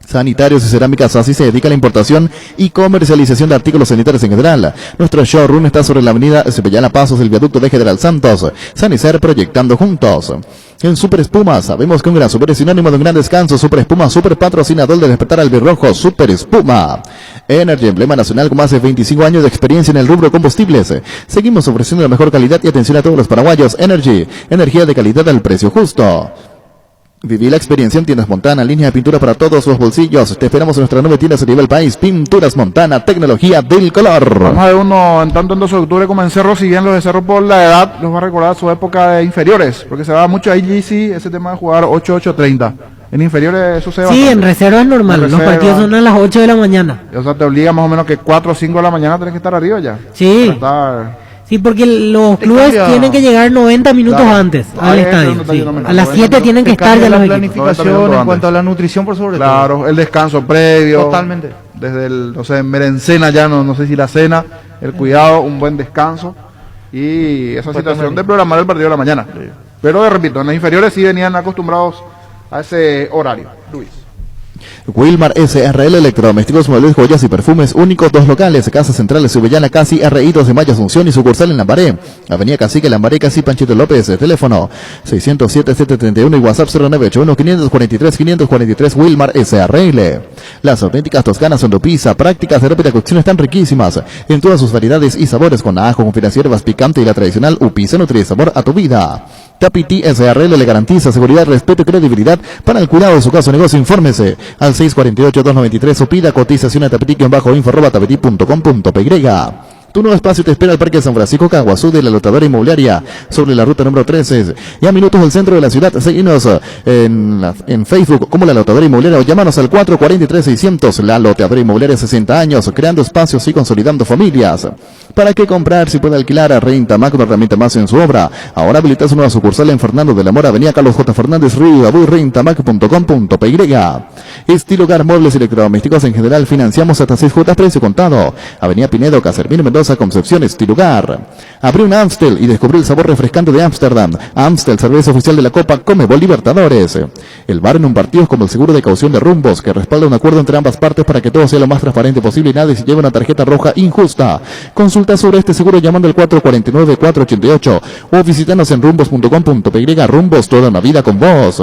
Sanitarios y Cerámicas así se dedica a la importación y comercialización de artículos sanitarios en general. Nuestro showroom está sobre la avenida Cepellana Pasos, el viaducto de General Santos. Sanicer, proyectando juntos. En Super Espuma, sabemos que un gran super es sinónimo de un gran descanso. Super Espuma, super patrocinador de despertar al birrojo. Super Espuma. Energy, emblema nacional con más de 25 años de experiencia en el rubro combustibles. Seguimos ofreciendo la mejor calidad y atención a todos los paraguayos. Energy, energía de calidad al precio justo. Viví la experiencia en Tiendas Montana, línea de pintura para todos los bolsillos. Te esperamos en nuestra nueva tienda a nivel país. Pinturas Montana, tecnología del color. Vamos a ver uno en tanto en 12 de octubre como en Cerro, si bien los de Cerro por la edad los va a recordar su época de inferiores, porque se va mucho a IGC ese tema de jugar 8-8-30. En inferiores eso se va. Sí, en reserva es normal, los partidos son a las 8 de la mañana. O sea, te obliga más o menos que 4 o 5 de la mañana tenés que estar arriba ya. Sí. Para estar... Sí, porque los clubes tienen que llegar 90 minutos Claro. antes Ah, al ese es un estadio. detalle sí. no menor. A las 7 tienen que estar ya la los equipos. planificación en cuanto a la nutrición por sobre todo. Claro, el descanso previo. Totalmente. Desde el, no sé, merencena ya, no sé si la cena, el cuidado, un buen descanso y esa situación de programar el partido de la mañana. Pero repito, en las inferiores sí venían acostumbrados a ese horario. Luis. Wilmar SRL, electrodomésticos, muebles, joyas y perfumes únicos, 2 locales, Casa Central, Subellana, Casi, RI 2 de Mayo, Asunción y sucursal en Lambaré, Avenida Cacique, Lambaré, Casi, Panchito López, teléfono 607-731 y WhatsApp 0981-543-543, Wilmar SRL. Las auténticas toscanas son pizza, prácticas de rápida cocción están riquísimas, en todas sus variedades y sabores, con ajo, con finas hierbas, picante y la tradicional Upisa nutre sabor a tu vida. Tapiti SRL le garantiza seguridad, respeto y credibilidad para el cuidado de su caso o negocio. Infórmese al 648-293 o pida cotización a tapiti-info@tapiti.com.py. Tu nuevo espacio te espera al Parque San Francisco Caguazú de la Lotadora Inmobiliaria sobre la ruta número 13 y a minutos del centro de la ciudad. Seguinos en Facebook como la Lotadora Inmobiliaria o llámanos al 443-600. La Lotadora Inmobiliaria, 60 años, creando espacios y consolidando familias. ¿Para qué comprar si puede alquilar? A Rentamac, una herramienta más en su obra. Ahora habilita su nueva sucursal en Fernando de la Mora, Avenida Carlos J. Fernández Río, Rentamac.com.py. Estilo Hogar, muebles y electrodomésticos en general, financiamos hasta 6 cuotas precio contado. Avenida Pinedo, Casermino, Mendoza, Concepción, Estilo Hogar. Abrió un Amstel y descubrió el sabor refrescante de Ámsterdam. Amstel, cerveza oficial de la Copa Conmebol Libertadores. El bar en un partido es como el seguro de caución de Rumbos, que respalda un acuerdo entre ambas partes para que todo sea lo más transparente posible y nadie se lleve una tarjeta roja injusta. Consulta sobre este seguro llamando al 449-488 o visítanos en rumbos.com.py. Rumbos, toda una vida con vos.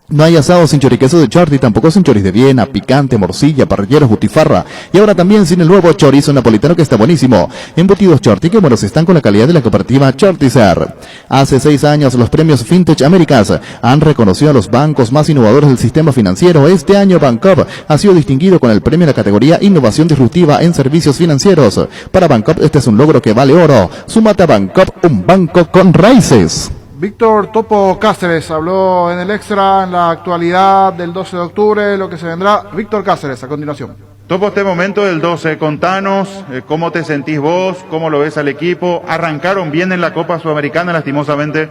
No hay asado sin choriqueso de Charty, tampoco sin choriz de Viena, picante, morcilla, parrilleros, butifarra. Y ahora también sin el nuevo chorizo napolitano que está buenísimo. Embutidos Charty que buenos están con la calidad de la cooperativa Chartizer. Hace 6 años los premios Fintech Américas han reconocido a los bancos más innovadores del sistema financiero. Este año Bancorp ha sido distinguido con el premio en la categoría Innovación Disruptiva en Servicios Financieros. Para Bancorp este es un logro que vale oro. Súmate a Bancorp, un banco con raíces. Víctor Topo Cáceres habló en el extra en la actualidad del 12 de octubre, lo que se vendrá. Víctor Cáceres, a continuación. Topo, este momento del 12, contanos cómo te sentís vos, cómo lo ves al equipo. Arrancaron bien en la Copa Sudamericana, lastimosamente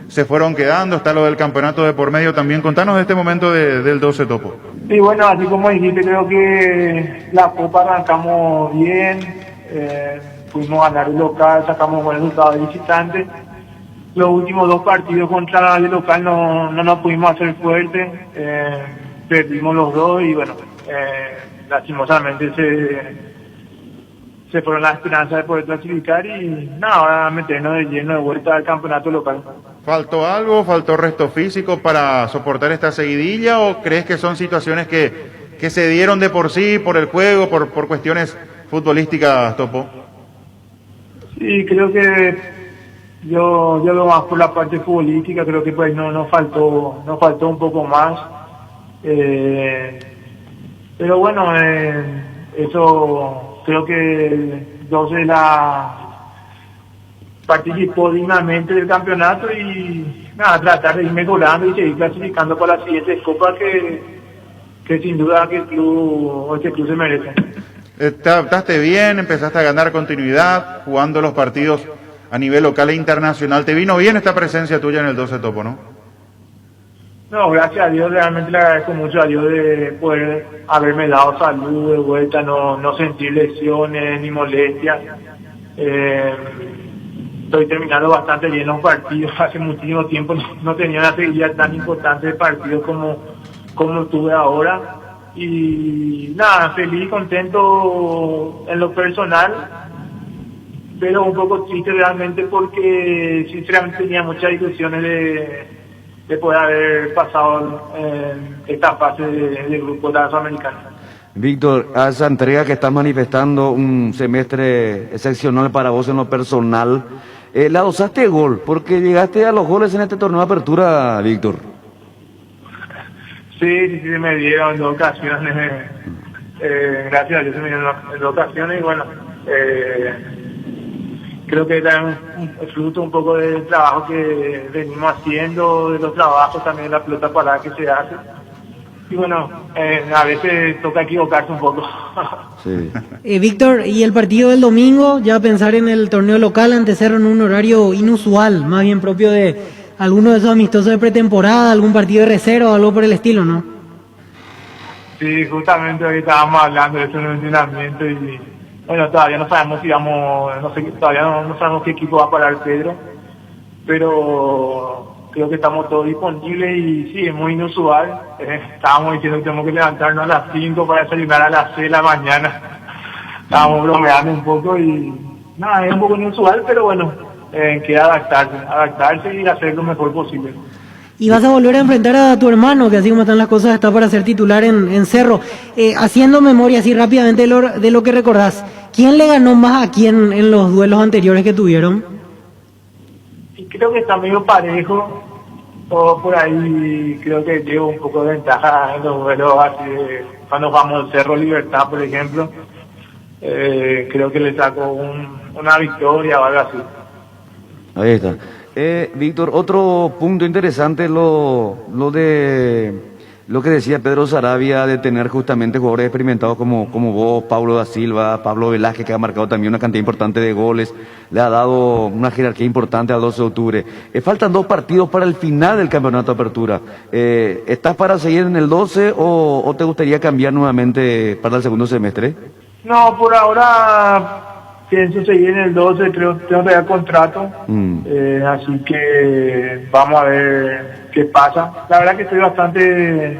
se fueron quedando, está lo del campeonato de por medio también. Contanos de este momento del 12, Topo. Sí, bueno, así como dijiste, creo que la Copa arrancamos bien, pudimos ganar el local, sacamos buen resultado de visitante. Los últimos 2 partidos contra el local no nos pudimos hacer fuertes, perdimos los 2 y bueno, lastimosamente se fueron las esperanzas de poder clasificar y nada, ahora meternos de lleno de vuelta al campeonato local. ¿Faltó algo? ¿Faltó resto físico para soportar esta seguidilla o crees que son situaciones que se dieron de por sí, por el juego, por cuestiones futbolísticas, Topo? Sí, creo que yo lo más por la parte futbolística, creo que pues no faltó un poco más, pero bueno, eso creo que el 12 participó dignamente del campeonato y nada, tratar de ir mejorando y seguir clasificando para las siguientes copas que sin duda que este club se merece. Te adaptaste bien, empezaste a ganar continuidad, jugando los partidos a nivel local e internacional. ¿Te vino bien esta presencia tuya en el 12, Topo, no? No, gracias a Dios, realmente le agradezco mucho a Dios de poder haberme dado salud de vuelta, no sentir lesiones ni molestias. Estoy terminando bastante bien los partidos. Hace muchísimo tiempo no tenía una seguidilla tan importante de partidos como tuve ahora. Y nada, feliz, contento en lo personal, pero un poco triste realmente porque sinceramente tenía muchas ilusiones de poder haber pasado esta fase del grupo de la Sudamericana. Víctor, a esa entrega que estás manifestando, un semestre excepcional para vos en lo personal, la dosaste gol, porque llegaste a los goles en este torneo de apertura, Víctor. Sí, me dieron en 2 ocasiones, gracias a Dios se me dieron en 2 ocasiones y bueno, creo que también es fruto un poco del trabajo que venimos haciendo, de los trabajos también de la pelota parada que se hace. Y bueno, a veces toca equivocarse un poco. Sí. Víctor, ¿y el partido del domingo? Ya pensar en el torneo local ante Cerro en un horario inusual, más bien propio de alguno de esos amistosos de pretemporada, algún partido de reserva o algo por el estilo, ¿no? Sí, justamente hoy estábamos hablando de eso en el entrenamiento y bueno, todavía no sabemos si vamos, todavía no sabemos qué equipo va a parar Pedro, pero creo que estamos todos disponibles y sí, es muy inusual. Estábamos diciendo que tenemos que levantarnos a las 5 para desayunar a las 6 de la mañana. Estábamos bromeando un poco y nada, es un poco inusual, pero bueno, queda adaptarse y hacer lo mejor posible. Y vas a volver a enfrentar a tu hermano, que así como están las cosas, está para ser titular en Cerro. Haciendo memoria así rápidamente de lo que recordás, ¿quién le ganó más a quién en los duelos anteriores que tuvieron? Y creo que está medio parejo, o por ahí creo que llevo un poco de ventaja en los duelos, así cuando jugamos el Cerro Libertad, por ejemplo, creo que le saco una victoria o algo así. Ahí está. Víctor, otro punto interesante lo que decía Pedro Saravia de tener justamente jugadores experimentados como vos, Pablo da Silva, Pablo Velázquez, que ha marcado también una cantidad importante de goles, le ha dado una jerarquía importante al 12 de octubre. Faltan 2 partidos para el final del campeonato de apertura. ¿Estás para seguir en el 12 o te gustaría cambiar nuevamente para el segundo semestre? No, por ahora pienso seguir en el 12, creo que tengo todavía contrato, así que vamos a ver qué pasa. La verdad que estoy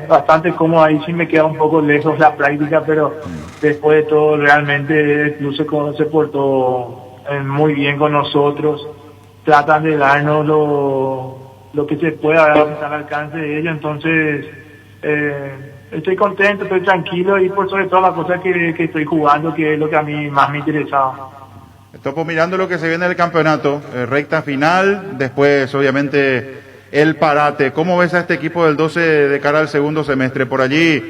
bastante cómodo ahí, sí me queda un poco lejos la práctica, pero después de todo realmente el club se portó muy bien con nosotros, tratan de darnos lo que se pueda, está al alcance de ellos. Entonces, estoy contento, estoy tranquilo y por sobre todo las cosas que estoy jugando, que es lo que a mí más me interesaba. Topo, mirando lo que se viene del campeonato, recta final, después obviamente el parate. ¿Cómo ves a este equipo del 12 de cara al segundo semestre? Por allí,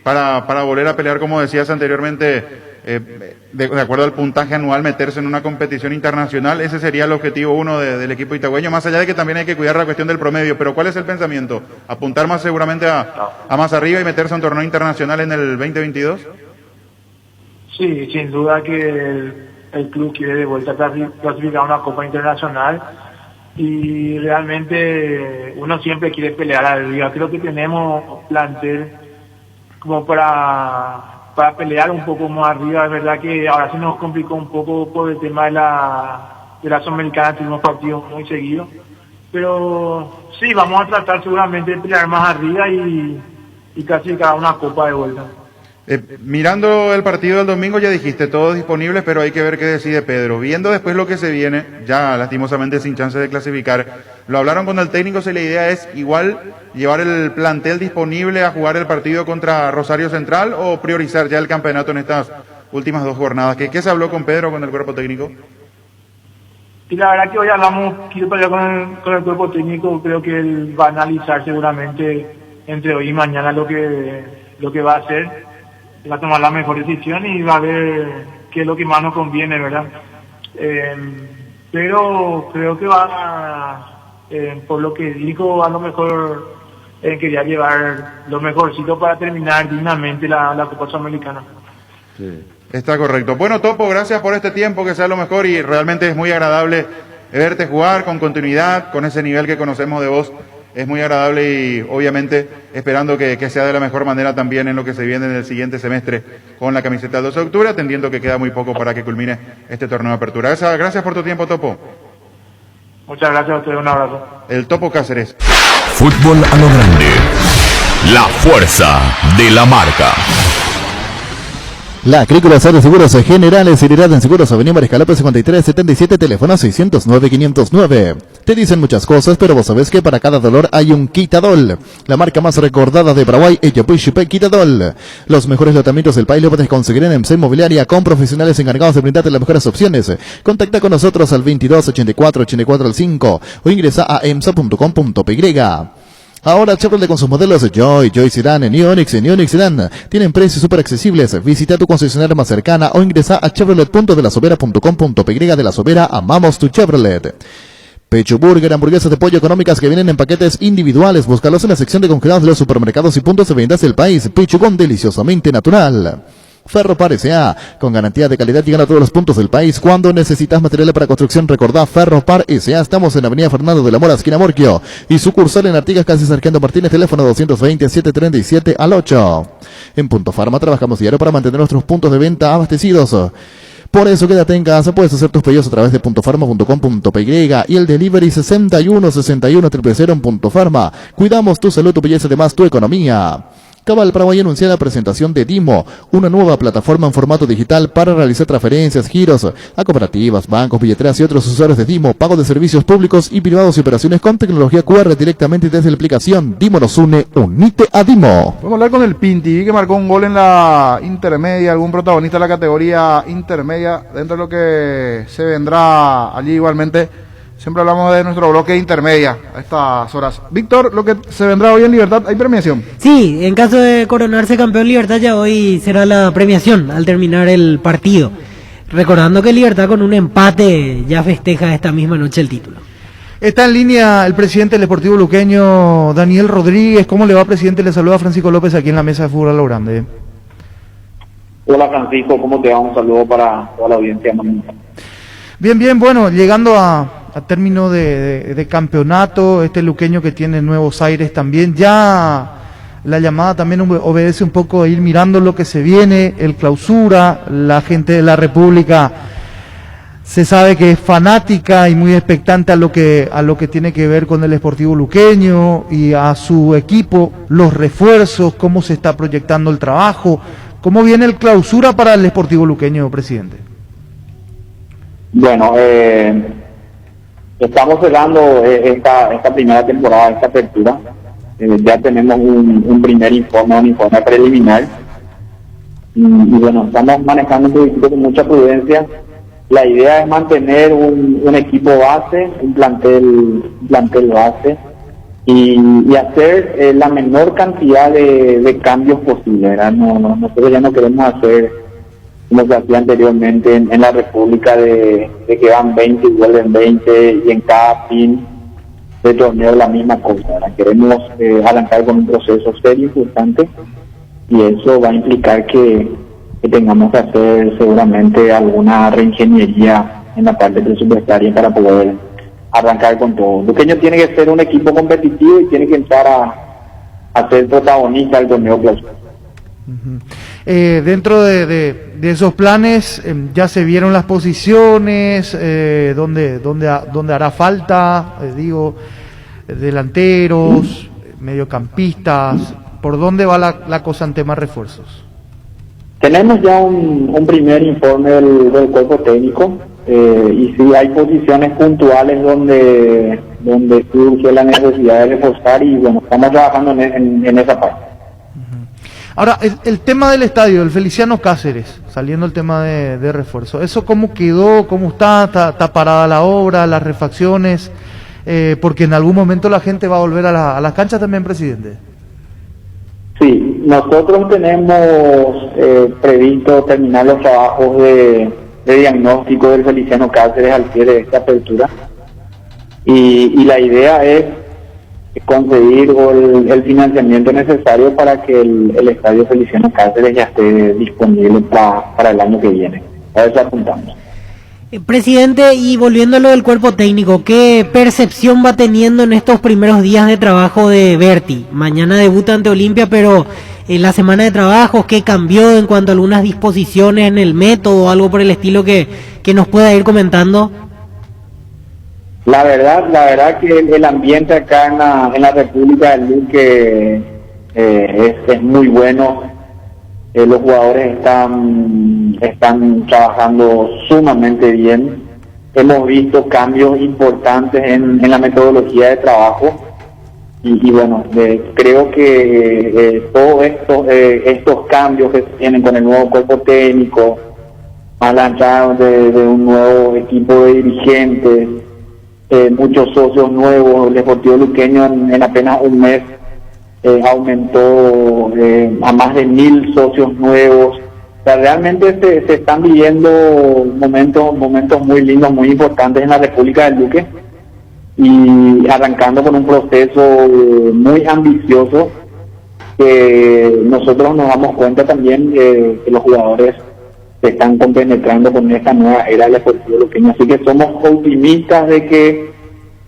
para volver a pelear, como decías anteriormente, de acuerdo al puntaje anual, meterse en una competición internacional, ese sería el objetivo uno del equipo itagüeño, más allá de que también hay que cuidar la cuestión del promedio. Pero ¿cuál es el pensamiento? ¿Apuntar más seguramente a más arriba y meterse a un torneo internacional en el 2022? Sí, sin duda que el club quiere de vuelta clasificar a una Copa Internacional y realmente uno siempre quiere pelear arriba. Creo que tenemos plantel como para pelear un poco más arriba. Es verdad que ahora se nos complicó un poco por el tema de la Sudamericana, tuvimos partidos muy seguidos, pero sí, vamos a tratar seguramente de pelear más arriba y clasificar a una Copa de vuelta. Mirando el partido del domingo, ya dijiste, todos disponibles, pero hay que ver qué decide Pedro. Viendo después lo que se viene, ya lastimosamente sin chance de clasificar, lo hablaron con el técnico, si la idea es igual llevar el plantel disponible a jugar el partido contra Rosario Central o priorizar ya el campeonato en estas últimas 2 jornadas. ¿Qué se habló con Pedro, con el cuerpo técnico? Y la verdad que hoy hablamos, quiero pelear con el cuerpo técnico, creo que él va a analizar seguramente entre hoy y mañana lo que va a hacer. Va a tomar la mejor decisión y va a ver qué es lo que más nos conviene, ¿verdad? Pero creo que por lo que dijo, a lo mejor quería llevar lo mejorcito para terminar dignamente la Copa Sudamericana. Sí. Está correcto. Bueno, Topo, gracias por este tiempo, que sea lo mejor, y realmente es muy agradable verte jugar con continuidad, con ese nivel que conocemos de vos. Es muy agradable y obviamente esperando que sea de la mejor manera también en lo que se viene en el siguiente semestre con la camiseta del 12 de octubre, atendiendo que queda muy poco para que culmine este torneo de apertura. Gracias por tu tiempo, Topo. Muchas gracias a ustedes, un abrazo. El Topo Cáceres. Fútbol a lo grande. La fuerza de la marca. La Agrícola de Seguros Generales, Seriedad en Seguros, Avenida Mariscal 53 77, teléfono 609-509. Te dicen muchas cosas, pero vos sabés que para cada dolor hay un Quitadol. La marca más recordada de Paraguay, Eyopuichupe Quitadol. Los mejores tratamientos del país lo puedes conseguir en EMSA Inmobiliaria con profesionales encargados de brindarte las mejores opciones. Contacta con nosotros al 22 84 84 5 o ingresa a emsa.com.py. Ahora Chevrolet con sus modelos Joy Sedan, New Onix y New Onix Sedan tienen precios súper accesibles. Visita tu concesionaria más cercana o ingresa a chevrolet.delasovera.com.py. De La Sobera, amamos tu Chevrolet. Pecho Burger, hamburguesas de pollo económicas que vienen en paquetes individuales. Búscalos en la sección de congelados de los supermercados y puntos de ventas del país. Pechugón deliciosamente natural. Ferropar S.A. con garantía de calidad llegan a todos los puntos del país. Cuando necesitas materiales para construcción, recordá Ferropar S.A. Estamos en Avenida Fernando de la Mora, esquina Morquio, y sucursal en Artigas, casi Sargento Martínez, teléfono 220-737 al 8. En Punto Farma trabajamos diario para mantener nuestros puntos de venta abastecidos. Por eso quédate en casa, puedes hacer tus pedidos a través de puntofarma.com.py y el delivery 61 61 000 en Punto Farma. Cuidamos tu salud, tu belleza, además tu economía. Cabal Paraguay anuncia la presentación de Dimo, una nueva plataforma en formato digital para realizar transferencias, giros a cooperativas, bancos, billeteras y otros usuarios de Dimo, pago de servicios públicos y privados y operaciones con tecnología QR directamente desde la aplicación. Dimo nos une, unite a Dimo. Vamos a hablar con el Pinti, que marcó un gol en la intermedia, algún protagonista de la categoría intermedia, dentro de lo que se vendrá allí igualmente. Siempre hablamos de nuestro bloque intermedia a estas horas. Víctor, lo que se vendrá hoy en Libertad, ¿hay premiación? Sí, en caso de coronarse campeón Libertad, ya hoy será la premiación al terminar el partido. Recordando que Libertad con un empate ya festeja esta misma noche el título. Está en línea el presidente del Deportivo Luqueño, Daniel Rodríguez. ¿Cómo le va, presidente? Le saluda Francisco López aquí en la mesa de Fútbol a lo Grande. Hola Francisco, ¿cómo te va? Un saludo para toda la audiencia. Bien, bueno, llegando a término de campeonato, este luqueño que tiene nuevos aires también, ya la llamada también obedece un poco a ir mirando lo que se viene, el clausura, la gente de la República se sabe que es fanática y muy expectante a lo que tiene que ver con el Sportivo Luqueño y a su equipo, los refuerzos, cómo se está proyectando el trabajo, cómo viene el clausura para el Sportivo Luqueño, presidente. Bueno, Estamos cerrando esta primera temporada, esta apertura. Ya tenemos un primer informe, un informe preliminar. Y bueno, estamos manejando un poquito con mucha prudencia. La idea es mantener un equipo base, un plantel base y hacer la menor cantidad de cambios posibles, ¿verdad? Nosotros ya no queremos hacer como se hacía anteriormente en la República de que van 20 y vuelven 20 y en cada fin de torneo la misma cosa, ¿verdad? Queremos arrancar con un proceso serio, importante, y eso va a implicar que tengamos que hacer seguramente alguna reingeniería en la parte presupuestaria para poder arrancar con todo. Luqueño tiene que ser un equipo competitivo y tiene que entrar a ser protagonista del torneo clausura. Dentro de esos planes ya se vieron las posiciones, donde hará falta, delanteros, mediocampistas, ¿por dónde va la cosa en temas refuerzos? Tenemos ya un primer informe del cuerpo técnico y sí hay posiciones puntuales donde surge la necesidad de reforzar y bueno, estamos trabajando en esa parte. Ahora, el tema del estadio, el Feliciano Cáceres, saliendo el tema de refuerzo, ¿eso cómo quedó? ¿Cómo está parada la obra, las refacciones? Porque en algún momento la gente va a volver a las canchas también, presidente. Sí, nosotros tenemos previsto terminar los trabajos de diagnóstico del Feliciano Cáceres al pie de esta apertura y la idea es conseguir el financiamiento necesario para que el estadio Feliciano Cáceres ya esté disponible para el año que viene. A eso apuntamos. Presidente, y volviendo a lo del cuerpo técnico, ¿qué percepción va teniendo en estos primeros días de trabajo de Berti? Mañana debuta ante Olimpia, pero en la semana de trabajo, ¿qué cambió en cuanto a algunas disposiciones en el método o algo por el estilo que nos pueda ir comentando? La verdad que el ambiente acá en la República del Luque es muy bueno. Los jugadores están trabajando sumamente bien. Hemos visto cambios importantes en la metodología de trabajo y bueno, creo que todos estos cambios que se tienen con el nuevo cuerpo técnico, más la entrada de un nuevo equipo de dirigentes, muchos socios nuevos, el Deportivo Luqueño en apenas un mes aumentó a más de 1,000 socios nuevos. O sea, realmente se están viviendo momentos muy lindos, muy importantes en la República del Luque y arrancando con un proceso muy ambicioso que nosotros nos damos cuenta también que los jugadores se están compenetrando con esta nueva era del Deportivo Luqueño, así que somos optimistas de que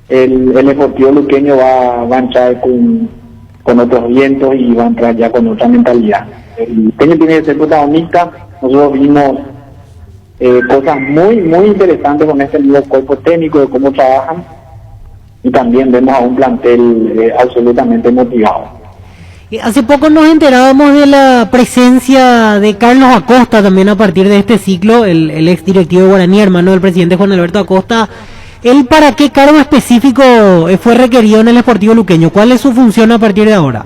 el Deportivo Luqueño va a entrar con otros vientos y va a entrar ya con otra mentalidad. El Luqueño tiene que ser protagonista. Nosotros vimos cosas muy interesantes con este nuevo cuerpo técnico, de cómo trabajan, y también vemos a un plantel absolutamente motivado. Hace poco nos enterábamos de la presencia de Carlos Acosta también a partir de este ciclo, el ex directivo de Guaraní, hermano del presidente Juan Alberto Acosta. ¿Él para qué cargo específico fue requerido en el Sportivo Luqueño? ¿Cuál es su función a partir de ahora?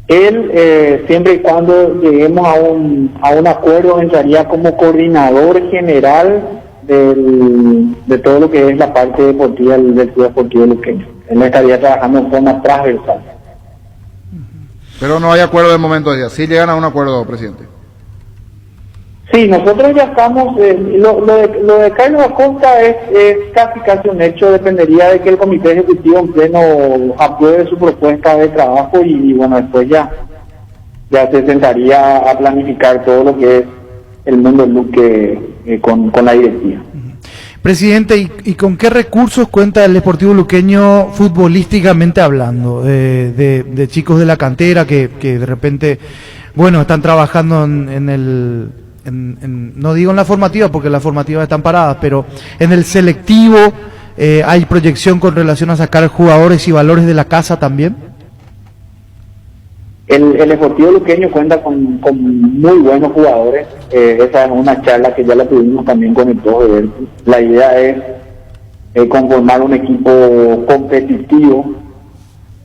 Él, siempre y cuando lleguemos a un acuerdo, entraría como coordinador general de todo lo que es la parte deportiva del Club Deportivo Luqueño. Él estaría trabajando en forma transversal. Pero no hay acuerdo de momento ya. Sí llegan a un acuerdo, presidente. Sí, nosotros ya estamos, lo de Carlos Acosta es casi un hecho, dependería de que el comité ejecutivo en pleno apruebe su propuesta de trabajo y bueno, después ya se sentaría a planificar todo lo que es el mundo del Luque con la directiva. Presidente, ¿y con qué recursos cuenta el Deportivo Luqueño futbolísticamente hablando? De chicos de la cantera que de repente, bueno, están trabajando no digo en la formativa porque las formativas están paradas, pero en el selectivo hay proyección con relación a sacar jugadores y valores de la casa también. El Deportivo Luqueño cuenta con muy buenos jugadores. Esa es una charla que ya la tuvimos también con el profe Berti. La idea es conformar un equipo competitivo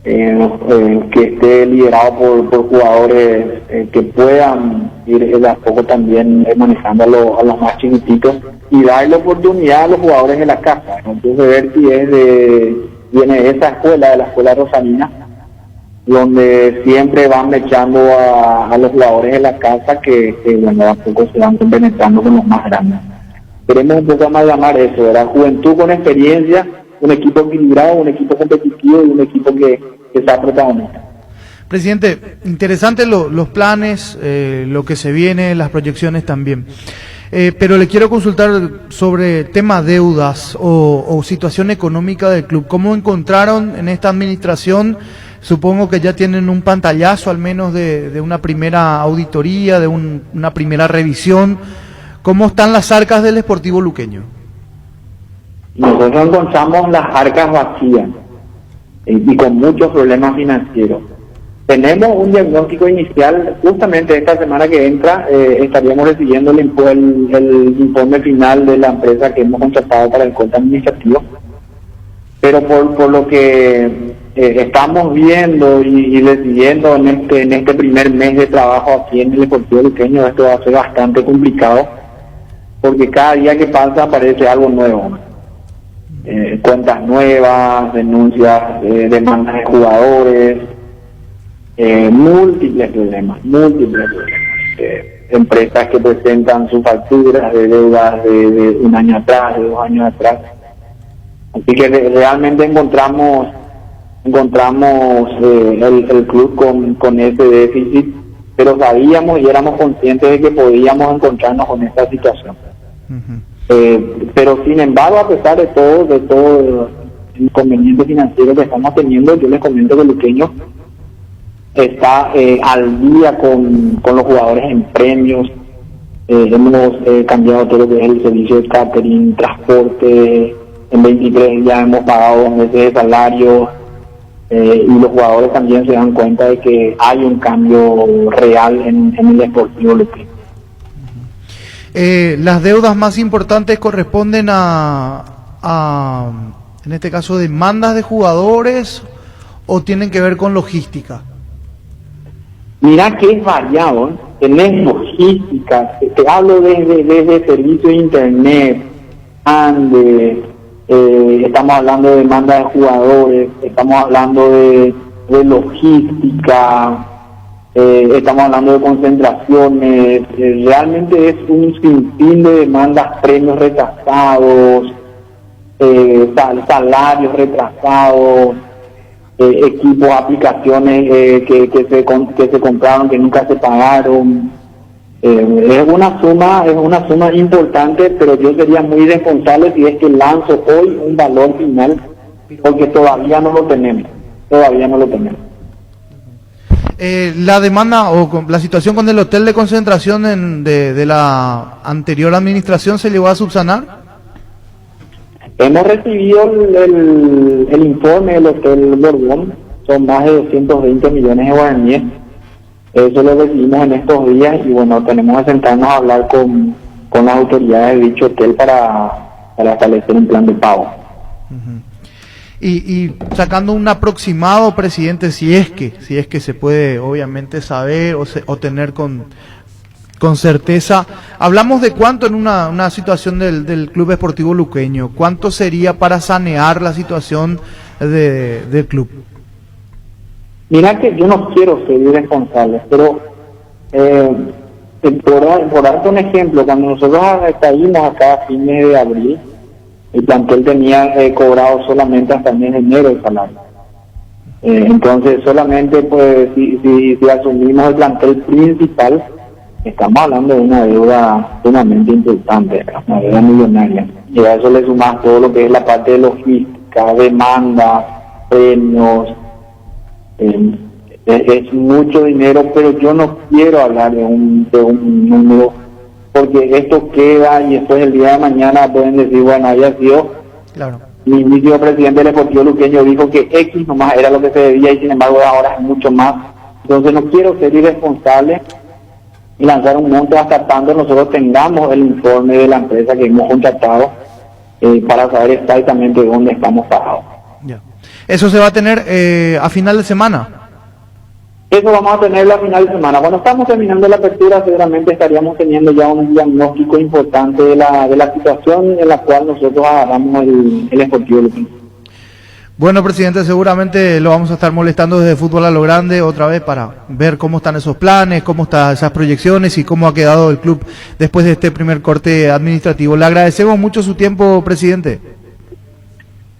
que esté liderado por jugadores que puedan ir de a poco también manejando a los más chiquititos y darle oportunidad a los jugadores de la casa. Entonces ver si viene de esa escuela, de la escuela Rosalina, donde siempre van echando a los jugadores de la casa que bueno, a poco se van compenetrando con los más grandes. Queremos un poco más llamar eso, ¿verdad? Juventud con experiencia, un equipo equilibrado, un equipo competitivo y un equipo que sea protagonista. Presidente, interesante los planes, lo que se viene, las proyecciones también. Pero le quiero consultar sobre tema deudas o situación económica del club. ¿Cómo encontraron en esta administración? Supongo que ya tienen un pantallazo al menos de una primera auditoría, de una primera revisión. ¿Cómo están las arcas del Sportivo Luqueño? Nosotros encontramos las arcas vacías y con muchos problemas financieros. Tenemos un diagnóstico inicial, justamente esta semana que entra estaríamos recibiendo el informe final de la empresa que hemos contratado para el corte administrativo, pero por lo que estamos viendo y decidiendo en este primer mes de trabajo aquí en el Sportivo Luqueño, esto va a ser bastante complicado, porque cada día que pasa aparece algo nuevo. Cuentas nuevas, denuncias, demandas de jugadores, múltiples problemas, empresas que presentan sus facturas de deudas de un año atrás, de 2 años atrás. Así que realmente encontramos el club con ese déficit, pero sabíamos y éramos conscientes de que podíamos encontrarnos con esta situación. Pero sin embargo, a pesar de todo el inconveniente financiero que estamos teniendo, yo les comento que el Luqueño está al día con los jugadores en premios. Hemos cambiado todo lo que es el servicio de catering, transporte. En 23 ya hemos pagado 2 meses de salario, y los jugadores también se dan cuenta de que hay un cambio real en el Deportivo Luqueño. Las deudas más importantes corresponden a, en este caso, demandas de jugadores o tienen que ver con logística. Mira que es variado, tenés logística, te hablo desde servicio de internet, estamos hablando de demanda de jugadores, estamos hablando de logística, estamos hablando de concentraciones, realmente es un sinfín de demandas, premios retrasados, salarios retrasados, equipos, aplicaciones que se compraron que nunca se pagaron. Es una suma importante, pero yo sería muy irresponsable si es que lanzo hoy un valor final, porque todavía no lo tenemos. La demanda o la situación con el hotel de concentración de la anterior administración se llegó a subsanar. Hemos recibido el informe del Hotel Borbón, son más de 220 millones de guaraníes. Eso lo recibimos en estos días y bueno, tenemos que sentarnos a hablar con las autoridades de dicho hotel para establecer un plan de pago. Y sacando un aproximado, presidente, si es que se puede obviamente saber o tener con certeza, hablamos de cuánto en una situación del Club Esportivo Luqueño, cuánto sería para sanear la situación del club. Mira que yo no quiero ser irresponsable, pero por darte un ejemplo, cuando nosotros caímos acá a fines de abril, el plantel tenía cobrado solamente hasta el mes de enero el salario. Entonces solamente pues si asumimos el plantel principal, estamos hablando de una deuda sumamente importante, una deuda millonaria. Y a eso le sumas todo lo que es la parte de logística, demanda, premios. Es mucho dinero, pero yo no quiero hablar de un número, porque esto queda y después el día de mañana pueden decir, bueno, haya sido. Claro. Mi inicio presidente del Deportivo Luqueño dijo que X nomás era lo que se debía y sin embargo ahora es mucho más. Entonces no quiero ser irresponsable y lanzar un monto hasta tanto nosotros tengamos el informe de la empresa que hemos contratado para saber exactamente dónde estamos parados. Ya. Eso se va a tener a final de semana. Eso vamos a tener la final de semana. Cuando estamos terminando la apertura, seguramente estaríamos teniendo ya un diagnóstico importante de la situación en la cual nosotros agarramos el Sportivo Luqueño. Bueno, presidente, seguramente lo vamos a estar molestando desde Fútbol a lo Grande otra vez para ver cómo están esos planes, cómo están esas proyecciones y cómo ha quedado el club después de este primer corte administrativo. Le agradecemos mucho su tiempo, presidente.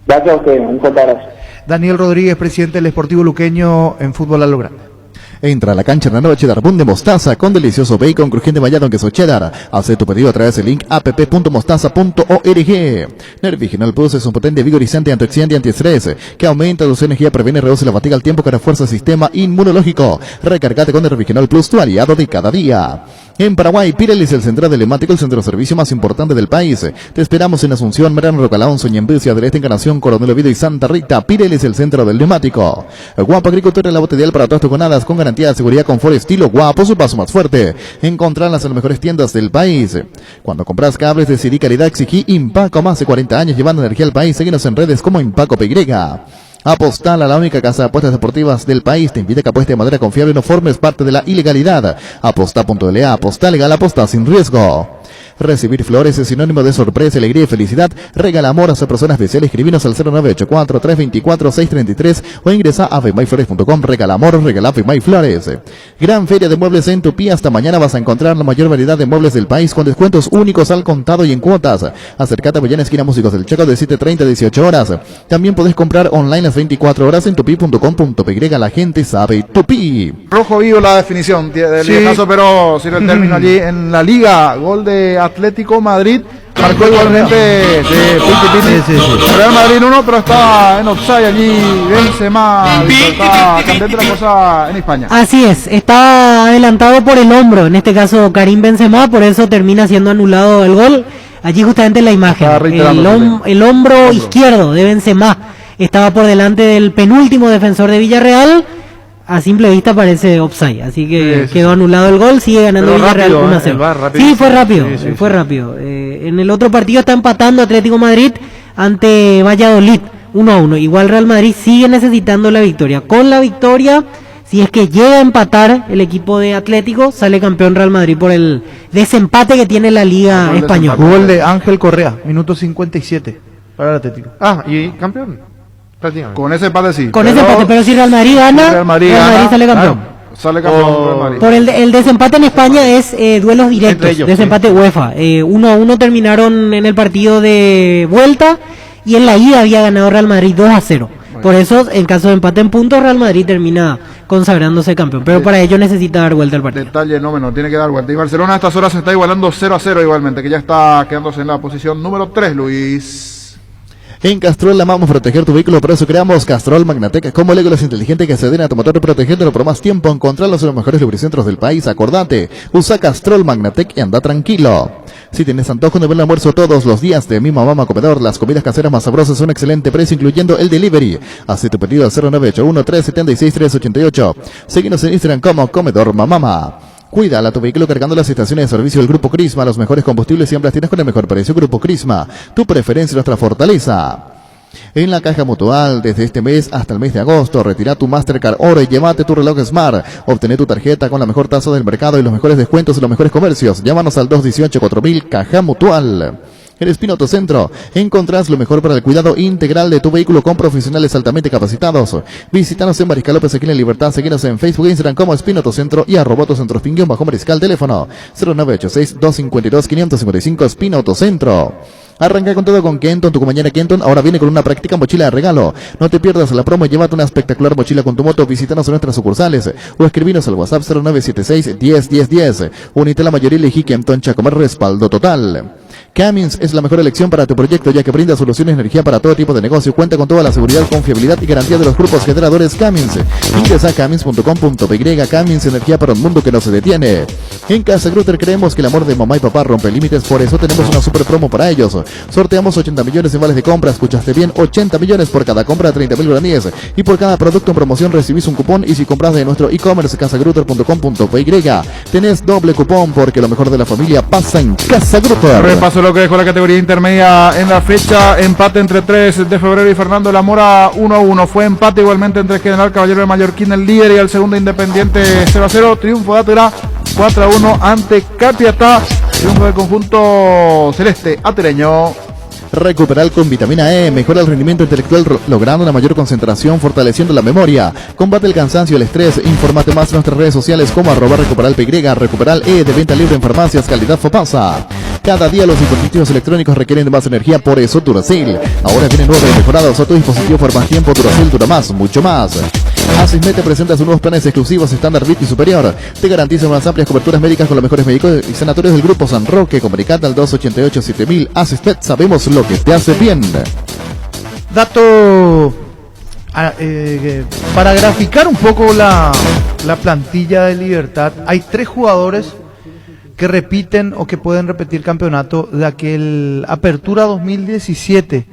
Gracias a usted, un fuerte abrazo. Daniel Rodríguez, presidente del Sportivo Luqueño en Fútbol a lo Grande. Entra a la cancha de la nueva Cheddar Bun de mostaza con delicioso bacon crujiente mallado en queso cheddar. Haz tu pedido a través del link app.mostaza.org. Nerviginal Plus es un potente vigorizante, antioxidante y antiestrés que aumenta tu energía, previene y reduce la fatiga al tiempo que refuerza el sistema inmunológico. Recargate con Nerviginal Plus, tu aliado de cada día. En Paraguay, Pirelli es el centro telemático, el centro de servicio más importante del país. Te esperamos en Asunción, Merano, Rocalón, Soñembucia, del Este, Encarnación, Coronel Oviedo y Santa Rita. Pirelli es el centro del neumático. Guapo Agricultura es la bota ideal para todas tus gonadas, con garantía de seguridad, confort, estilo. Guapo, su paso más fuerte. Encontrarlas en las mejores tiendas del país. Cuando compras cables, decidí calidad, exigí Impaco, más de 40 años llevando energía al país. Síguenos en redes como Impaco PY. Apostal, a la única casa de apuestas deportivas del país, te invita a que apueste de manera confiable y no formes parte de la ilegalidad. Aposta.la, aposta legal, aposta sin riesgo. Recibir flores es sinónimo de sorpresa, alegría y felicidad. Regala amor a esa persona especial. Escribinos al 0984-324-633 o ingresa a femayflores.com. Regala amor, regala Femay Flores. Gran feria de muebles en Tupí. Hasta mañana vas a encontrar la mayor variedad de muebles del país con descuentos únicos al contado y en cuotas. Acércate a Bellana, esquina Músicos del Chaco, de 7:30 a 18 horas. También podés comprar online las 24 horas en tupi.com.py. La gente sabe Tupí. Rojo vivo la definición del viejazo, pero sirve el término allí en la Liga. Gol de Atlético Madrid, marcó igualmente de Piti. Real Madrid 1, pero está en offside allí Benzema, está candente la cosa en España. Así es, está adelantado por el hombro, en este caso Karim Benzema, por eso termina siendo anulado el gol. Allí justamente en la imagen, el hombro izquierdo de Benzema estaba por delante del penúltimo defensor de Villarreal. A simple vista parece offside, así que quedó anulado el gol, sigue ganando Villarreal 1-0. Sí, fue rápido, fue rápido. En el otro partido está empatando Atlético Madrid ante Valladolid 1-1. Igual Real Madrid sigue necesitando la victoria. Con la victoria, si es que llega a empatar el equipo de Atlético, sale campeón Real Madrid por el desempate que tiene la Liga Española. Gol de Ángel Correa, minuto 57 para el Atlético. Y campeón. Con ese empate sí. Con ese empate, pero si Real Madrid gana, Real Madrid sale campeón. Sale campeón Real Madrid. Por el desempate en España es duelos directos, ellos, desempate UEFA. 1-1 terminaron en el partido de vuelta y en la ida había ganado Real Madrid 2-0. Por eso, en caso de empate en puntos, Real Madrid termina consagrándose campeón. Pero para ello necesita dar vuelta al partido. Detalle no menor, tiene que dar vuelta. Y Barcelona a estas horas se está igualando 0-0 igualmente, que ya está quedándose en la posición número 3, Luis. En Castrol amamos proteger tu vehículo, por eso creamos Castrol Magnatec como Legolas inteligente que se den a tu motor protegiéndolo por más tiempo. Encontrarlos en los mejores lubricentros del país. Acordate, usa Castrol Magnatec y anda tranquilo. Si tienes antojo de buen almuerzo todos los días de Mi Mamá Comedor, las comidas caseras más sabrosas a un excelente precio, incluyendo el delivery. Haz tu pedido al 0981-376-388. Síguenos en Instagram como Comedor Mamama. Cuídala tu vehículo cargando las estaciones de servicio del Grupo Crisma. Los mejores combustibles siempre las tienes con el mejor precio. Grupo Crisma, tu preferencia y nuestra fortaleza. En la Caja Mutual, desde este mes hasta el mes de agosto, retira tu Mastercard Oro y llévate tu reloj Smart. Obtener tu tarjeta con la mejor tasa del mercado y los mejores descuentos en los mejores comercios. Llámanos al 218-4000 Caja Mutual. En Espino Autocentro encontrás lo mejor para el cuidado integral de tu vehículo con profesionales altamente capacitados. Visítanos en Mariscal López, aquí en La Libertad. Seguinos en Facebook e Instagram como Espino Autocentro y @autocentro_Mariscal. Teléfono 0986-252-555. Espino Autocentro. Arranca con todo con Kenton, tu compañera Kenton ahora viene con una práctica mochila de regalo. No te pierdas la promo y llévate una espectacular mochila con tu moto. Visítanos en nuestras sucursales o escribinos al WhatsApp 0976-101010. Unite a la mayoría y elegí Kenton Chacomer, respaldo total. Cummins es la mejor elección para tu proyecto, ya que brinda soluciones de energía para todo tipo de negocio. Cuenta con toda la seguridad, confiabilidad y garantía de los grupos generadores Cummins. Ingresa a cummins.com.py. Cummins, energía para un mundo que no se detiene. En Casa Grutter creemos que el amor de mamá y papá rompe límites, por eso tenemos una super promo para ellos. Sorteamos 80 millones en vales de compra, escuchaste bien, 80 millones por cada compra de 30.000 guaraníes. Y por cada producto en promoción recibís un cupón, y si compras de nuestro e-commerce casagrutter.com.py tenés doble cupón, porque lo mejor de la familia pasa en Casa Grutter. Repaso lo que dejó la categoría intermedia en la fecha. Empate entre 3 de febrero y Fernando de la Mora 1-1. Fue empate igualmente entre General Caballero de Mallorquín, el líder, y el segundo Independiente 0-0. Triunfo de Aterá 4-1 ante Capiatá. Triunfo del conjunto celeste atereño. Recuperal con vitamina E, mejora el rendimiento intelectual logrando una mayor concentración, fortaleciendo la memoria, combate el cansancio y el estrés. Infórmate más en nuestras redes sociales como @recuperalpy, Recuperal E, de venta libre en farmacias, calidad Fopasa. Cada día los dispositivos electrónicos requieren de más energía, por eso Duracell ahora viene nuevo y mejorados a tu dispositivo por más tiempo. Duracell dura más, mucho más. Asismed te presenta sus nuevos planes exclusivos estándar VIP y superior. Te garantizan unas amplias coberturas médicas con los mejores médicos y sanatorios del Grupo San Roque. Comunicate al 288-7000. Asismed, sabemos lo que te hace bien. Dato para graficar un poco la plantilla de Libertad. Hay 3 jugadores que repiten o que pueden repetir campeonato de aquel Apertura 2017.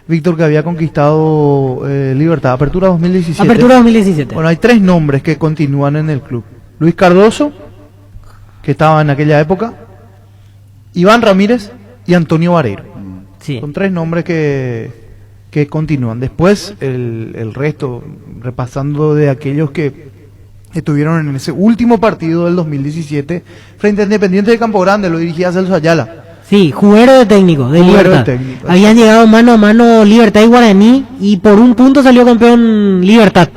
Víctor, que había conquistado Libertad. Apertura 2017. Apertura 2017. Bueno, hay 3 nombres que continúan en el club. Luis Cardoso, que estaba en aquella época, Iván Ramírez y Antonio Vareiro. Sí. Son 3 nombres que continúan. Después, el resto, repasando de aquellos que estuvieron en ese último partido del 2017, frente a Independiente de Campo Grande, lo dirigía Celso Ayala. Sí, juguero de técnico, de Libertad. Habían llegado mano a mano Libertad y Guaraní, y por un punto salió campeón Libertad.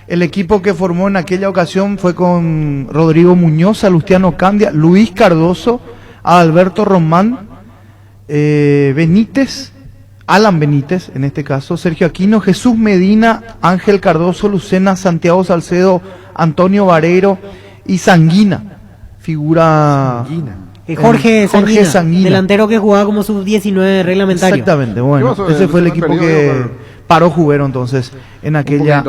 El equipo que formó en aquella ocasión fue con Rodrigo Muñoz, Salustiano Candia, Luis Cardoso, Alberto Román, Benítez, Alan Benítez, en este caso, Sergio Aquino, Jesús Medina, Ángel Cardoso, Lucena, Santiago Salcedo, Antonio Vareiro y Sanguina, figura... Jorge Sanguina, delantero que jugaba como sub-19 reglamentario. Exactamente, bueno, ese fue el equipo que paró Jubero entonces en aquella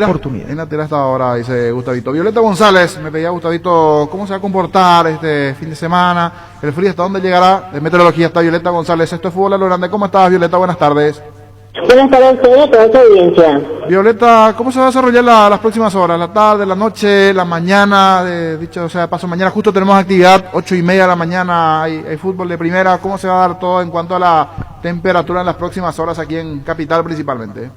oportunidad. En la tira hasta ahora, dice Gustavito. Violeta González, me pedía Gustavito, ¿cómo se va a comportar este fin de semana? El frío, ¿hasta dónde llegará? De meteorología está Violeta González. Esto es Fútbol a lo Grande. ¿Cómo estás, Violeta? Buenas tardes. Buenas tardes a toda tu audiencia. Violeta, ¿cómo se va a desarrollar las próximas horas? ¿La tarde, la noche, la mañana? Dicho sea de paso, mañana justo tenemos actividad, 8:30 de la mañana, hay fútbol de primera. ¿Cómo se va a dar todo en cuanto a la temperatura en las próximas horas aquí en Capital principalmente?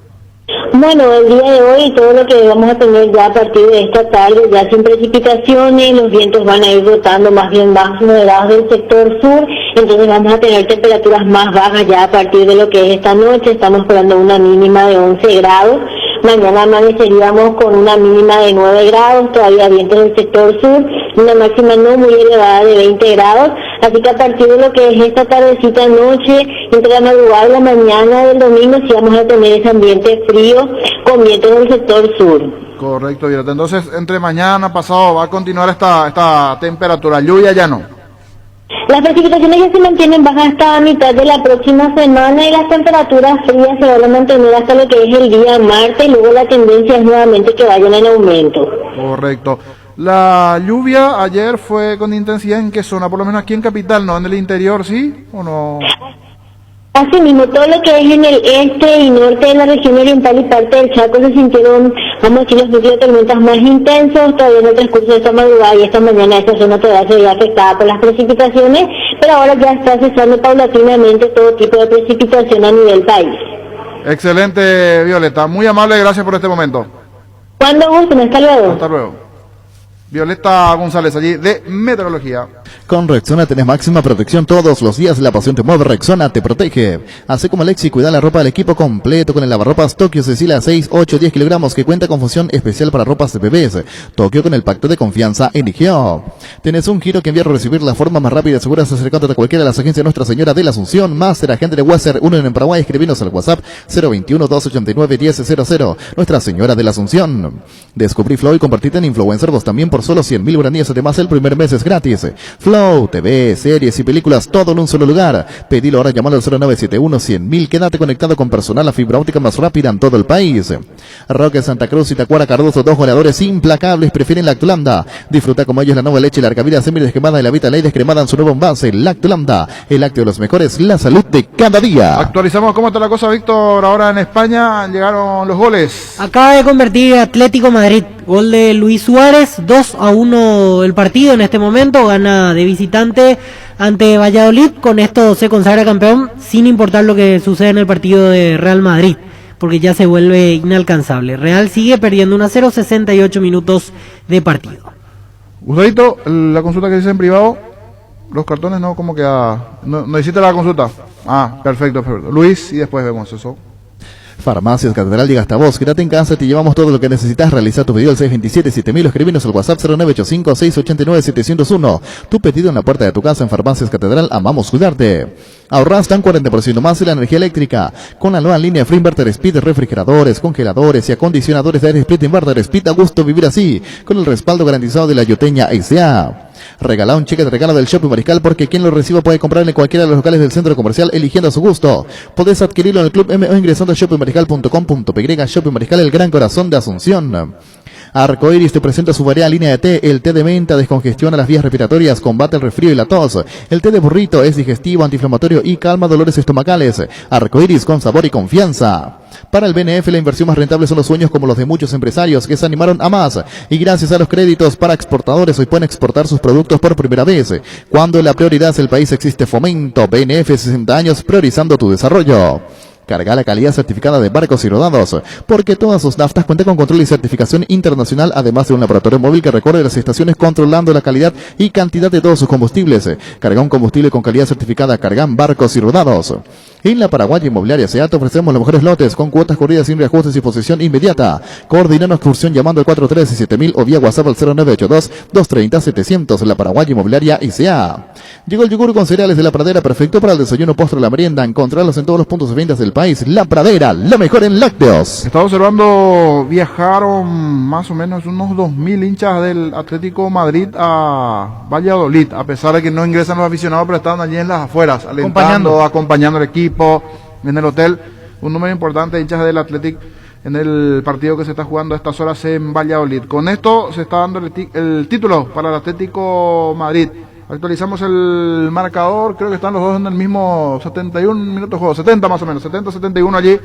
Bueno, el día de hoy todo lo que vamos a tener ya a partir de esta tarde, ya sin precipitaciones, los vientos van a ir rotando más bien más moderados del sector sur, entonces vamos a tener temperaturas más bajas ya a partir de lo que es esta noche. Estamos esperando una mínima de 11 grados, mañana amaneceríamos con una mínima de 9 grados, todavía vientos del sector sur, una máxima no muy elevada de 20 grados, así que a partir de lo que es esta tardecita noche, entre la madrugada y la mañana del domingo, sí vamos a tener ese ambiente frío con vientos del sector sur. Correcto, Violeta. Entonces, entre mañana, pasado, va a continuar esta temperatura. Lluvia ya no. Las precipitaciones ya se mantienen bajas hasta mitad de la próxima semana y las temperaturas frías se van a mantener hasta lo que es el día martes, y luego la tendencia es nuevamente que vayan en aumento. Correcto. La lluvia ayer fue con intensidad ¿en qué zona? Por lo menos aquí en Capital, ¿no? ¿En el interior sí o no? Así mismo, todo lo que es en el este y norte de la región oriental y parte del Chaco se sintieron, vamos a decir, los núcleos de tormentas más intensos. Todavía en el transcurso de esta madrugada y esta mañana esa zona todavía se veía afectada por las precipitaciones, pero ahora ya está cesando paulatinamente todo tipo de precipitación a nivel país. Excelente, Violeta. Muy amable, gracias por este momento. Cuando gusten, hasta luego. Hasta luego. Violeta González, allí de Meteorología. Con Rexona tenés máxima protección todos los días. La pasión te mueve, Rexona te protege. Así como Alexi, cuida la ropa del equipo completo con el lavarropas Tokio Cecilia 6, 8, 10 kilogramos que cuenta con función especial para ropas de bebés. Tokio con el pacto de confianza eligió. Tenés un giro que enviar o recibir la forma más rápida y segura acercándote a cualquiera de las agencias Nuestra Señora de la Asunción. Máster agente de Wasser 1 en Paraguay. Escribinos al WhatsApp 021-289-1000. Nuestra Señora de la Asunción. Descubrí Flow y convertite en influencer vos también por solo 100.000 guaraníes. Además, el primer mes es gratis. Flow Flow, TV, series y películas, todo en un solo lugar. Pedilo ahora llamando al 0971-100.000. Quédate conectado con personal a fibra óptica más rápida en todo el país. Roque Santa Cruz y Tacuara Cardoso, 2 goleadores implacables, prefieren Lactolanda. Disfruta como ellos la nueva leche, la Arcavida semi descremada y la Vita Ley descremada en su nuevo envase. Lactolanda, el lácteo de los mejores, la salud de cada día. Actualizamos cómo está la cosa, Víctor. Ahora en España llegaron los goles. Acaba de convertir Atlético Madrid. Gol de Luis Suárez, 2-1 el partido en este momento. Gana de visitante ante Valladolid. Con esto se consagra campeón, sin importar lo que suceda en el partido de Real Madrid, porque ya se vuelve inalcanzable. Real sigue perdiendo 1-0, 68 minutos de partido. Gustavito, la consulta que hice en privado, los cartones no, como que no hiciste la consulta. Perfecto. Luis, y después vemos eso. Farmacias Catedral llega hasta vos. Quédate en casa, te llevamos todo lo que necesitas. Realiza tu pedido al 627-7000 o escribinos al WhatsApp 0985-689-701. Tu pedido en la puerta de tu casa en Farmacias Catedral. Amamos cuidarte. Ahorras tan 40% más en la energía eléctrica con la nueva línea Free Inverter Speed, refrigeradores, congeladores y acondicionadores de aire Split Inverter Speed. A gusto vivir así, con el respaldo garantizado de la Yoteña S.A. Regala un cheque de regalo del Shopping Mariscal, porque quien lo reciba puede comprar en cualquiera de los locales del centro comercial eligiendo a su gusto. Podés adquirirlo en el Club M o ingresando a shoppingmariscal.com.py. Shopping Mariscal, el gran corazón de Asunción. Arcoiris te presenta su variada línea de té. El té de menta descongestiona las vías respiratorias, combate el resfrío y la tos. El té de burrito es digestivo, antiinflamatorio y calma dolores estomacales. Arcoiris, con sabor y confianza. Para el BNF, la inversión más rentable son los sueños como los de muchos empresarios que se animaron a más. Y gracias a los créditos para exportadores, hoy pueden exportar sus productos por primera vez. Cuando la prioridad es el país, existe Fomento. BNF, 60 años priorizando tu desarrollo. Carga la calidad certificada de Barcos y Rodados, porque todas sus naftas cuentan con control y certificación internacional, además de un laboratorio móvil que recorre las estaciones controlando la calidad y cantidad de todos sus combustibles. Carga un combustible con calidad certificada Cargan Barcos y Rodados. En la Paraguaya Inmobiliaria SEA te ofrecemos los mejores lotes con cuotas corridas sin reajustes y posesión inmediata. Coordina una excursión llamando al 437.000 o vía WhatsApp al 0982-230-700. La Paraguaya Inmobiliaria SEA. Llegó el yogur con cereales de La Pradera, perfecto para el desayuno, postre, la merienda. Encontrarlos en todos los puntos de ventas del país. La Pradera, la mejor en lácteos. Estaba observando, viajaron más o menos unos 2.000 hinchas del Atlético Madrid a Valladolid, a pesar de que no ingresan los aficionados, pero estaban allí en las afueras, alentando, acompañando al equipo en el hotel. Un número importante de hinchas del Atlético en el partido que se está jugando a estas horas en Valladolid. Con esto se está dando el título para el Atlético Madrid. Actualizamos el marcador, creo que están los dos en el mismo 71 minutos de juego, 70 más o menos, 70-71 allí.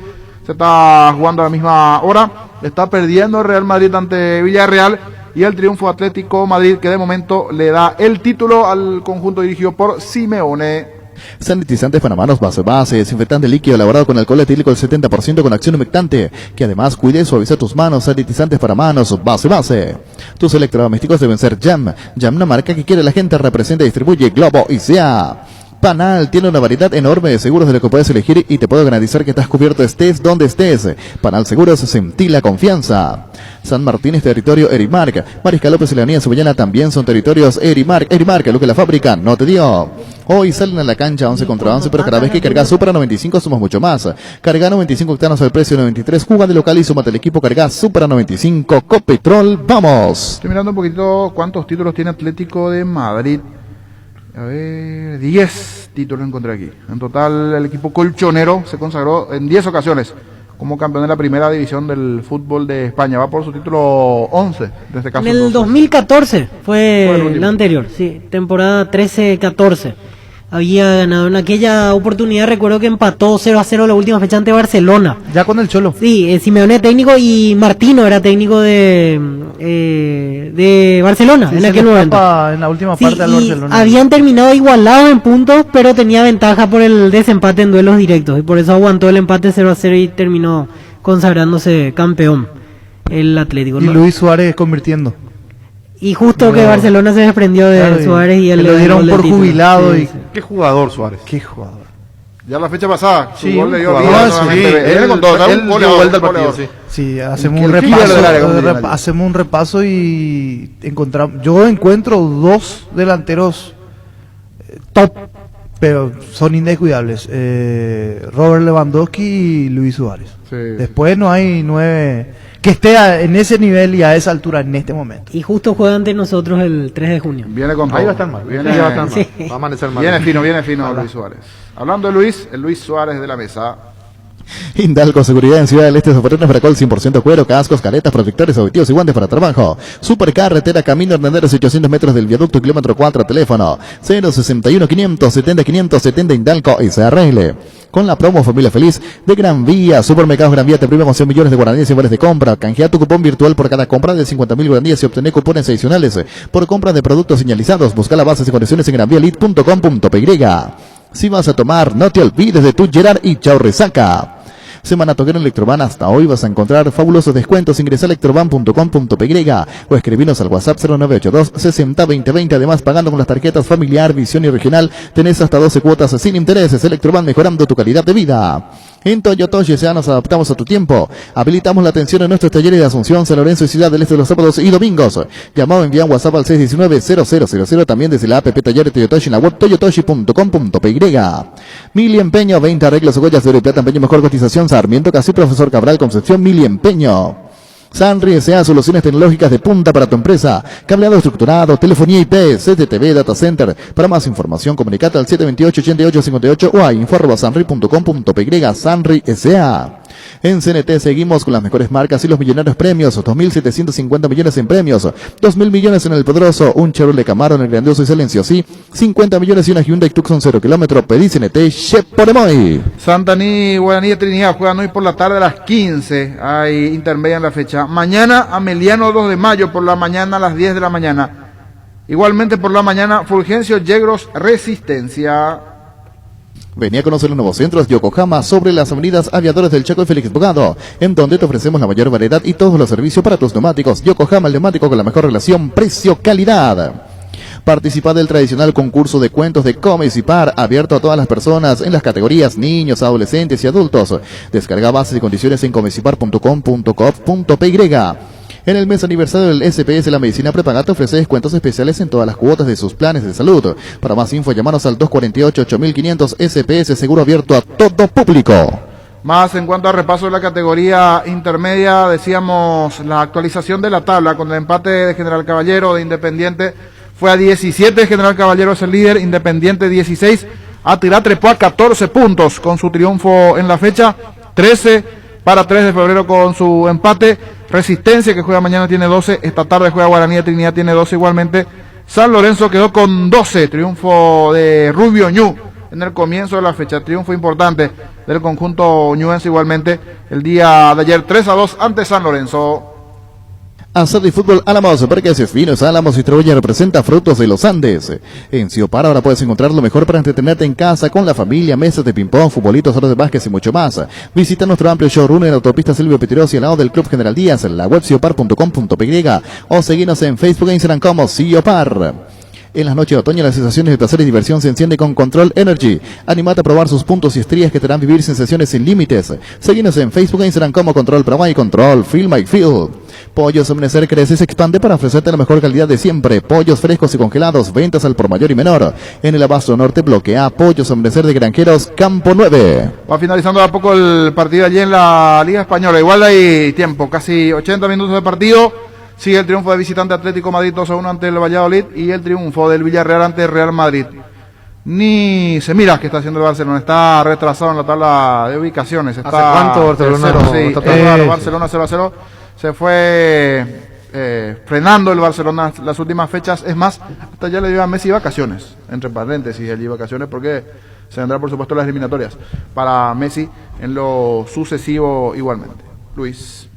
Se está jugando a la misma hora. Está perdiendo el Real Madrid ante Villarreal, y el triunfo Atlético Madrid, que de momento le da el título al conjunto dirigido por Simeone. Sanitizantes para manos base, desinfectante líquido elaborado con alcohol etílico al 70% con acción humectante, que además cuide y suaviza tus manos. Sanitizantes para manos base. Tus electrodomésticos deben ser Jam, una marca que quiere la gente, representa y distribuye Globo y SEA. Panal tiene una variedad enorme de seguros de lo que puedes elegir y te puedo garantizar que estás cubierto estés donde estés. Panal Seguros, sentí la confianza. San Martín es territorio Erimark. Mariscal López y Leonía Subellana también son territorios Erimark. Lo que la fábrica no te dio. Hoy salen a la cancha 11 contra 11, pero cada vez que cargas Supra 95 somos mucho más. Carga 95 octanos al precio de 93. Juega de local y súmate al equipo. Carga Supra 95. Copetrol, vamos. Estoy mirando un poquito cuántos títulos tiene Atlético de Madrid. A ver, 10 títulos encontré aquí. En total, el equipo colchonero se consagró en 10 ocasiones como campeón de la primera división del fútbol de España. Va por su título 11, en este caso. En el 2014 fue la anterior, sí, temporada 13-14. Había ganado en aquella oportunidad, recuerdo que empató 0-0 la última fecha ante Barcelona. Ya con el Cholo. Sí, Simeone técnico y Martino era técnico de Barcelona, sí, en aquel momento. En la última parte del Barcelona. Habían terminado igualados en puntos, pero tenía ventaja por el desempate en duelos directos. Y por eso aguantó el empate 0-0 y terminó consagrándose campeón el Atlético. Y Luis Suárez convirtiendo. Y justo que Barcelona se desprendió de Suárez y lo dieron por jubilado. Sí, sí. Qué jugador Suárez. Qué jugador. Ya la fecha pasada, sí, su gol le dio él con todo, él dio vuelta al partido. Sí, hacemos un repaso y encontramos. Yo encuentro dos delanteros top, pero son indescuidables. Robert Lewandowski y Luis Suárez. Sí. Después no hay 9 que esté en ese nivel y a esa altura en este momento. Y justo juega ante nosotros el 3 de junio. Viene con todo. Ahí va a estar mal. Viene, Va a amanecer mal. Viene fino Luis Suárez. Hablando de Luis, el Luis Suárez de la mesa. Hindalco Seguridad en Ciudad del Este, soportes para col 100% cuero, cascos, caretas, protectores, auditivos y guantes para trabajo. Supercarretera, Camino Hernández, 800 metros del viaducto, kilómetro 4, teléfono 061 570 570 Hindalco SRL. Con la promo Familia Feliz de Gran Vía, Supermercados Gran Vía te premia con 100 millones de guaraníes en vales de compra. Canjea tu cupón virtual por cada compra de 50.000 guaraníes y obtener cupones adicionales por compra de productos señalizados. Busca las bases y condiciones en granvialit.com.py. Si vas a tomar, no te olvides de tu Gerard y Chao Resaca. Semana Toquero Electroban, hasta hoy vas a encontrar fabulosos descuentos. Ingresa a electroban.com.py o escribinos al WhatsApp 0982 60 20 20. Además, pagando con las tarjetas Familiar, Visión y Regional, tenés hasta 12 cuotas sin intereses. Electroban, mejorando tu calidad de vida. En Toyotoshi ya nos adaptamos a tu tiempo. Habilitamos la atención en nuestros talleres de Asunción, San Lorenzo y Ciudad del Este los sábados y domingos. Llamado, envía un WhatsApp al 619-0000. También desde la app Taller Toyotoshi en la web toyotoshi.com.py. Mili Empeño, 20 arreglos, joyas de oro y plata, empeño, mejor cotización. Sarmiento Casi, Profesor Cabral, Concepción, Mili Empeño. Sanri S.A. Soluciones tecnológicas de punta para tu empresa. Cableado estructurado, telefonía IP, CTV, Data Center. Para más información, comunicate al 728-8858 o a info@sanri.com.py. Sanri S.A. En CNT seguimos con las mejores marcas y los millonarios premios. 2.750 millones en premios. 2.000 millones en el Poderoso. Un Chevrolet Camaro en el grandioso y silencio, sí. 50 millones y una Hyundai Tucson 0 kilómetros. Pedí CNT, Chep Poremoy. Santaní, Guaraní de Trinidad juegan hoy por la tarde a las 15. Hay intermedia en la fecha. Mañana, Ameliano 2 de mayo por la mañana a las 10 de la mañana. Igualmente por la mañana, Fulgencio Yegros Resistencia. Venía a conocer los nuevos centros Yokohama sobre las avenidas Aviadores del Chaco y Félix Bogado, en donde te ofrecemos la mayor variedad y todos los servicios para tus neumáticos. Yokohama, el neumático con la mejor relación precio-calidad. Participa del tradicional concurso de cuentos de Comes y Par, abierto a todas las personas en las categorías niños, adolescentes y adultos. Descarga bases y condiciones en comesipar.com.co.py. En el mes aniversario del SPS La Medicina Prepaga te ofrece descuentos especiales en todas las cuotas de sus planes de salud. Para más info, llamanos al 248-8500. SPS, seguro abierto a todo público. Más en cuanto a repaso de la categoría intermedia, decíamos la actualización de la tabla con el empate de General Caballero de Independiente. Fue a 17, General Caballero es el líder, Independiente 16. Atirá trepó a 14 puntos con su triunfo en la fecha, 13 para 3 de febrero con su empate. Resistencia, que juega mañana, tiene 12. Esta tarde juega Guaraní de Trinidad, tiene 12 igualmente. San Lorenzo quedó con 12. Triunfo de Rubio Ñu en el comienzo de la fecha. Triunfo importante del conjunto ñuense igualmente. El día de ayer 3-2 ante San Lorenzo. Asado y Fútbol Álamos, Parques Finos Álamos distribuye y representa Frutos de los Andes. En Ciopar ahora puedes encontrar lo mejor para entretenerte en casa con la familia, mesas de ping-pong, futbolitos, horas de básquet y mucho más. Visita nuestro amplio showroom en la autopista Silvio Petirosi al lado del Club General Díaz, en la web ciopar.com.py o seguinos en Facebook e Instagram como Ciopar. En las noches de otoño, las sensaciones de placer y diversión se encienden con Control Energy. Animate a probar sus puntos y estrías que te harán vivir sensaciones sin límites. Seguinos en Facebook e Instagram como Control Pro y Control Feel My Feel. Pollos Amanecer crece y se expande para ofrecerte la mejor calidad de siempre. Pollos frescos y congelados, ventas al por mayor y menor. En el Abasto Norte, bloque A, Pollos Amanecer de Granjeros, Campo 9. Va finalizando a poco el partido allí en la Liga Española. Igual hay tiempo, casi 80 minutos de partido. Sigue el triunfo de visitante Atlético Madrid 2-1 ante el Valladolid y el triunfo del Villarreal ante el Real Madrid. Ni se mira qué está haciendo el Barcelona, está retrasado en la tabla de ubicaciones. Está ¿Hace cuánto Barcelona? Barcelona 0-0. Se fue frenando el Barcelona las últimas fechas. Es más, hasta ya le dio a Messi vacaciones, entre paréntesis allí vacaciones, porque se vendrán por supuesto las eliminatorias para Messi en lo sucesivo igualmente. Luis.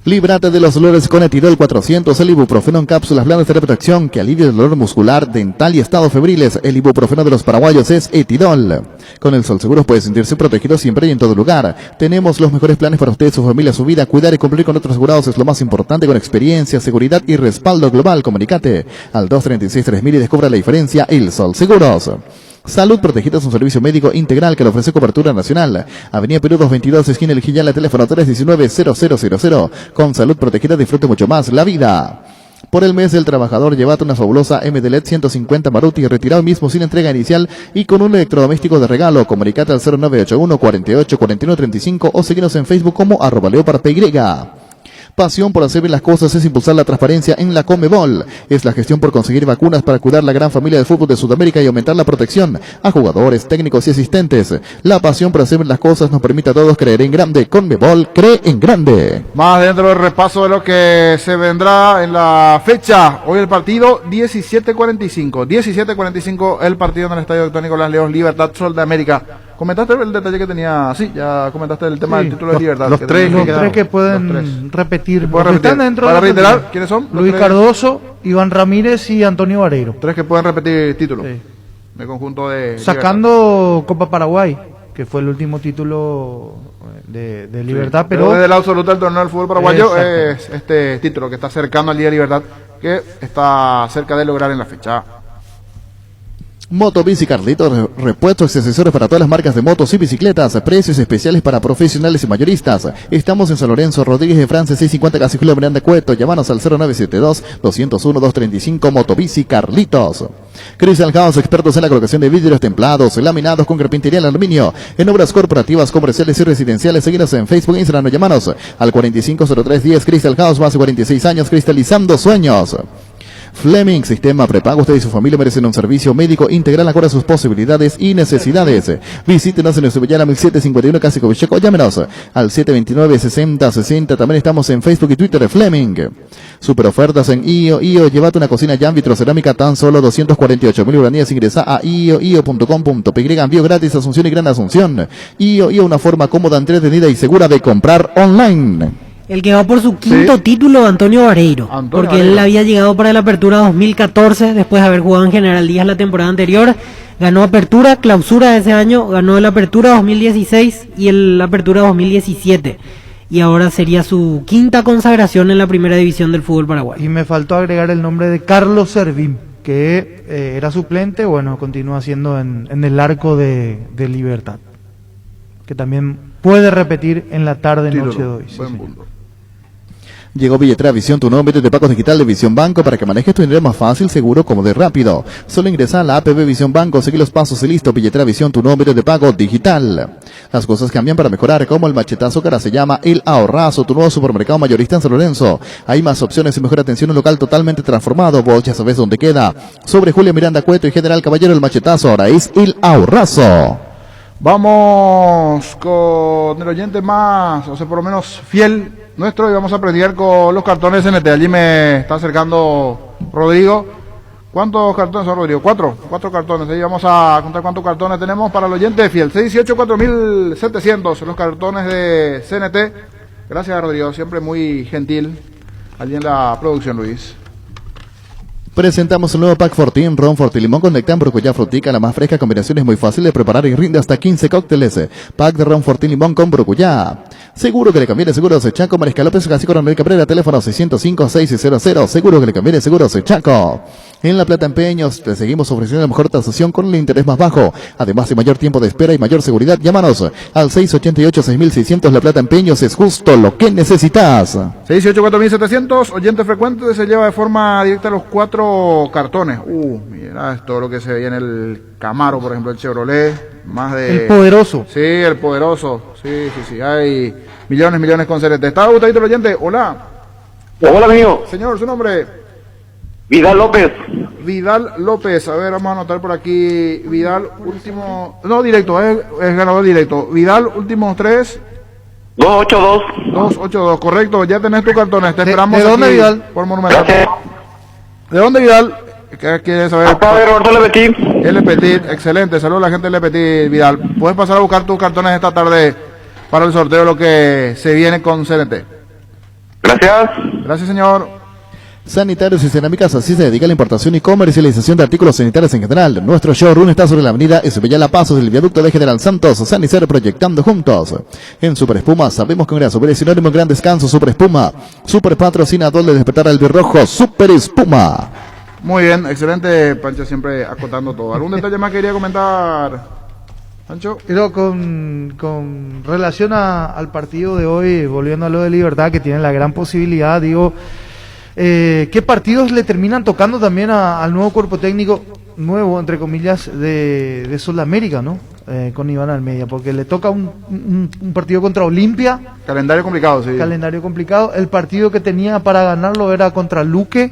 Líbrate de los dolores con Etirol 400, el ibuprofeno en cápsulas blandas de protección que alivia el dolor muscular, dental y estados febriles. El ibuprofeno de los paraguayos es Etirol. Con el Sol Seguros puede sentirse protegido siempre y en todo lugar. Tenemos los mejores planes para usted, su familia, su vida. Cuidar y cumplir con otros asegurados es lo más importante, con experiencia, seguridad y respaldo global. Comunicate al 236-3000 y descubra la diferencia. El Sol Seguros. Salud Protegida es un servicio médico integral que le ofrece cobertura nacional. Avenida Perú 222, esquina El Gillán, teléfono 319-0000. Con Salud Protegida disfrute mucho más la vida. Por el mes del trabajador, llévate una fabulosa MDLED 150 Maruti retirado mismo sin entrega inicial y con un electrodoméstico de regalo. Comunicate al 0981 48 41 35 o síguenos en Facebook como @leopardpy. Pasión por hacer bien las cosas es impulsar la transparencia en la Conmebol. Es la gestión por conseguir vacunas para cuidar la gran familia del fútbol de Sudamérica y aumentar la protección a jugadores, técnicos y asistentes. La pasión por hacer bien las cosas nos permite a todos creer en grande. Conmebol cree en grande. Más dentro del repaso de lo que se vendrá en la fecha. Hoy el partido 17:45. 17:45 el partido en el Estadio Dr. Nicolás León, Libertad Sol de América. ¿Comentaste el detalle que tenía? Sí, ya comentaste el tema del título de Libertad. Los tres que pueden repetir. Están dentro para reiterar, ¿quiénes son? Luis Cardoso, Iván Ramírez y Antonio Vareiro. Tres que pueden repetir título. Sí. De conjunto de sacando Libertad. Copa Paraguay, que fue el último título de Libertad, sí. Pero desde la absoluta del torneo del fútbol paraguayo es este título que está cercano al Día de Libertad, que está cerca de lograr en la fecha. Motobici Carlitos, repuestos y accesorios para todas las marcas de motos y bicicletas, precios especiales para profesionales y mayoristas. Estamos en San Lorenzo, Rodríguez de Francia, 650 Casi Julio Miranda Cueto. Llámanos al 0972-201-235. Motobici Carlitos. Crystal House, expertos en la colocación de vidrios templados, laminados con carpintería en aluminio, en obras corporativas, comerciales y residenciales. Seguinos en Facebook e Instagram o llamanos al 450310. Crystal House, más de 46 años, cristalizando sueños. Fleming, sistema prepago. Usted y su familia merecen un servicio médico integral acorde a sus posibilidades y necesidades. Visítenos en nuestro Villana 1751 Casi Covicheco. Llámenos al 729-6060. También estamos en Facebook y Twitter de Fleming. Super ofertas en IO. Llévate una cocina Jan vitrocerámica tan solo 248.000 guaraníes. Ingresa a io.com.py. Envío gratis a Asunción y Gran Asunción. IO, una forma cómoda, entretenida y segura de comprar online. El que va por su quinto título, Antonio Vareiro, porque él había llegado para la Apertura 2014, después de haber jugado en General Díaz la temporada anterior, ganó Apertura, Clausura de ese año, ganó la Apertura 2016 y la Apertura 2017, y ahora sería su quinta consagración en la primera división del fútbol paraguayo. Y me faltó agregar el nombre de Carlos Servín, que era suplente, bueno, continúa siendo en el arco de Libertad, que también puede repetir en la tarde-noche de hoy. Sí. Llegó Billetera Visión, tu nuevo medio de pagos digital de Visión Banco para que manejes tu dinero más fácil, seguro, cómodo y rápido. Solo ingresa a la APP Visión Banco, seguí los pasos y listo. Billetera Visión, tu nuevo medio de pago digital. Las cosas cambian para mejorar, como el machetazo que ahora se llama El Ahorrazo, tu nuevo supermercado mayorista en San Lorenzo. Hay más opciones y mejor atención, un local totalmente transformado. Vos ya sabes dónde queda. Sobre Julio Miranda Cueto y General Caballero, el machetazo ahora es El Ahorrazo. Vamos con el oyente más, o sea, por lo menos fiel nuestro, y vamos a predicar con los cartones CNT. Allí me está acercando Rodrigo. ¿Cuántos cartones son, Rodrigo? Cuatro cartones. Ahí vamos a contar cuántos cartones tenemos para el oyente fiel. 618-4700 los cartones de CNT. Gracias, Rodrigo, siempre muy gentil allí en la producción, Luis. Presentamos el nuevo Pack Fortín, Ron Fortín Limón con Nectar, Brucuya Frutica, la más fresca combinación es muy fácil de preparar y rinde hasta 15 cócteles. Pack de Ron Fortín Limón con Brucuya. Seguro que le conviene, Seguros Chaco, Mariscal López, Casi Coronel Cabrera, teléfono 605-600. Seguro que le conviene, Seguros Chaco. En La Plata Empeños te seguimos ofreciendo la mejor tasación con el interés más bajo. Además de mayor tiempo de espera y mayor seguridad, llámanos al 688-6600. La Plata Empeños es justo lo que necesitas. 688-4700, oyente frecuente, se lleva de forma directa los 4 cartones. Mira, es todo lo que se veía en el Camaro, por ejemplo, el Chevrolet, más de... El poderoso. Sí, el poderoso. Sí, hay millones con CNT. ¿Está gustadito el oyente? Hola. Hola, amigo. Señor, ¿su nombre? Vidal López. Vidal López, a ver, vamos a anotar por aquí. Vidal, último... No, directo, es ganador directo. Vidal, últimos 3... 282. 282, correcto. Ya tenés tu cartones. Te esperamos. ¿De dónde, aquí Vidal? Por Monumental. ¿De dónde, Vidal? ¿Qué quieres saber? Acá de Roberto Le Petit. Le Petit, excelente. Saludos a la gente de Le Petit, Vidal. Puedes pasar a buscar tus cartones esta tarde para el sorteo, lo que se viene con CNT. Gracias. Gracias, señor. Sanitarios y Cerámicas, así se dedica a la importación y comercialización de artículos sanitarios en general. Nuestro showroom está sobre la avenida Esbella Pasos del viaducto de General Santos. Sanicero, proyectando juntos. En Super Espuma, sabemos que un gran super es sinónimo, un gran descanso. Super Espuma, super patrocinador de Despertar al Birrojo. Super Espuma. Muy bien, excelente, Pancho, siempre acotando todo. ¿Algún detalle más que quería comentar, Pancho? Pero con relación al partido de hoy, volviendo a lo de Libertad, que tiene la gran posibilidad, digo... ¿qué partidos le terminan tocando también al nuevo cuerpo técnico? nuevo, entre comillas, de Sudamérica, ¿no? Con Iván Almeida, porque le toca un partido contra Olimpia. Calendario complicado, sí. Calendario complicado. El partido que tenía para ganarlo era contra Luque,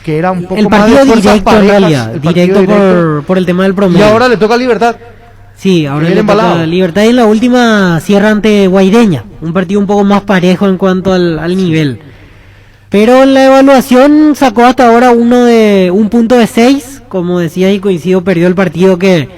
que era un poco el más partido de fuerzas directo parejas, en realidad, el directo partido por el tema del promedio. Y ahora le toca Libertad. Sí, ahora Viene le toca embalado. Libertad y en la última cierra ante Guaireña, un partido un poco más parejo en cuanto al nivel. Pero en la evaluación sacó hasta ahora un punto de 6, como decía y coincido, perdió el partido que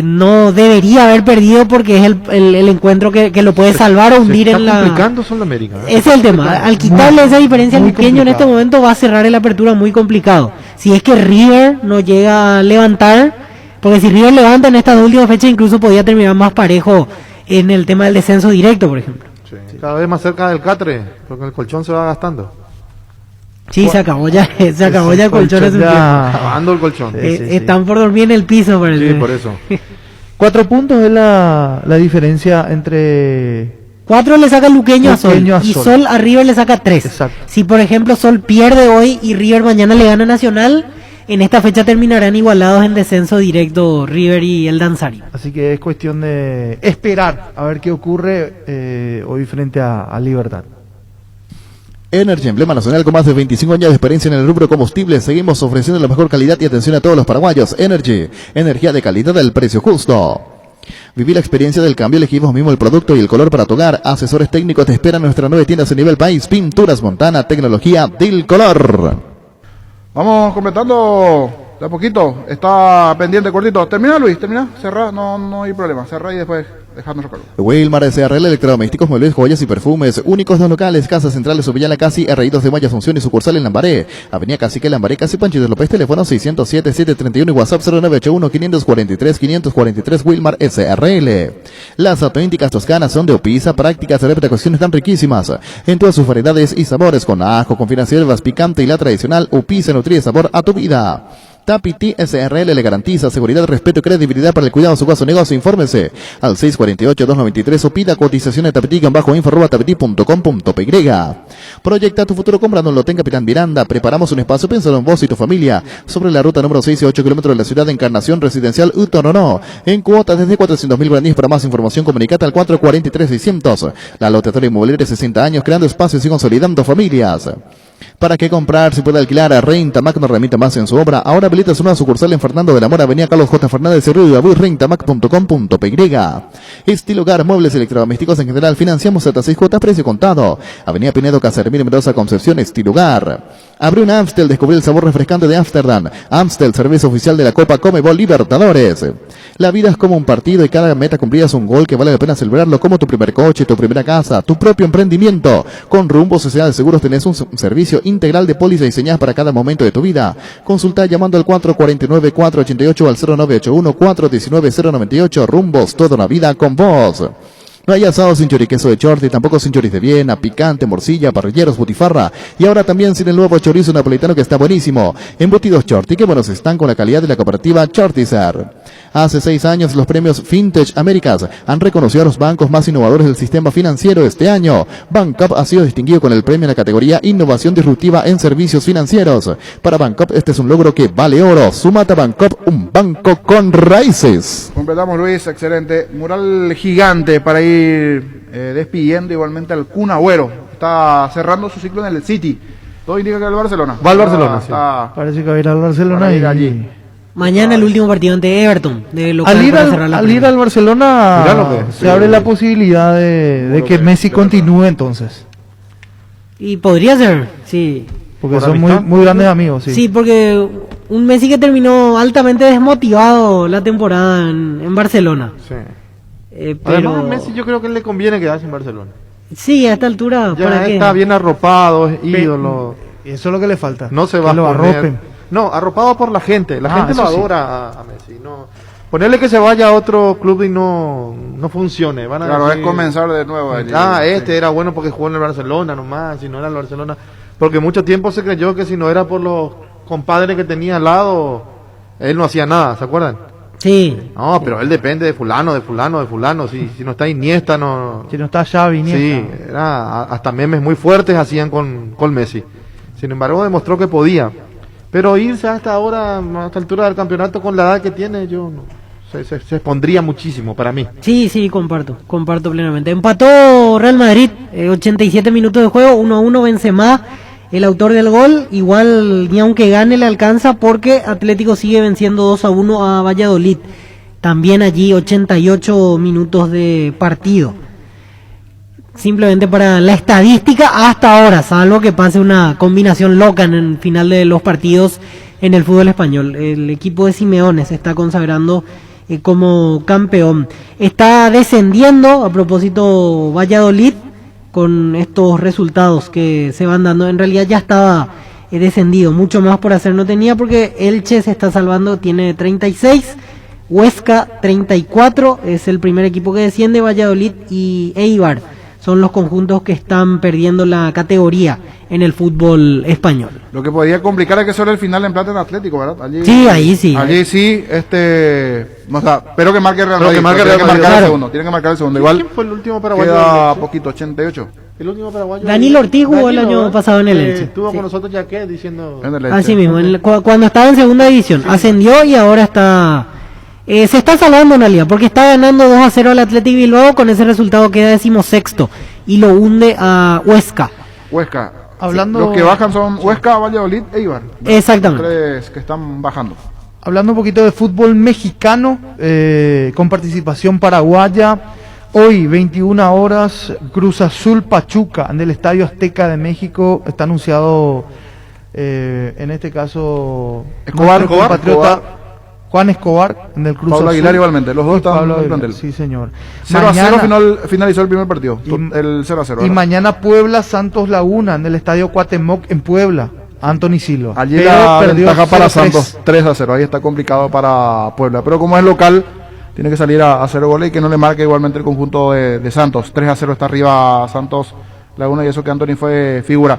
no debería haber perdido porque es el encuentro que lo puede salvar o hundir en la... complicando Sudamérica. Ese es el tema, al quitarle esa diferencia al Luqueño en este momento va a cerrar el apertura muy complicado. Si es que River no llega a levantar, porque si River levanta en estas dos últimas fechas incluso podía terminar más parejo en el tema del descenso directo, por ejemplo. Cada vez más cerca del Catre, porque el colchón se va gastando. Sí, se acabó ya el colchón hace un tiempo. Acabando el colchón. Están por dormir en el piso. Sí, por eso. 4 puntos es la diferencia entre... 4 le saca Luqueño a Sol. Luqueño a Y Sol. Sol a River le saca 3. Exacto. Si por ejemplo Sol pierde hoy y River mañana le gana a Nacional, en esta fecha terminarán igualados en descenso directo River y el Danzari. Así que es cuestión de esperar a ver qué ocurre hoy frente a Libertad. Energy, emblema nacional con más de 25 años de experiencia en el rubro combustible. Seguimos ofreciendo la mejor calidad y atención a todos los paraguayos. Energy, energía de calidad al precio justo. Viví la experiencia del cambio, elegimos mismo el producto y el color para tu hogar. Asesores técnicos te esperan en nuestras 9 tiendas a nivel país. Pinturas Montana, tecnología del color. Vamos completando de a poquito. Está pendiente cortito. Termina, Luis, termina. Cerra, no hay problema. Cerra y después dejando cargo. Wilmar SRL, electrodomésticos, muebles, joyas y perfumes. Únicos 2 locales, Casa Central, Subillana Casi, R2 de Maya, Asunción y sucursal en Lambaré. Avenida Cacique, Lambaré, Casi Pancho de López, teléfono 607-731 y WhatsApp 0981-543-543, Wilmar SRL. Las auténticas toscanas son de Opisa, prácticas de preparaciones tan riquísimas. En todas sus variedades y sabores, con ajo, con finas hierbas, picante y la tradicional, Opisa nutre sabor a tu vida. Tapiti SRL le garantiza seguridad, respeto y credibilidad para el cuidado de su caso negocio. Infórmese al 648-293 o pida cotización de tapiti-info@tapiti.com.py. Proyecta tu futuro comprando un lote en Capitán Miranda. Preparamos un espacio pensado en vos y tu familia sobre la ruta número 6 y 8 kilómetros de la ciudad de Encarnación Residencial Utonono. En cuotas desde 400.000 guaraníes. Para más información comunicate al 443-600. La loteadora inmobiliaria 60 años creando espacios y consolidando familias. ¿Para qué comprar? Si puede alquilar a Rentamac, no remita más en su obra. Ahora habilita su nueva sucursal en Fernando de la Mora, Avenida Carlos J. Fernández y Río de Abuy, rentamac.com.py. Estilo Hogar, muebles electrodomésticos en general, financiamos hasta 6 cuotas, precio contado. Avenida Pinedo, Casermín, Mendoza, Concepción, Estilo Hogar. Abrió una Amstel, descubrió el sabor refrescante de Amsterdam. Amstel, servicio oficial de la Copa Conmebol Libertadores. La vida es como un partido y cada meta cumplida es un gol que vale la pena celebrarlo, como tu primer coche, tu primera casa, tu propio emprendimiento. Con Rumbo Sociedad de Seguros tenés un servicio integral de póliza diseñadas para cada momento de tu vida. Consulta llamando al 449-488 al 0981-419-098. Rumbos, toda una vida con vos. No hay asado sin choriqueso de Chorti, tampoco sin choris de Viena, picante, morcilla, parrilleros, butifarra. Y ahora también sin el nuevo chorizo napolitano que está buenísimo. Embutidos Chorti, que buenos están con la calidad de la cooperativa Chortizer. Hace 6 años los premios Fintech Américas han reconocido a los bancos más innovadores del sistema financiero. Este año, Bancup ha sido distinguido con el premio en la categoría Innovación Disruptiva en Servicios Financieros. Para Bancup este es un logro que vale oro. Súmate a Bancup, un banco con raíces. Completamos, Luis, excelente. Mural gigante para ir despidiendo igualmente al Kun Agüero. Está cerrando su ciclo en el City. Todo indica que el Barcelona. Va al Barcelona, sí. Parece que va a ir al Barcelona y allí. Mañana el último partido ante Everton. De local al ir para al, cerrar la al primera. ir al Barcelona se abre la posibilidad de que Messi continúe entonces. Y podría ser, sí. Porque son muy grandes amigos, sí. Sí, porque un Messi que terminó altamente desmotivado la temporada en Barcelona. Sí. Pero Además, a Messi yo creo que le conviene quedarse en Barcelona. sí, a esta altura, Ya ¿para qué? está bien arropado, es ídolo. Eso es lo que le falta. No se que va a lo poner. arropen. No, arropado por la gente. La gente lo eso sí. adora a Messi. No, ponerle que se vaya a otro club y no funcione. Van a Claro, decir, es comenzar de nuevo. este era bueno porque jugó en el Barcelona nomás, si no era el Barcelona. Porque mucho tiempo se creyó que si no era por los compadres que tenía al lado, él no hacía nada, ¿se acuerdan? Sí. No, pero él depende de fulano. Si no está Iniesta, no. Si no está Xavi, Iniesta. Sí, hasta memes muy fuertes hacían con Messi. Sin embargo, demostró que podía. Pero irse hasta ahora, a esta altura del campeonato con la edad que tiene, yo no. Se expondría muchísimo para mí. Sí, comparto plenamente. Empató Real Madrid, 87 minutos de juego, 1-1 Benzema, el autor del gol. Igual ni aunque gane le alcanza porque Atlético sigue venciendo 2-1 a Valladolid. También allí 88 minutos de partido. Simplemente para la estadística hasta ahora, salvo que pase una combinación loca en el final de los partidos en el fútbol español. El equipo de Simeone se está consagrando como campeón. Está descendiendo, a propósito, Valladolid, con estos resultados que se van dando. En realidad ya estaba descendido, mucho más por hacer no tenía, porque Elche se está salvando, tiene 36, Huesca 34, es el primer equipo que desciende, Valladolid y Eibar son los conjuntos que están perdiendo la categoría en el fútbol español. Lo que podría complicar es que solo el final empate en Atlético, ¿verdad? Allí, sí, ahí sí. Allí sí, o sea, pero que marque el Real Madrid. Tiene que marcar el segundo. Igual, ¿quién fue el último paraguayo? Queda poquito, 88. El último paraguayo. Danilo Ortiz jugó el año pasado en el Elche. Estuvo con nosotros ya que diciendo. Así mismo, cuando estaba en segunda división, ascendió y ahora está... se está salvando en realidad, porque está ganando 2-0 al Athletic Bilbao, con ese resultado queda 16º y lo hunde a Huesca. Hablando... Los que bajan son Huesca, Valladolid e Eibar. Exactamente. Los tres que están bajando. Hablando un poquito de fútbol mexicano, con participación paraguaya, hoy 21 horas, Cruz Azul Pachuca en el Estadio Azteca de México. Está anunciado, en este caso, Escobar. Juan Escobar en el Cruz Pablo Azul. Aguilar igualmente, los dos están en el plantel. Sí, señor. 0-0 finalizó el primer partido, el 0-0. Y mañana Puebla Santos Laguna en el Estadio Cuauhtémoc en Puebla. Anthony Silva. Allí la ventaja para Santos, 3-0. Ahí está complicado para Puebla. Pero como es local, tiene que salir a 0 goles y que no le marque igualmente el conjunto de Santos. 3-0 está arriba Santos Laguna y eso que Anthony fue figura.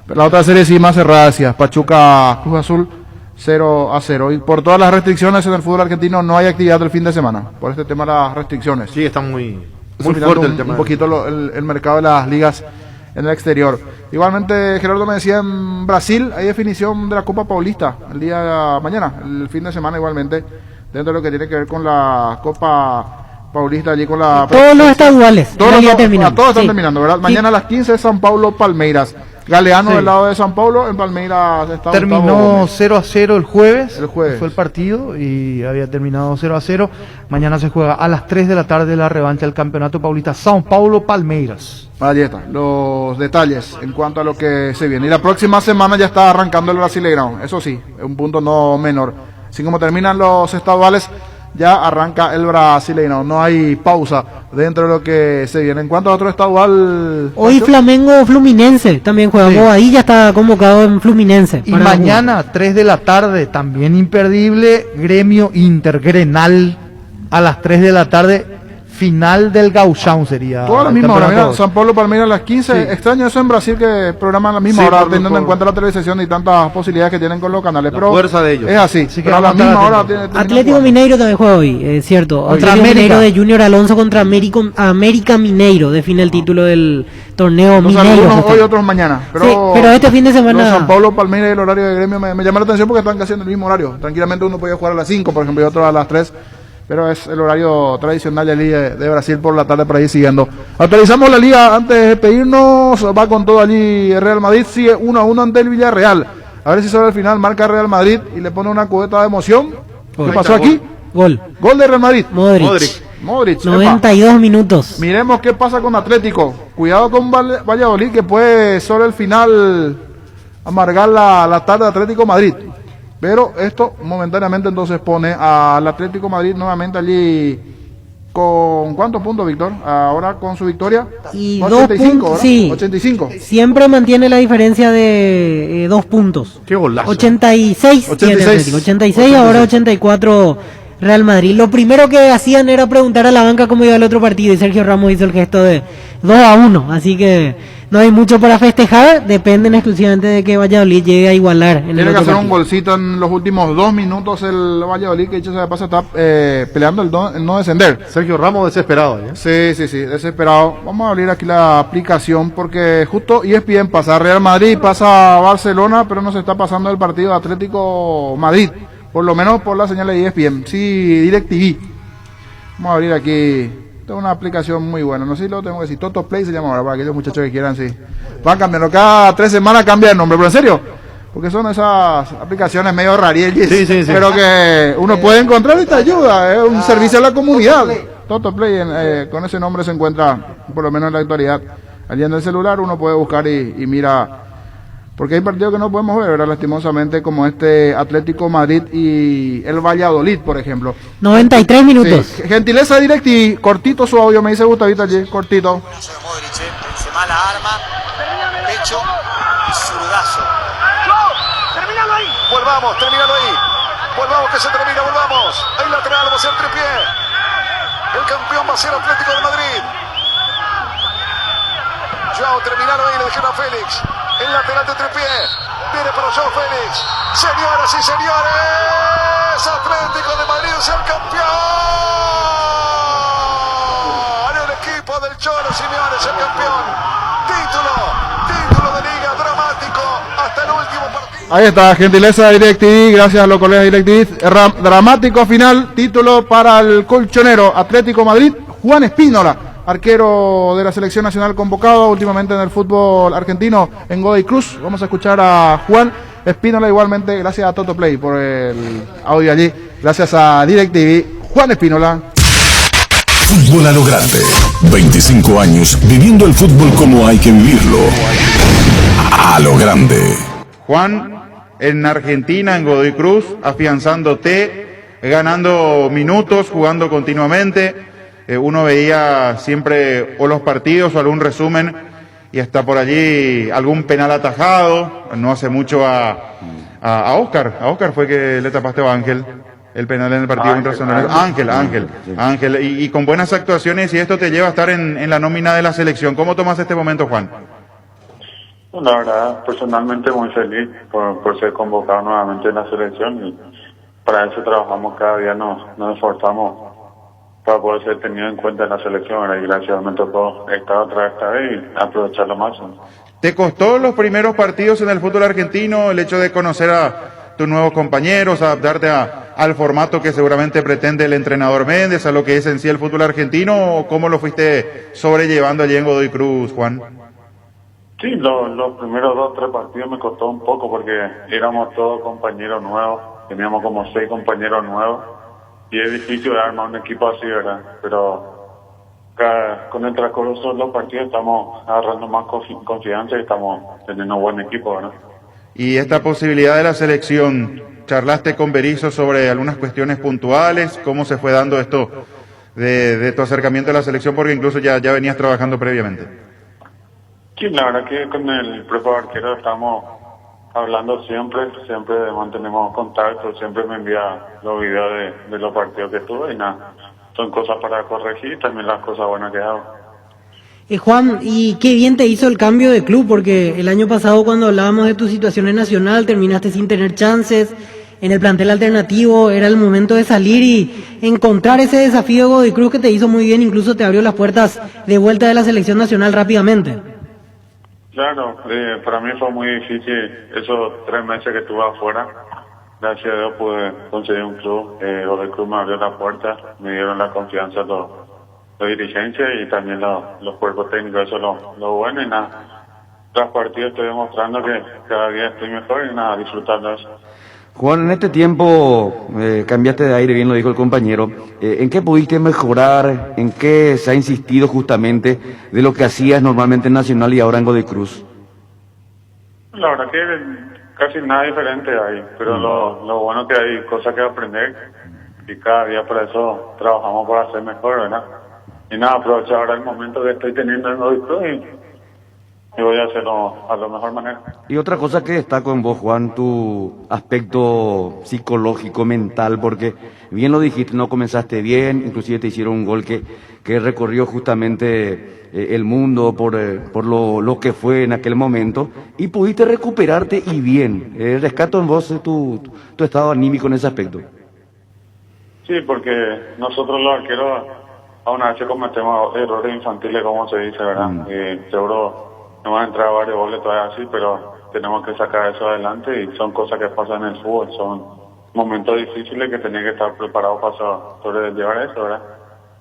Pero la otra serie sí más cerrada, decía Pachuca Cruz Azul. 0-0. Y por todas las restricciones en el fútbol argentino no hay actividad del fin de semana. Por este tema de las restricciones. Sí, está muy fuerte el tema. Un poquito el mercado de las ligas en el exterior. Igualmente, Gerardo me decía, en Brasil hay definición de la Copa Paulista el día mañana, el fin de semana igualmente, dentro de lo que tiene que ver con la Copa Paulista, allí con la... Todos los estaduales. Todos están terminando, ¿verdad? Mañana a las 15 San Paulo Palmeiras. Galeano del lado de San Paulo, en Palmeiras está terminó 0-0 el jueves. Fue el partido y había terminado 0-0. Mañana se juega a las 3 de la tarde la revancha del Campeonato Paulista São Paulo Palmeiras. Allí están los detalles en cuanto a lo que se viene. Y la próxima semana ya está arrancando el Brasileirão. Eso sí, un punto no menor. Así como terminan los estaduales, ya arranca el Brasileirão. No hay pausa dentro de lo que se viene. En cuanto a otro estadual... Hoy Flamengo Fluminense también jugamos. Ahí ya está convocado en Fluminense. Y mañana, 3 de la tarde, también imperdible, Gremio Intergrenal a las 3 de la tarde. Final del Gauchão sería. Toda la misma hora, mira, San Paulo Palmeiras a las 15. Sí. Extraño eso en Brasil que programan a la misma hora, teniendo en cuenta la televisación y tantas posibilidades que tienen con los canales. Pero fuerza de ellos. Es así, pero a la misma hora. Atlético Mineiro también juega hoy, es cierto. Atlético Mineiro de Junior Alonso contra América Mineiro define el título del torneo Mineiro. Algunos hoy, otros mañana. Pero este fin de semana. San Paulo Palmeiras y el horario de Gremio me llama la atención porque están casi en el mismo horario. Tranquilamente uno podía jugar a las 5, por ejemplo, y otro a las 3. Pero es el horario tradicional de la Liga de Brasil por la tarde para ir siguiendo. Actualizamos la Liga antes de despedirnos. Va con todo allí el Real Madrid. Sigue 1-1 ante el Villarreal. A ver si sobre el final marca Real Madrid y le pone una cubeta de emoción. ¿Qué pasó aquí? Gol de Real Madrid. Modric. 92 minutos. Miremos qué pasa con Atlético. Cuidado con Valladolid que puede sobre el final amargar la tarde de Atlético Madrid. Pero esto momentáneamente entonces pone al Atlético Madrid nuevamente allí con ¿cuántos puntos, Víctor? Ahora con su victoria. Y 85, sí. 85. Siempre mantiene la diferencia de 2 puntos. Qué golazo. 86 tiene Atlético. 86, ahora 84 Real Madrid. Lo primero que hacían era preguntar a la banca cómo iba el otro partido y Sergio Ramos hizo el gesto de 2-1, así que no hay mucho para festejar, dependen exclusivamente de que Valladolid llegue a igualar. Tiene que hacer un golcito en los últimos 2 minutos el Valladolid, que dicho sea de paso está peleando el no descender. Sergio Ramos desesperado. Sí, desesperado. Vamos a abrir aquí la aplicación porque justo ESPN pasa Real Madrid, pasa Barcelona, pero no se está pasando el partido Atlético Madrid, por lo menos por la señal de ESPN. Sí, DirecTV. Vamos a abrir aquí. Esta es una aplicación muy buena. No sé si lo tengo que decir. Toto Play se llama ahora para aquellos muchachos que quieran, sí. Van cambiando. Cada 3 semanas cambia el nombre, pero en serio. Porque son esas aplicaciones medio rarielles. Sí. Pero que uno puede encontrar y te ayuda. Es un servicio a la comunidad. Toto Play, con ese nombre se encuentra, por lo menos en la actualidad. Allí en el celular uno puede buscar y mira. Porque hay partidos que no podemos ver, ¿verdad? Lastimosamente, como este Atlético Madrid y el Valladolid, por ejemplo. 93 minutos. Sí. Gentileza DirecTV, cortito su audio, me dice Gustavito allí, cortito. Benzema la arma, pecho y zurdazo. ¡Termínalo ahí! Volvamos, termínalo ahí. Volvamos que se termina, volvamos. Ahí lateral, va a ser Tripié. El campeón va a ser Atlético de Madrid. Joao, terminalo ahí, le dejaron a Félix. El lateral de Tripié. Viene para Joao Félix. Señoras y señores, Atlético de Madrid es el campeón. El equipo del Cholo Simeone es el campeón. Título de liga dramático hasta el último partido. Ahí está, gentileza de DirecTV, gracias a los colegas de DirecTV. Dramático final, título para el colchonero Atlético Madrid, Juan Espínola, arquero de la selección nacional convocado últimamente en el fútbol argentino en Godoy Cruz. Vamos a escuchar a Juan Espínola igualmente, gracias a Toto Play por el audio allí, gracias a DirecTV, Juan Espínola. Fútbol a lo grande. 25 años viviendo el fútbol como hay que vivirlo. A lo grande. Juan, en Argentina, en Godoy Cruz, afianzándote, ganando minutos, jugando continuamente. Uno veía siempre o los partidos o algún resumen y hasta por allí algún penal atajado. No hace mucho a Oscar. A Oscar fue que le tapaste a Ángel el penal en el partido contra San Lorenzo. Ángel. Y con buenas actuaciones, y esto te lleva a estar en la nómina de la selección. ¿Cómo tomas este momento, Juan? La verdad, personalmente muy feliz por ser convocado nuevamente en la selección, y para eso trabajamos cada día, nos esforzamos para poder ser tenido en cuenta en la selección, ¿verdad? Y gracias, me tocó estar otra vez esta vez y aprovechar lo máximo. ¿Te costó los primeros partidos en el fútbol argentino el hecho de conocer a tus nuevos compañeros, adaptarte al formato que seguramente pretende el entrenador Méndez, a lo que es en sí el fútbol argentino, o cómo lo fuiste sobrellevando allí en Godoy Cruz, Juan? Sí, los primeros 2 o 3 partidos me costó un poco porque éramos todos compañeros nuevos, teníamos como 6 compañeros nuevos y es difícil armar un equipo así, ¿verdad? Pero con el transcurso de los partidos estamos agarrando más confianza y estamos teniendo un buen equipo, ¿verdad? Y esta posibilidad de la selección, ¿charlaste con Berizzo sobre algunas cuestiones puntuales? ¿Cómo se fue dando esto de tu acercamiento a la selección? Porque incluso ya venías trabajando previamente. Sí, la verdad que con el preparador arquero estamos hablando siempre mantenemos contacto, siempre me envía los videos de los partidos que tuve y nada, son cosas para corregir y también las cosas buenas que hago. Juan, y qué bien te hizo el cambio de club, porque el año pasado cuando hablábamos de tu situación en Nacional terminaste sin tener chances, en el plantel alternativo era el momento de salir y encontrar ese desafío de Godoy Cruz que te hizo muy bien, incluso te abrió las puertas de vuelta de la selección nacional rápidamente. Claro, para mí fue muy difícil esos 3 meses que estuve afuera. Gracias a Dios pude conseguir un club. Godoy Cruz me abrió la puerta, me dieron la confianza los dirigentes y también los cuerpos técnicos. Eso es lo bueno y nada. Tras partidos estoy demostrando que cada día estoy mejor y nada, disfrutando eso. Juan, en este tiempo cambiaste de aire, bien lo dijo el compañero. ¿En qué pudiste mejorar? ¿En qué se ha insistido justamente de lo que hacías normalmente en Nacional y ahora en Godoy Cruz? La verdad que casi nada diferente hay, pero lo bueno que hay cosas que aprender y cada día por eso trabajamos para ser mejor, ¿verdad? Y nada, aprovechar ahora el momento que estoy teniendo en Godoy Cruz voy a hacerlo a la mejor manera. Y otra cosa que destaco en vos, Juan, tu aspecto psicológico, mental, porque bien lo dijiste, no comenzaste bien, inclusive te hicieron un gol que recorrió justamente el mundo por lo que fue en aquel momento, y pudiste recuperarte y bien. Rescato en vos tu estado anímico en ese aspecto. Sí, porque nosotros los arqueros aún a veces cometemos errores infantiles, como se dice, ¿verdad? Seguro no van a entrar varios goles todavía así, pero tenemos que sacar eso adelante y son cosas que pasan en el fútbol, son momentos difíciles que tenía que estar preparado para sobrellevar eso, ¿verdad?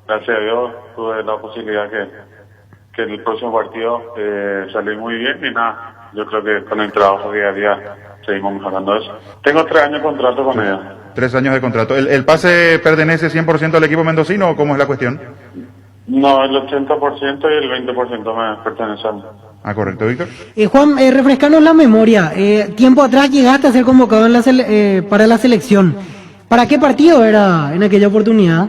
Gracias a Dios tuve la posibilidad que el próximo partido salí muy bien y nada, yo creo que con el trabajo día a día seguimos mejorando eso. Tengo 3 años de contrato con ellos. 3 años de contrato. ¿El pase pertenece 100% al equipo mendocino o cómo es la cuestión? No, el 80% y el 20% me pertenece a mí. Ah, correcto, Víctor. Juan, refrescanos la memoria. Tiempo atrás llegaste a ser convocado en para la selección. ¿Para qué partido era en aquella oportunidad?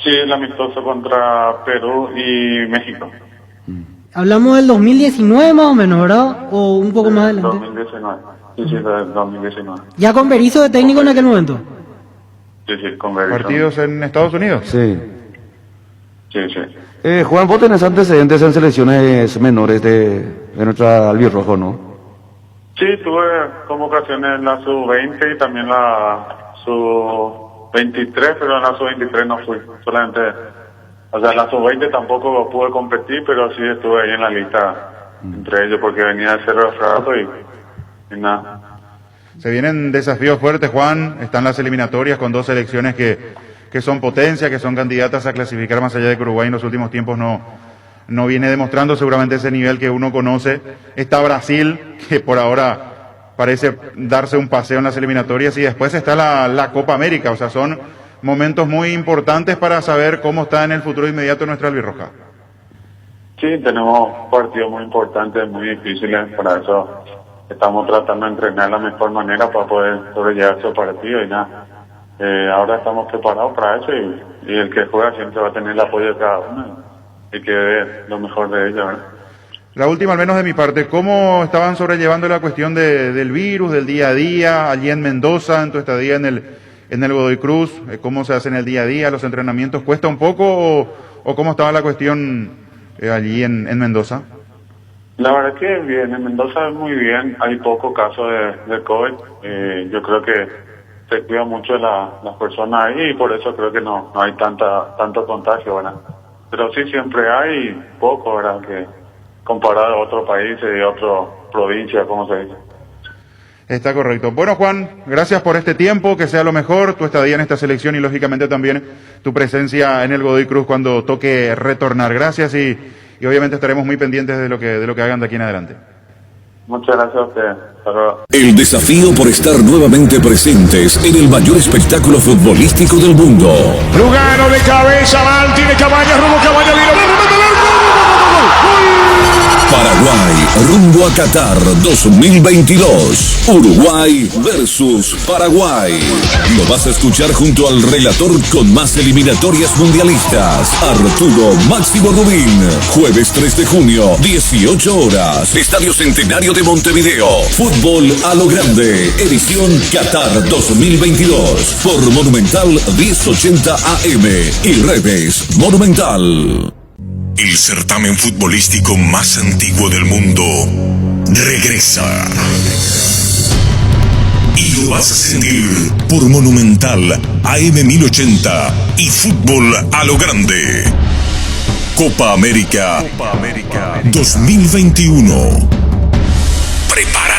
Sí, el amistoso contra Perú y México. Hablamos del 2019 más o menos, ¿verdad? O un poco más adelante. 2019. Sí, del 2019. ¿Ya con Berizzo de técnico en aquel momento? Sí, con Berizzo. ¿Partidos en Estados Unidos? Sí. Sí. Juan, vos tenés antecedentes en selecciones menores de nuestra albirrojo, ¿no? Sí, tuve convocaciones en la sub-20 y también la sub-23, pero en la sub-23 no fui. Solamente, o sea, en la sub-20 tampoco pude competir, pero sí estuve ahí en la lista entre ellos porque venía de Cerro Rato y nada. Se vienen desafíos fuertes, Juan. Están las eliminatorias con 2 selecciones que son potencia, que son candidatas a clasificar más allá de que Uruguay en los últimos tiempos no viene demostrando seguramente ese nivel que uno conoce. Está Brasil, que por ahora parece darse un paseo en las eliminatorias, y después está la Copa América. O sea, son momentos muy importantes para saber cómo está en el futuro inmediato nuestra albirroja. Sí, tenemos partidos muy importantes, muy difíciles, para eso estamos tratando de entrenar de la mejor manera para poder sobrellevar esos partidos y nada. Ahora estamos preparados para eso y el que juega siempre va a tener el apoyo de cada uno y que dé lo mejor de ellos, ¿verdad? La última, al menos de mi parte, ¿cómo estaban sobrellevando la cuestión del virus, del día a día, allí en Mendoza, en tu estadía en el Godoy Cruz? ¿Cómo se hace en el día a día, los entrenamientos? ¿Cuesta un poco o cómo estaba la cuestión allí en Mendoza? La verdad que bien, en Mendoza muy bien, hay pocos casos de COVID, yo creo que se cuida mucho de las personas ahí y por eso creo que no hay tanto contagio, ¿verdad? Pero sí siempre hay poco, ¿verdad? Que comparado a otros países y a otras provincias, como se dice. Está correcto. Bueno, Juan, gracias por este tiempo, que sea lo mejor, tu estadía en esta selección y lógicamente también tu presencia en el Godoy Cruz cuando toque retornar. Gracias y obviamente estaremos muy pendientes de lo que hagan de aquí en adelante. Muchas gracias a ustedes. El desafío por estar nuevamente presentes en el mayor espectáculo futbolístico del mundo. Lugano de cabeza, Val, tiene Cabañas, rumbo Cabañas, Paraguay, rumbo a Qatar 2022. Uruguay versus Paraguay. Lo vas a escuchar junto al relator con más eliminatorias mundialistas, Arturo Máximo Rubín. Jueves 3 de junio, 18 horas. Estadio Centenario de Montevideo. Fútbol a lo grande. Edición Qatar 2022. Por Monumental 1080 AM y redes Monumental. El certamen futbolístico más antiguo del mundo regresa. Y lo vas a sentir por Monumental AM 1080 y Fútbol a lo Grande. Copa América 2021. Prepara